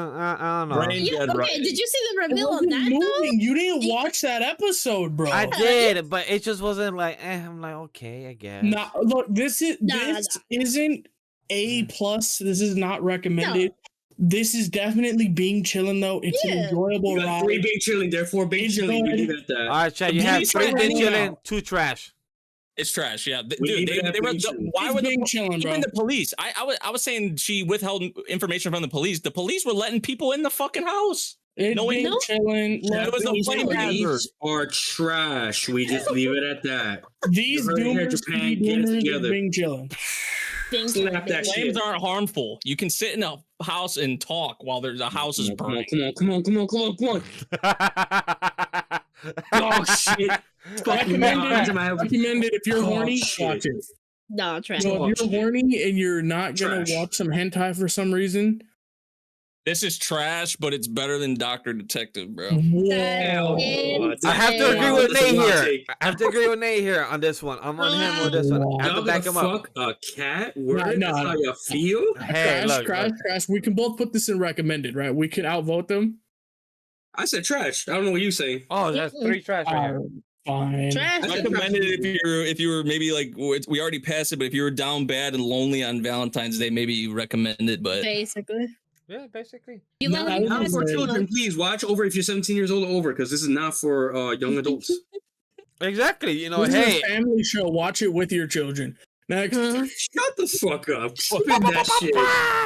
don't know. Brain Yeah, dead okay, writing. did you see the It reveal on wasn't that though? moving. You didn't watch that episode, bro. I did, but it just wasn't like, I'm like, okay, I guess. Nah, look, this Nah. isn't A plus. This is not recommended. This is definitely being chilling though. It's an Yeah. enjoyable You got 3 ride. big chilling, therefore big It's chilling. We good. leave it at that. All right, Chad, you The have police 3 are bin hanging chilling, out. 2 trash. It's trash. Yeah, We dude. leave it at They were. being chilling. Why It's were being the chilling, bro. even the police? I was saying she withheld information from the police. The police were letting people in the fucking house. It's No, being no. chilling. It was a Look, flame hazard. These are trash. We just leave it at that. These You heard it here, doomers, Japan, be get it doomers, together. is being chilling. Things Slap like that this. shit. Flames aren't harmful. You can sit in a house and talk while there's a house is Come on, burning. come on, come on, come on, come on, come on. Oh shit! Fucking Recommended if you're Oh, horny, shit. watch it. No, trash. So if you're horny and you're not gonna Trash. watch some hentai for some reason, This is trash, but it's better than Doctor Detective, bro. whoa. It's I have to agree Wow, with that's a Nate hot here. take. I have to agree with Nate here on this one. I'm on him with this one. I have Y'all to back gonna him up. fuck a cat? Word? No, That's no. how you feel? Hey, look, Crash. We can both put this in recommended, right? We can outvote them. I said trash. I don't know what you saying. Oh, that's 3 trash right here. Fine. Trash. I said Recommended if you were maybe like we already passed it, but if you were down bad and lonely on Valentine's Day, maybe you recommend it. But Basically. Yeah, basically. You No, let I me was Not gonna for say- children, please watch over if you're 17 years old or over, because this is not for young adults. Exactly. You know, This hey, is a family show. Watch it with your children. Next. Shut the fuck up. Spin that shit.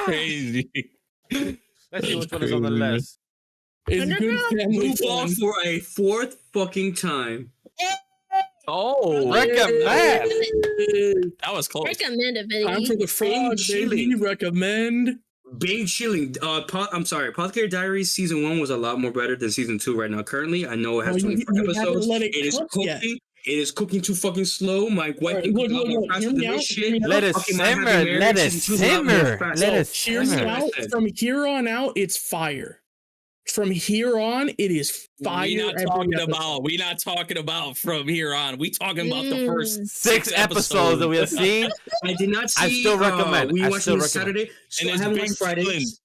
crazy. let's see which one is on the Crazy. list. It's good family Move on fun. for a 4th fucking time. Oh, Recommend. that was close. Recommend a video. Time for the frog, baby. Recommend. Being chilling. I'm sorry. Apothecary Diaries season 1 was a lot more better than season 2 right now. Currently, I know it has Oh, you 24 haven't episodes. let it It is cook cooking. yet. It is cooking too fucking slow. My wife Alright, can look, cook a lot look, more look, faster hear than me this out, shit. hear me out. Let it Fucking My simmer. Happy Marriage Let it season 2 is a lot more simmer. fast. Let Oh, it Hear me simmer. out. From here on out, it's fire. From here on, it is fire. We not every talking episode. about. We not talking about from here on. We talking about the first 6 episodes that we have seen. I did not see. I still recommend. We I watched still on recommend. Saturday. So And I it's haven't big watched Fridays. chillin'.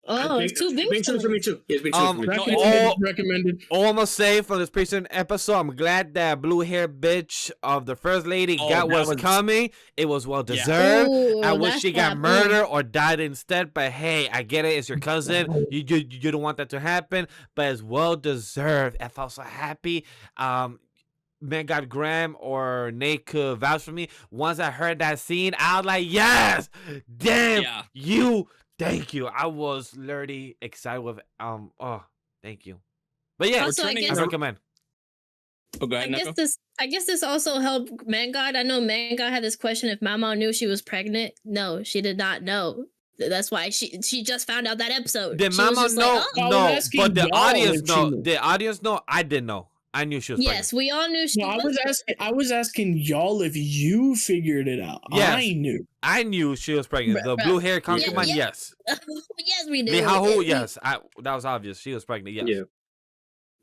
Oh, it's too big. Big chilling for me too. Yes, big chilling for me. No, Recommended. all- recommended. All I'm gonna say from this recent episode, I'm glad that blue hair bitch of the first lady Oh, got that what's was- coming. It was well Yeah. deserved. Ooh, I wish that's she got that murdered or died instead, but hey, I get it. It's your cousin. You don't want that to happen, but it's well deserved. I felt so happy. Man got Graham or Nate could vouch for me. Once I heard that scene, I was like, yes, damn, Yeah. you. Thank you. I was literally excited with oh, thank you. But yeah, Also, I I guess- recommend. Oh, go I ahead, guess Neko. this also helped Mangod. I know Mangod had this question if Mama knew she was pregnant. No, she did not know. That's why she just found out that episode. Did She was Mama just know? like, oh. I was No, asking but the y'all audience if she know. knew. The audience know. I didn't know. I knew she was Yes, we all knew she No, was. I was asking y'all if you figured it out. Yes. I knew. pregnant. I knew she was pregnant. The Bruh. blue hair concubine, yeah. yes. Yes, we knew. Lihahu, yes. That was obvious. She was pregnant, yes. Yeah.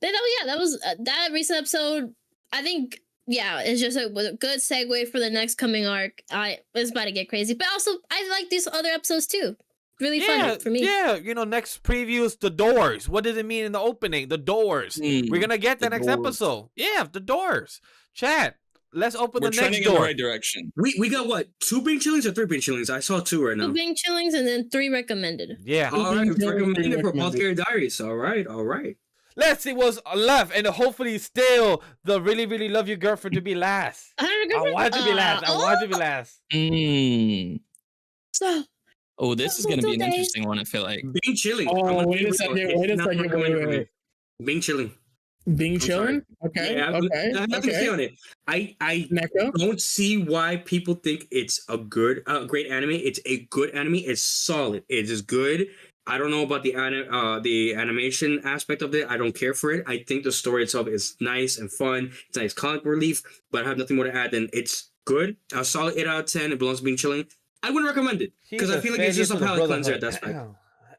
That was that recent episode. I think, yeah, it's just a good segue for the next coming arc. It's about to get crazy, but also I like these other episodes too. really funny for me. Yeah, next previews, The Doors. What does it mean in the opening? The Doors. We're gonna get the next Doors. episode. Yeah, The Doors. Chat. Let's open We're the trending next in door. the right direction. We got what? 2 Bing chillings or 3 Bing chillings? I saw 2 right now. 2 Bing chillings and then 3 recommended. Yeah. All right, Bing chillings, recommended for recommended. Apothecary Diaries. All right. Let's see what's left, and hopefully still the really, really love your girlfriend to be last. I want to be last. I want to be last. So, Oh, this is gonna be an interesting one. I feel like Bing chilling. Oh, wait a second. Wait. Bing chilling. Bing I'm sorry. chilling? Okay. Yeah, Okay. I have nothing to say on it. I Neko? don't see why people think it's a great anime. It's a good anime. It's solid. It is good. I don't know about the animation aspect of it. I don't care for it. I think the story itself is nice and fun. It's nice comic relief, but I have nothing more to add than it's good. A solid 8 out of 10. It belongs to Being Chilling. I wouldn't recommend it because I feel like it's just a palate cleanser at that aspect.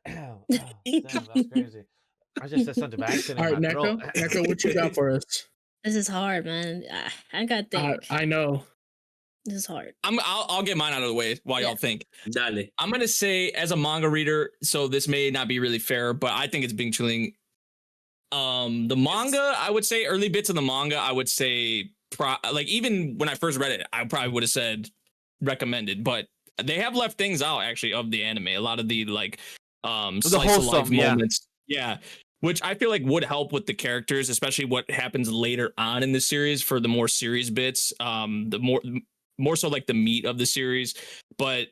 Damn, that's crazy. I just said something by accident. All right, in my Neko. throat. Neko, what you got for us? this is hard, man. I gotta think. I know. This is hard. I'll get mine out of the way while y'all think. Dale. I'm gonna say as a manga reader, so this may not be really fair, but I think it's Bing Chilling. The manga, I would say early bits of the manga, I would say like even when I first read it, I probably would have said recommended, but they have left things out actually of the anime. A lot of the like slice of life moments. Yeah. Which I feel like would help with the characters, especially what happens later on in the series for the more serious bits. The more so like the meat of the series. But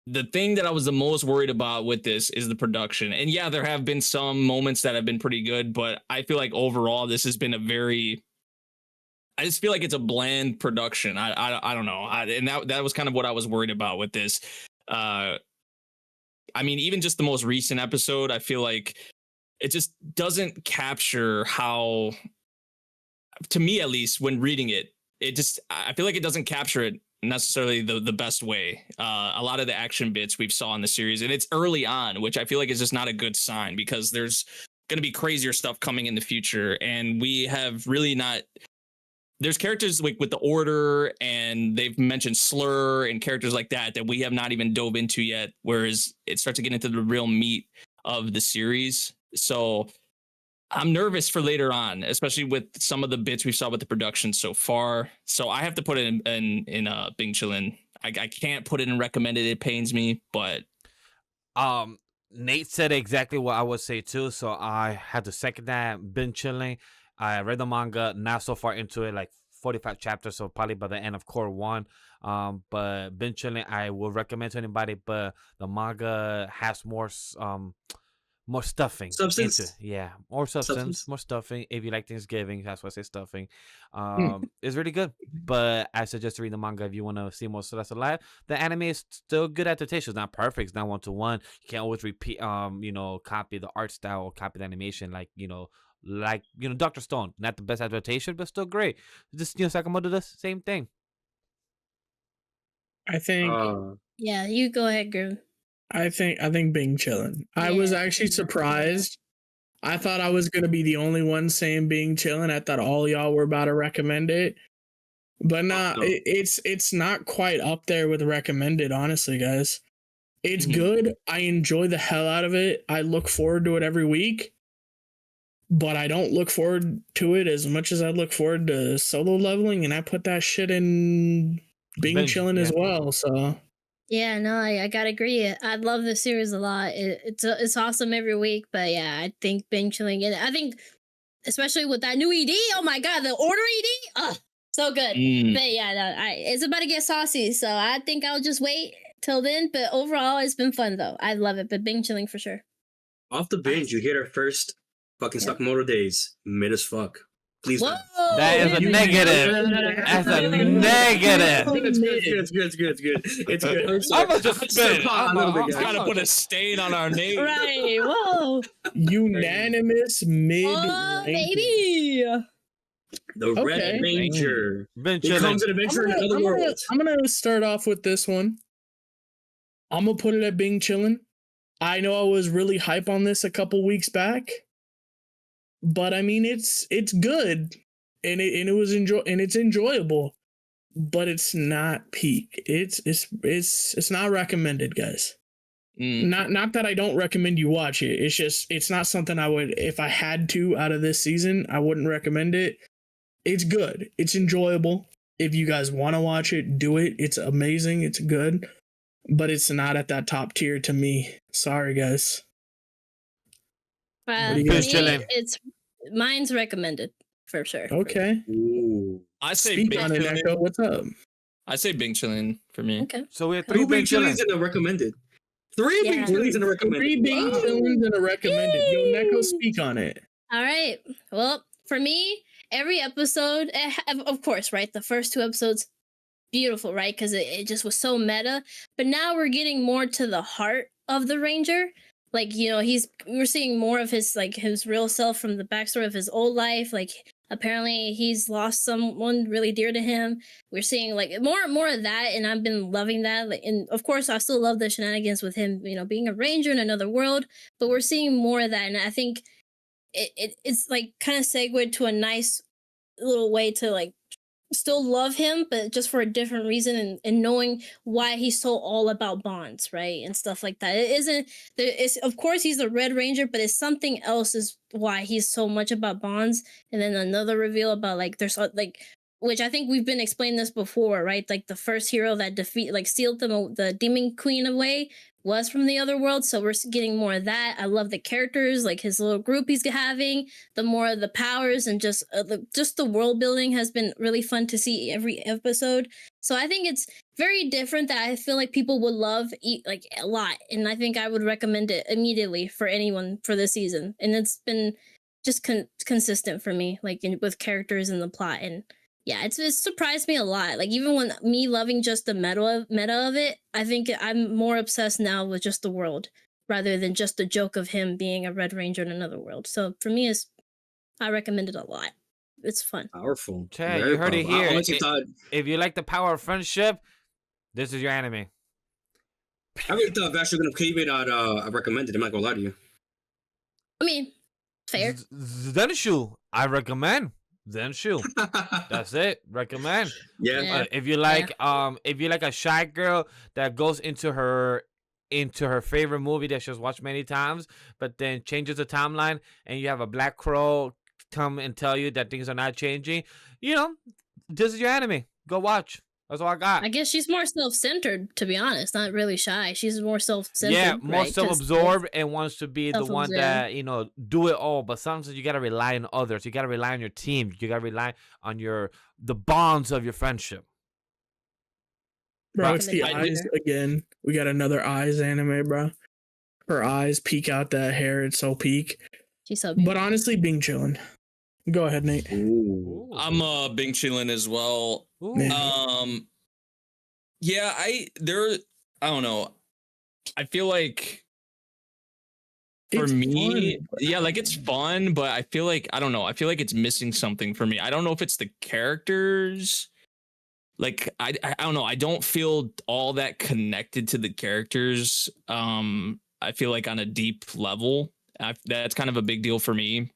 the thing that I was the most worried about with this is the production. And yeah, there have been some moments that have been pretty good, but I feel like overall this has been I just feel like it's a bland production. I don't know. And that was kind of what I was worried about with this. I mean, even just the most recent episode, I feel like it just doesn't capture how, to me at least, when reading it, I feel like it doesn't capture it necessarily the best way. A lot of the action bits we've saw in the series, and it's early on, which I feel like is just not a good sign because there's going to be crazier stuff coming in the future. And we have really not, there's characters like with the Order, and they've mentioned Slur and characters like that we have not even dove into yet, whereas it starts to get into the real meat of the series. So I'm nervous for later on, especially with some of the bits we saw with the production so far. So I have to put it in Bing Chillin'. I can't put it in recommended. It pains me, but Nate said exactly what I would say too. So I had to second that. Been chilling. I read the manga, not so far into it, like 45 chapters, so probably by the end of core 1. But been chilling, I will recommend to anybody. But the manga has more stuffing. Substance? More substance, more stuffing. If you like Thanksgiving, that's why I say stuffing. Hmm. It's really good. But I suggest to read the manga if you want to see more Celeste alive. The anime is still good adaptation. It's not perfect. It's not 1-to-1. You can't always repeat, copy the art style or copy the animation like Dr. Stone. Not the best adaptation, but still great. Just, Sakamoto does the same thing. I think Yeah, you go ahead, Groom. I think Bing chilling. I was actually surprised. I thought I was gonna be the only one saying Bing chilling. I thought all y'all were about to recommend it, but nah, it's not quite up there with recommended. Honestly, guys, it's good. I enjoy the hell out of it. I look forward to it every week, but I don't look forward to it as much as I look forward to Solo Leveling, and I put that shit in Bing chilling as well. So. Yeah, no, I gotta agree. I love the series a lot. It's awesome every week. But yeah, I think Bing Chilling, and I think especially with that new ED. Oh my god, the Order ED, so good. But yeah, no, it's about to get saucy, so I think I'll just wait till then. But overall, it's been fun though. I love it. But Bing Chilling for sure. Off the binge, you hit our first fucking Sakamoto days. Mid as fuck. Please. Whoa! That is a negative. That's a negative. It's good. I'm gonna just spin. I'm trying to put a stain on our name. Right. Whoa. Unanimous mid. Oh, baby. The Red Ranger. Been Becomes chilling. an adventure in another world. I'm gonna start off with this one. I'm gonna put it at Bing chillin'. I know I was really hype on this a couple weeks back, but I mean it's good, and it's enjoyable, but it's not peak. It's not recommended, guys. Not that I don't recommend you watch it. It's just it's not something I would, if I had to out of this season, I wouldn't recommend it. It's good. It's enjoyable. If you guys want to watch it, do it. It's amazing. It's good. But it's not at that top tier to me. Sorry, guys. For do you me, guys think? it's mine's recommended for sure. Okay. Ooh. I say Speak Bing on it, Chillin'. Neko. What's up? I say Bing Chillin' for me. Okay. So we have Two three big Bing Chillins. chillins and a recommended. Three Yeah. big chillins and a recommended. 3 big Wow. villains and a recommended. Yo, Neko, speak on it. All right. Well, for me, every episode, of course, right? The first 2 episodes, beautiful, right? Because it just was so meta. But now we're getting more to the heart of the Ranger. Like, you know, we're seeing more of his real self from the backstory of his old life. Like, apparently he's lost someone really dear to him. We're seeing like more of that, and I've been loving that. Like, and of course, I still love the shenanigans with him, you know, being a ranger in another world. But we're seeing more of that, and I think it's like kind of segued to a nice little way to like still love him, but just for a different reason, and knowing why he's so all about bonds, right, and stuff like that. It isn't there is, of course, he's the Red Ranger, but it's something else is why he's so much about bonds. And then another reveal about like there's like, which I think we've been explaining this before, right? Like the first hero that sealed the Demon Queen away was from the other world, so we're getting more of that. I love the characters, like his little group he's having, the more of the powers, and just the world building has been really fun to see every episode. So I think it's very different that I feel like people would love like a lot, and I think I would recommend it immediately for anyone for this season. And it's been just consistent for me, like with characters and the plot. And yeah, it's surprised me a lot. Like even when me loving just the meta of it, I think I'm more obsessed now with just the world rather than just the joke of him being a Red Ranger in another world. So for me, I recommend it a lot. It's fun. Powerful. Chad, Very you heard it powerful. I here. honestly thought If you like the power of friendship, this is your anime. I really thought Vash was gonna keep it at recommended. I'm not gonna lie to you. I mean, fair. Zenshu, I recommend Zenshu. That's it. Recommend. Yeah. Yeah. If you like a shy girl that goes into her favorite movie that she's watched many times, but then changes the timeline, and you have a black crow come and tell you that things are not changing, you know, this is your anime. Go watch. That's all I got. I guess she's more self-centered, to be honest. Not really shy. She's more self-centered. Yeah, more right? 'Cause self-absorbed and wants to be the one self-absorbed. that, you know, do it all. But sometimes you gotta rely on others. You gotta rely on your team. You gotta rely on the bonds of your friendship. Bro, it's the I- eyes again. We got another eyes anime, bro. Her eyes peek out that hair. It's so peak. She's so But beautiful. honestly, Bing chillin'. Go ahead, Nate. Ooh. I'm Bing Chillin' as well. Ooh. Yeah. Yeah, I don't know. I feel like for It's me, fun. yeah, like it's fun, but I feel like I don't know. I feel like it's missing something for me. I don't know if it's the characters. Like I don't know. I don't feel all that connected to the characters. I feel like on a deep level. That's kind of a big deal for me.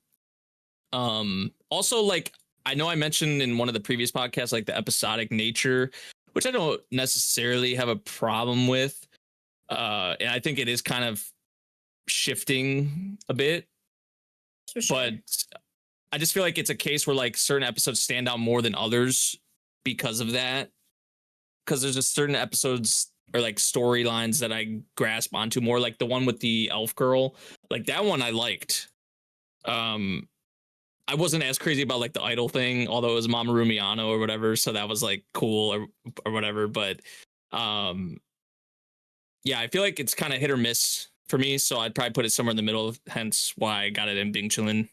Also, like I know I mentioned in one of the previous podcasts, like the episodic nature, which I don't necessarily have a problem with. And I think it is kind of shifting a bit, For sure. but I just feel like it's a case where like certain episodes stand out more than others because of that. Because there's just certain episodes or like storylines that I grasp onto more, like the one with the elf girl. Like that one I liked. I wasn't as crazy about like the idol thing, although it was Mamoru Miyano or whatever, so that was like cool or whatever. But yeah, I feel like it's kind of hit or miss for me, so I'd probably put it somewhere in the middle. Hence why I got it in Bing Chillin'.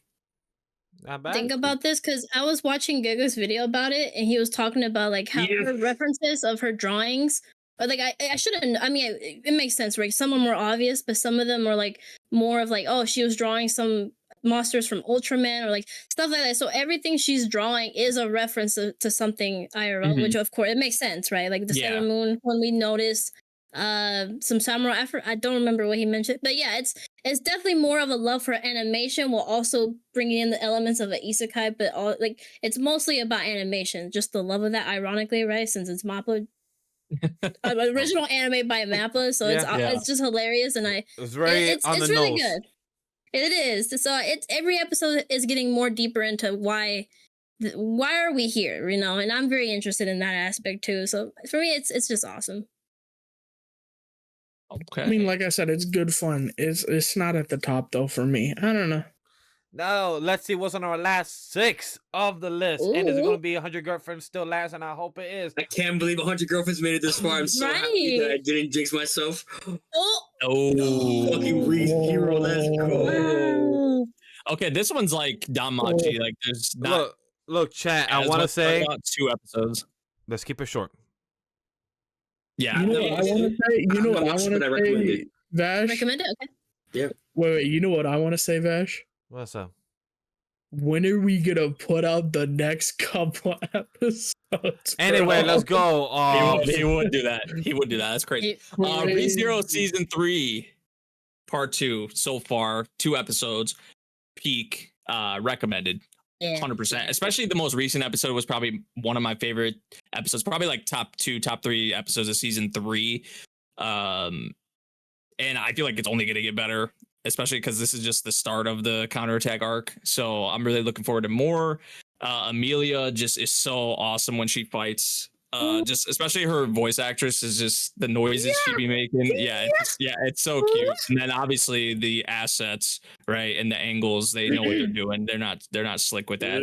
Not bad. Think about this, because I was watching Giga's video about it, and he was talking about like how Yeah. her references of her drawings, or like I shouldn't. I mean, it makes sense, right? Some are more obvious, but some of them are like more of like, oh, she was drawing some monsters from Ultraman or like stuff like that. So everything she's drawing is a reference to something IRL, which of course it makes sense, right? Like the Yeah. Sailor Moon when we noticed some samurai. I don't remember what he mentioned, but yeah, it's definitely more of a love for animation while also bringing in the elements of an isekai, but all like it's mostly about animation, just the love of that, ironically, right? Since it's Mappa original anime by Mappa, so it's just hilarious, and It's very it's on the really nose. good. It is. So it's every episode is getting more deeper into why are we here, you know? And I'm very interested in that aspect too. So for me, it's just awesome. Okay. I mean, like I said, it's good fun. It's not at the top though for me. I don't know. Now, let's see what's on our last 6 of the list. And is it Ooh. going to be 100 Girlfriends still last? And I hope it is. I can't believe 100 Girlfriends made it this far. I'm so happy that I Right. didn't jinx myself. Oh, Fucking Hero, let's go. wow. Okay, this one's like Danmachi. Like, there's not. Look, chat. I as want to much to talk say, about 2 episodes. let's keep it short. Yeah. You know what I want to say? You know what I want to say, Vash? Recommend it? Okay. Wait. You know what I want to say, Vash? What's up? When are we gonna put out the next couple episodes? Anyway, bro? let's go. He would do that. He would do that. That's crazy. ReZero season 3, part 2 so far, 2 episodes. Peak. Recommended. Yeah. 100%. Especially the most recent episode was probably one of my favorite episodes. Probably like top 2, top 3 episodes of season 3. And I feel like it's only gonna get better, especially because this is just the start of the counterattack arc. So I'm really looking forward to more. Amelia just is so awesome when she fights. Just especially her voice actress is just the noises she be making. It's so cute. And then obviously the assets, right, and the angles, they know what they're doing. They're not slick with that.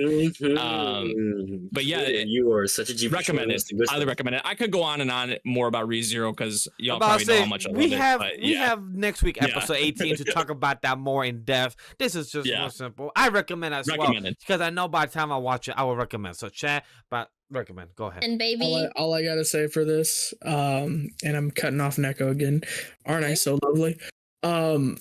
But yeah, you are such a G. Recommend it. Highly recommend it. I could go on and on more about ReZero because y'all About probably to know say, how much I love we it. have but we yeah. have next week episode 18 to talk about that more in depth. This is just more simple. I recommend as well because I know by the time I watch it, I will recommend. So chat, but recommend. Go ahead. And baby, all I gotta say for this, and I'm cutting off Neko again. Aren't I so lovely? I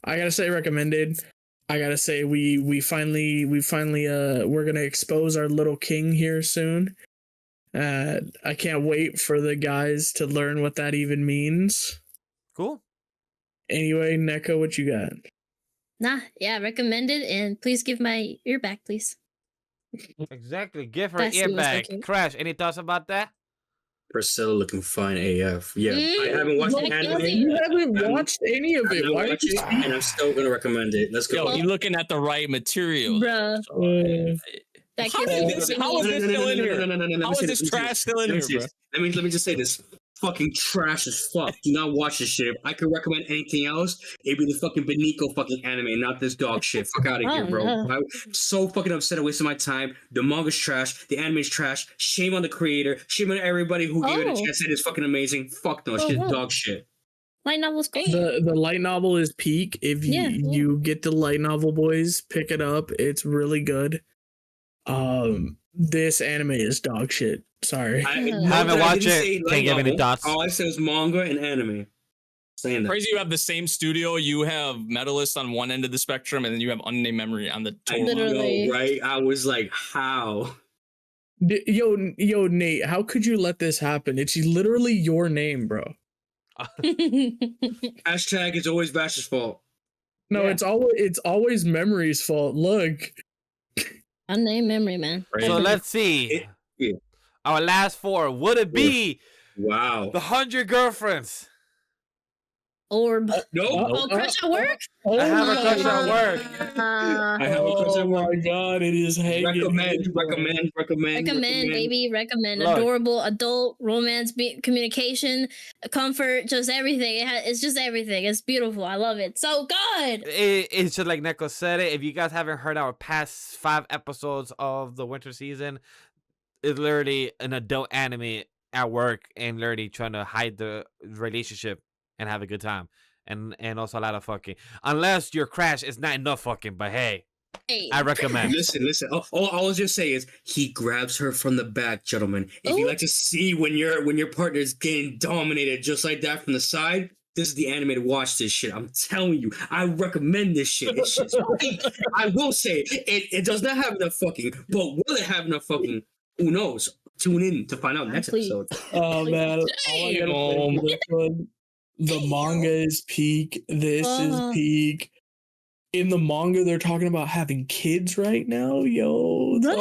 gotta say recommended. I gotta say we finally we're gonna expose our little king here soon. I can't wait for the guys to learn what that even means. Cool. Anyway, Neko, what you got? recommended, and please give my ear back, please. Exactly. Give her That's ear what I was back. thinking. Crash, any thoughts about that? Priscilla looking fine AF. Yeah, I haven't watched the anime. You haven't watched any of it. Why did you? And I'm still gonna recommend it. Let's go. Yo, you're looking at the right material. Bruh. That How kid is this still in here? How is this trash still in here, bro? Let me just say this. Fucking trash as fuck. Do not watch this shit. If I could recommend anything else, it'd be the fucking Beniko fucking anime, not this dog shit. Fuck out of here, bro. I'm so fucking upset. I wasted my time. The manga's trash. The anime's trash. Shame on the creator. Shame on everybody who gave it a chance. It is fucking amazing. Fuck no, shit, dog shit. Light novel's great. The light novel is peak. If you get the light novel, boys, pick it up. It's really good. This anime is dog shit. Sorry. I haven't watched it. Can't give any thoughts. All I said was manga and anime. Saying that. Crazy, you have the same studio. You have Medalist on one end of the spectrum, and then you have Unnamed Memory on the total. Know, right? I was like, how? Yo, Nate, how could you let this happen? It's literally your name, bro. Hashtag it's always Vash's fault. No, it's always Memory's fault. Look. Unnamed memory, man. So let's see. Our last 4. Would it be the 100 Girlfriends? Orb. No. Crush at work? I have a crush at work. I have a crush at work. Oh my god, it is hanging. Recommend, baby. Recommend. Look. Adorable, adult, romance, communication, comfort, just everything. It's just everything. It's beautiful. I love it. So good. It's just like Neko said it. If you guys haven't heard our past 5 episodes of the winter season, it's literally an adult anime at work and literally trying to hide the relationship and have a good time. And also a lot of fucking. Unless your Crash is not enough fucking, but hey. I recommend. Listen. All I'll just say is he grabs her from the back, gentlemen. If you like to see when your partner is getting dominated just like that from the side, this is the anime to watch this shit. I'm telling you, I recommend this shit. This shit's great. I will say it does not have enough fucking, but will it have enough fucking? Who knows? Tune in to find out next episode. Oh man, the manga is peak. This is peak. In the manga, they're talking about having kids right now. Yo, Brother.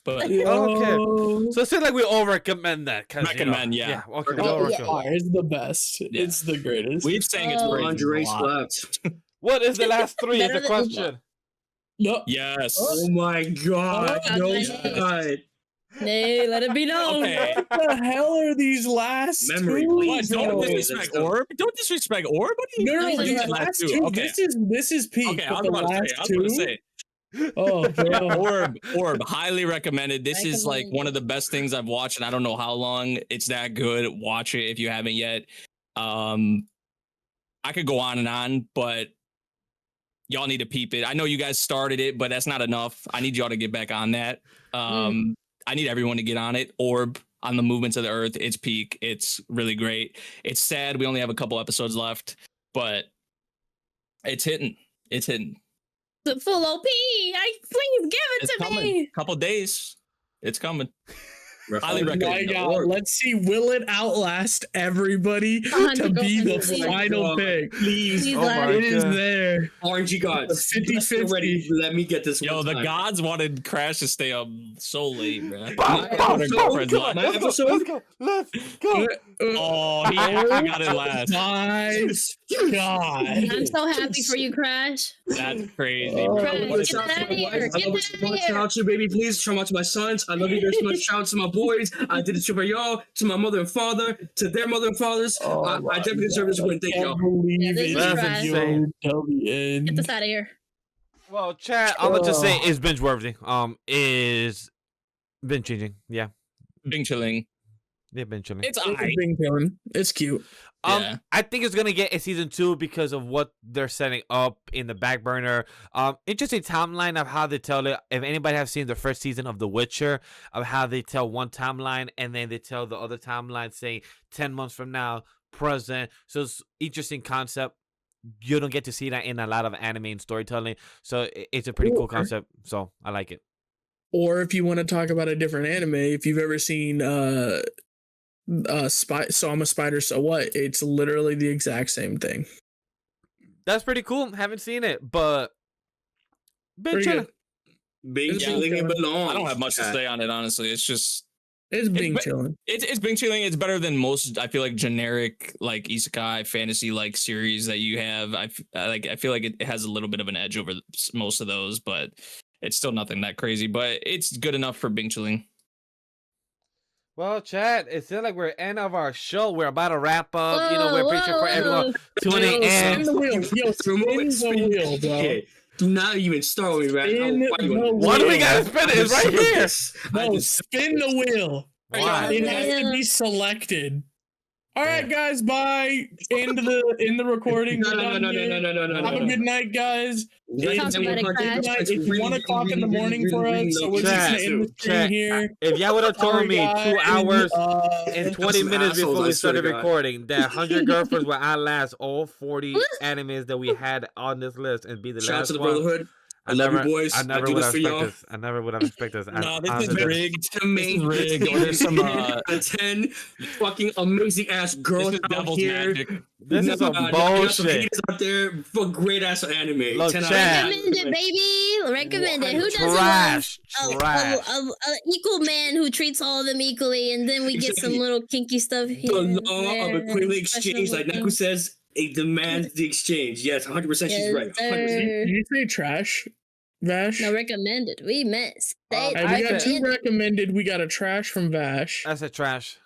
But Okay. So it seems like we all recommend that. Recommend, yeah. Yeah. Okay. Oh, we'll It's recommend. fire. It's the best. It's the greatest. we've saying it's Oh. praised Lingerie a lot. slaps. What is the last three? Is Better the than- question. No. Yes. Oh my god. Oh, No my shot. Nay, let it be known. Okay. What the hell are these last Memory, two? please. What? Don't Bro. disrespect Let's go. Orb. Don't disrespect Orb. What do you? No, No, these the last two. Okay. This is peak. Okay, I but was the about to last say. I was about to say. Oh, Yeah, bro. Orb, highly recommended. This is like Recommended. one of the best things I've watched, and I don't know how long. It's that good. Watch it if you haven't yet. I could go on, but y'all need to peep it. I know you guys started it, but that's not enough. I need y'all to get back on that. I need everyone to get on it. Orb on the movements of the earth. It's peak. It's really great. It's sad we only have a couple episodes left, but it's hitting. It's hitting. The full OP. Please give it It's to coming. me. Couple days. It's coming. Highly Oh my recommend. God. Let's see. Will it outlast everybody to 100%. be the Please. final pick? Please. Please Oh let my It is God. there. RNG gods. 50-50. Ready. Let me get this. Yo, one the time. gods wanted Crash to stay up so late, man. My episode- my episode- Let's go. Oh, he got it last. My God. I'm so happy for you, Crash. That's crazy, Oh, bro. Crash, What get is that Shout out out to of my here. wife. I Get love you that so out of much. here. Shout out to you, baby. Please shout out to my sons. I love you guys so much. Shout out to my boys. I did it for y'all, to my mother and father, to their mother and fathers. I definitely deserve this win. Thank I y'all. can't believe Yeah, this it. is That's trash. insane. WN. Get this out of here. Well, chat. I'm gonna just say is binge worthy. Is binge changing. Yeah. Bing chilling. Yeah, binge chilling. It's It's alright. Bing Chillin'. It's cute. Yeah. I think it's gonna get a season 2 because of what they're setting up in the back burner. Interesting timeline of how they tell it. If anybody have seen the first season of The Witcher, of how they tell one timeline and then they tell the other timeline, saying 10 months from now, present. So it's interesting concept. You don't get to see that in a lot of anime and storytelling. So it's a pretty cool concept. So I like it. Or if you want to talk about a different anime, if you've ever seen So I'm a Spider, So What? It's literally the exact same thing. That's pretty cool. Haven't seen it, but been Pretty chilling. good. Bing It's chilling Bing and chilling. belong. I don't have much to say on it, honestly. It's just It's Bing ba- Chillin'. it's Bing chilling. It's better than most. I feel like generic like isekai fantasy like series that you have. I feel like it has a little bit of an edge over most of those, but it's still nothing that crazy. But it's good enough for Bing chilling. Well, chat, it seems like we're end of our show. We're about to wrap up. We're pretty sure for everyone tuning Yo, in. spin the wheel. Yo, spin the wheel, bro. Okay. Do not even start with me, man. Spin I'll fight you the on this. Why do we wheel. gotta spin it? It's right here. I No, just- spin the wheel. Why? It has to be selected. All right, guys. Bye. End the recording. No, We're no, done no, no, here. no, no, no, no, Have a no. good night, guys. Yeah, Talk man, about it, we're Crash. talking- It's really, 1 o'clock in the really, morning really, for really us, so love we're just Chat, gonna end the stream chat. here. If y'all would have told Sorry, me 2 guys. hours and 20 some minutes before assholes, we I swear started to God. recording that 100 girlfriends will outlast all 40 animes that we had on this list and be the Shout out last to the one. Brotherhood. I love you, boys. I never do would this have for y'all. expected this. I never would have expected this. No, this is Honestly, rigged. To make rigged. Or there's some, the 10 fucking amazing ass girls This is out devil's here. magic. This is some I got some bullshit. haters out there for great ass anime. Look, 10 out of chat. 10. Recommend it, baby. Recommend it. Who doesn't Trash. love Trash. a equal man who treats all of them equally, and then we get some Exactly. little kinky stuff here. The and law of there, a queenly exchange, like questionable Neko says, it demands the exchange. Yes, 100%. She's right. 100%. Did you say trash, Vash? No, recommended. We meant I Hey, we got two recommended. recommended. We got a trash from Vash. That's a trash.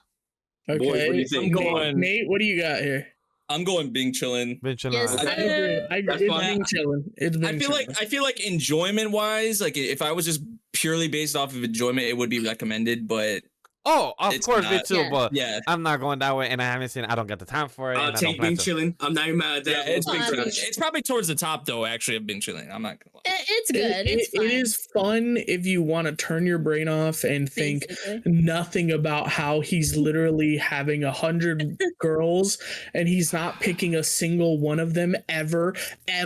Okay. Boys, what do you think? I'm going. Nate, what do you got here? I'm going Bing chilling. Been chilling. Yes, out. I agree. That's It's fine. been chilling. It's been I feel like enjoyment wise, like if I was just purely based off of enjoyment, it would be recommended. But Oh, of It's course, me not- too. Yeah. But yeah, I'm not going that way, and I haven't seen. I don't get the time for it. I'll and I don't take plan being to. chilling. I'm not even mad at yeah, that. it's Bing Fine. chilling. It's probably towards the top though. Actually, of Bing chilling. I'm not gonna lie. It's good. It's fine. It is fun if you want to turn your brain off and think basically. nothing about how he's literally having 100 girls and he's not picking a single one of them ever.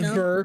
No.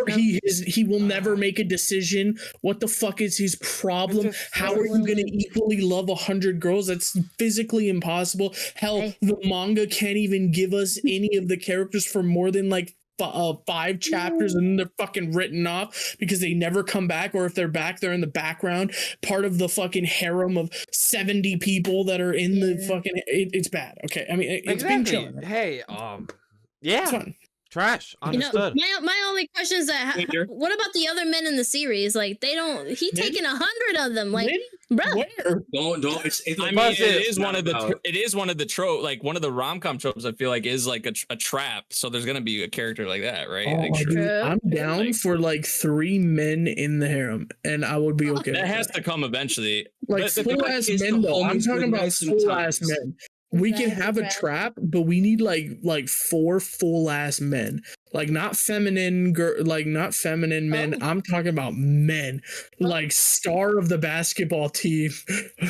He will never make a decision. What the fuck is his problem? It's just How are you going to equally love 100 girls? That's physically impossible. Hell, Hey. the manga can't even give us any of the characters for more than like 5 chapters and then they're fucking written off because they never come back, or if they're back, they're in the background, part of the fucking harem of 70 people that are in the fucking. It's bad. Okay, I mean it's being Exactly. chill. Hey, It's yeah, fun. trash. Understood. My only question is that Peter. what about the other men in the series? Like they don't. He Men? taking 100 of them. Like, Men? bro. Where? Don't. It's I mean, Buzz it it. is one of the About- it is one of the trope, like one of the rom-com tropes. I feel like is like a trap. So there's gonna be a character like that, right? Oh, Like, dude, I'm down Like- for like 3 men in the harem, and I would be okay. that with has that. to come eventually. Like But the- full ass it's men the though. I'm homies talking with about nice full ass sometimes. men. We can Right, have a right. trap, but we need like 4 full ass men. Like not feminine not feminine men. Oh. I'm talking about men. Like star of the basketball team.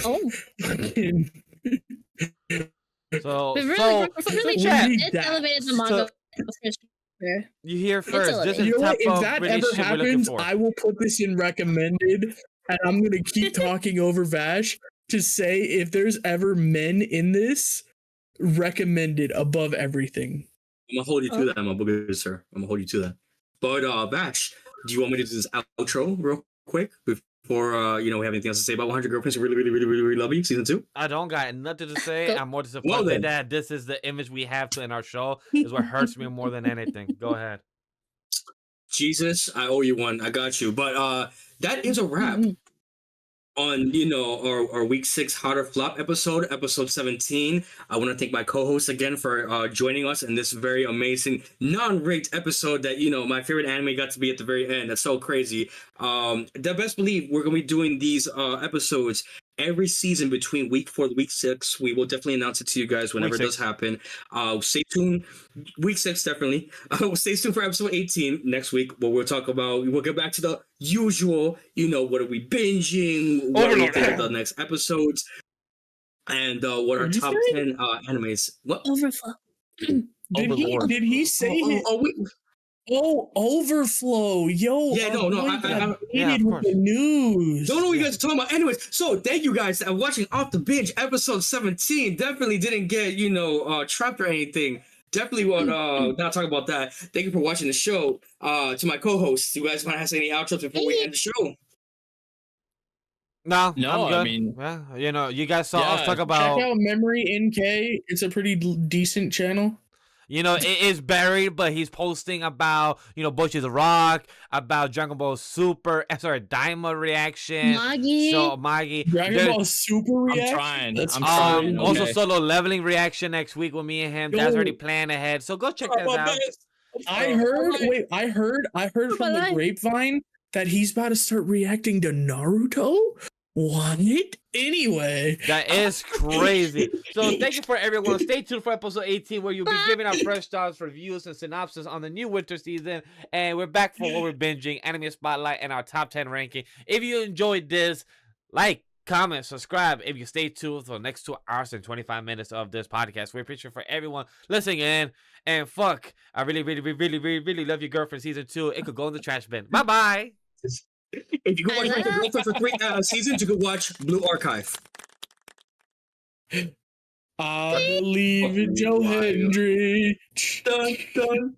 Oh. Fucking- So, But really, so really, chat. need it that. elevated the manga. for sure. You hear It's first. This is elevated. You the know type what? If of that ever relationship we're looking happens, for. I will put this in recommended, and I'm gonna keep talking over Vash to say if there's ever men in this, recommended above everything. I'm gonna hold you to that, my good sir. I'm gonna hold you to that. But Vash, do you want me to do this outro real quick before we have anything else to say about 100 Girlfriends Who Really Love You, season 2? I don't got nothing to say. Go. I'm more disappointed Well, then. that this is the image we have in our show. Is what hurts me more than anything. Go ahead. Jesus, I owe you one. I got you. But that is a wrap on our week 6 Hotter Flop episode 17. I want to thank my co-host again for joining us in this very amazing non-rigged episode that my favorite anime got to be at the very end. That's so crazy. The best believe we're gonna be doing these episodes every season between week 4 and week 6. We will definitely announce it to you guys whenever it does happen. Stay tuned. Week 6 definitely. Stay tuned for episode 18 next week, where we'll talk about. We'll get back to the usual. What are we binging? What are we think of the next episodes? And what are Are you top saying? 10 animes? What? Overflow. Did he say overflow? Yo, Yeah, no, boy I- got yeah, of dated with course. the news. Don't know what you guys are talking about. Anyways, so thank you guys for watching Off the Binge episode 17. Definitely didn't get, trapped or anything. Definitely want not talk about that. Thank you for watching the show. To my co-hosts, you guys want to say any outros before we end the show? No, No, I'm good. I mean- well, you guys saw us Yeah, talk Check about. out Memory NK. It's a pretty decent channel. It is buried, but he's posting about, Butcher's Rock, about Dragon Ball Super, Daima reaction. Magi. So, Magi. Dragon There- Ball Super I'm reaction. trying. That's I'm crazy. trying. Also, Okay. solo leveling reaction next week with me and him. That's Yo. already planned ahead. So go check that out. I heard. Wait, I heard from the Bye-bye. grapevine that he's about to start reacting to Naruto. What? Anyway, That is crazy. So thank you for everyone. Stay tuned for episode 18, where you'll be giving our fresh thoughts, reviews, and synopsis on the new winter season. And we're back for what we're binging, anime spotlight, and our top 10 ranking. If you enjoyed this, like, comment, subscribe. If you stay tuned for the next 2 hours and 25 minutes of this podcast, we appreciate for everyone listening in. And fuck, I really, really, really, really, really, really love your girlfriend season 2. It could go in the trash bin. Bye bye. If you go watch the Girlfriend for 3 seasons, you could watch Blue Archive. I believe in Joe Wild. Hendry. Dun, dun.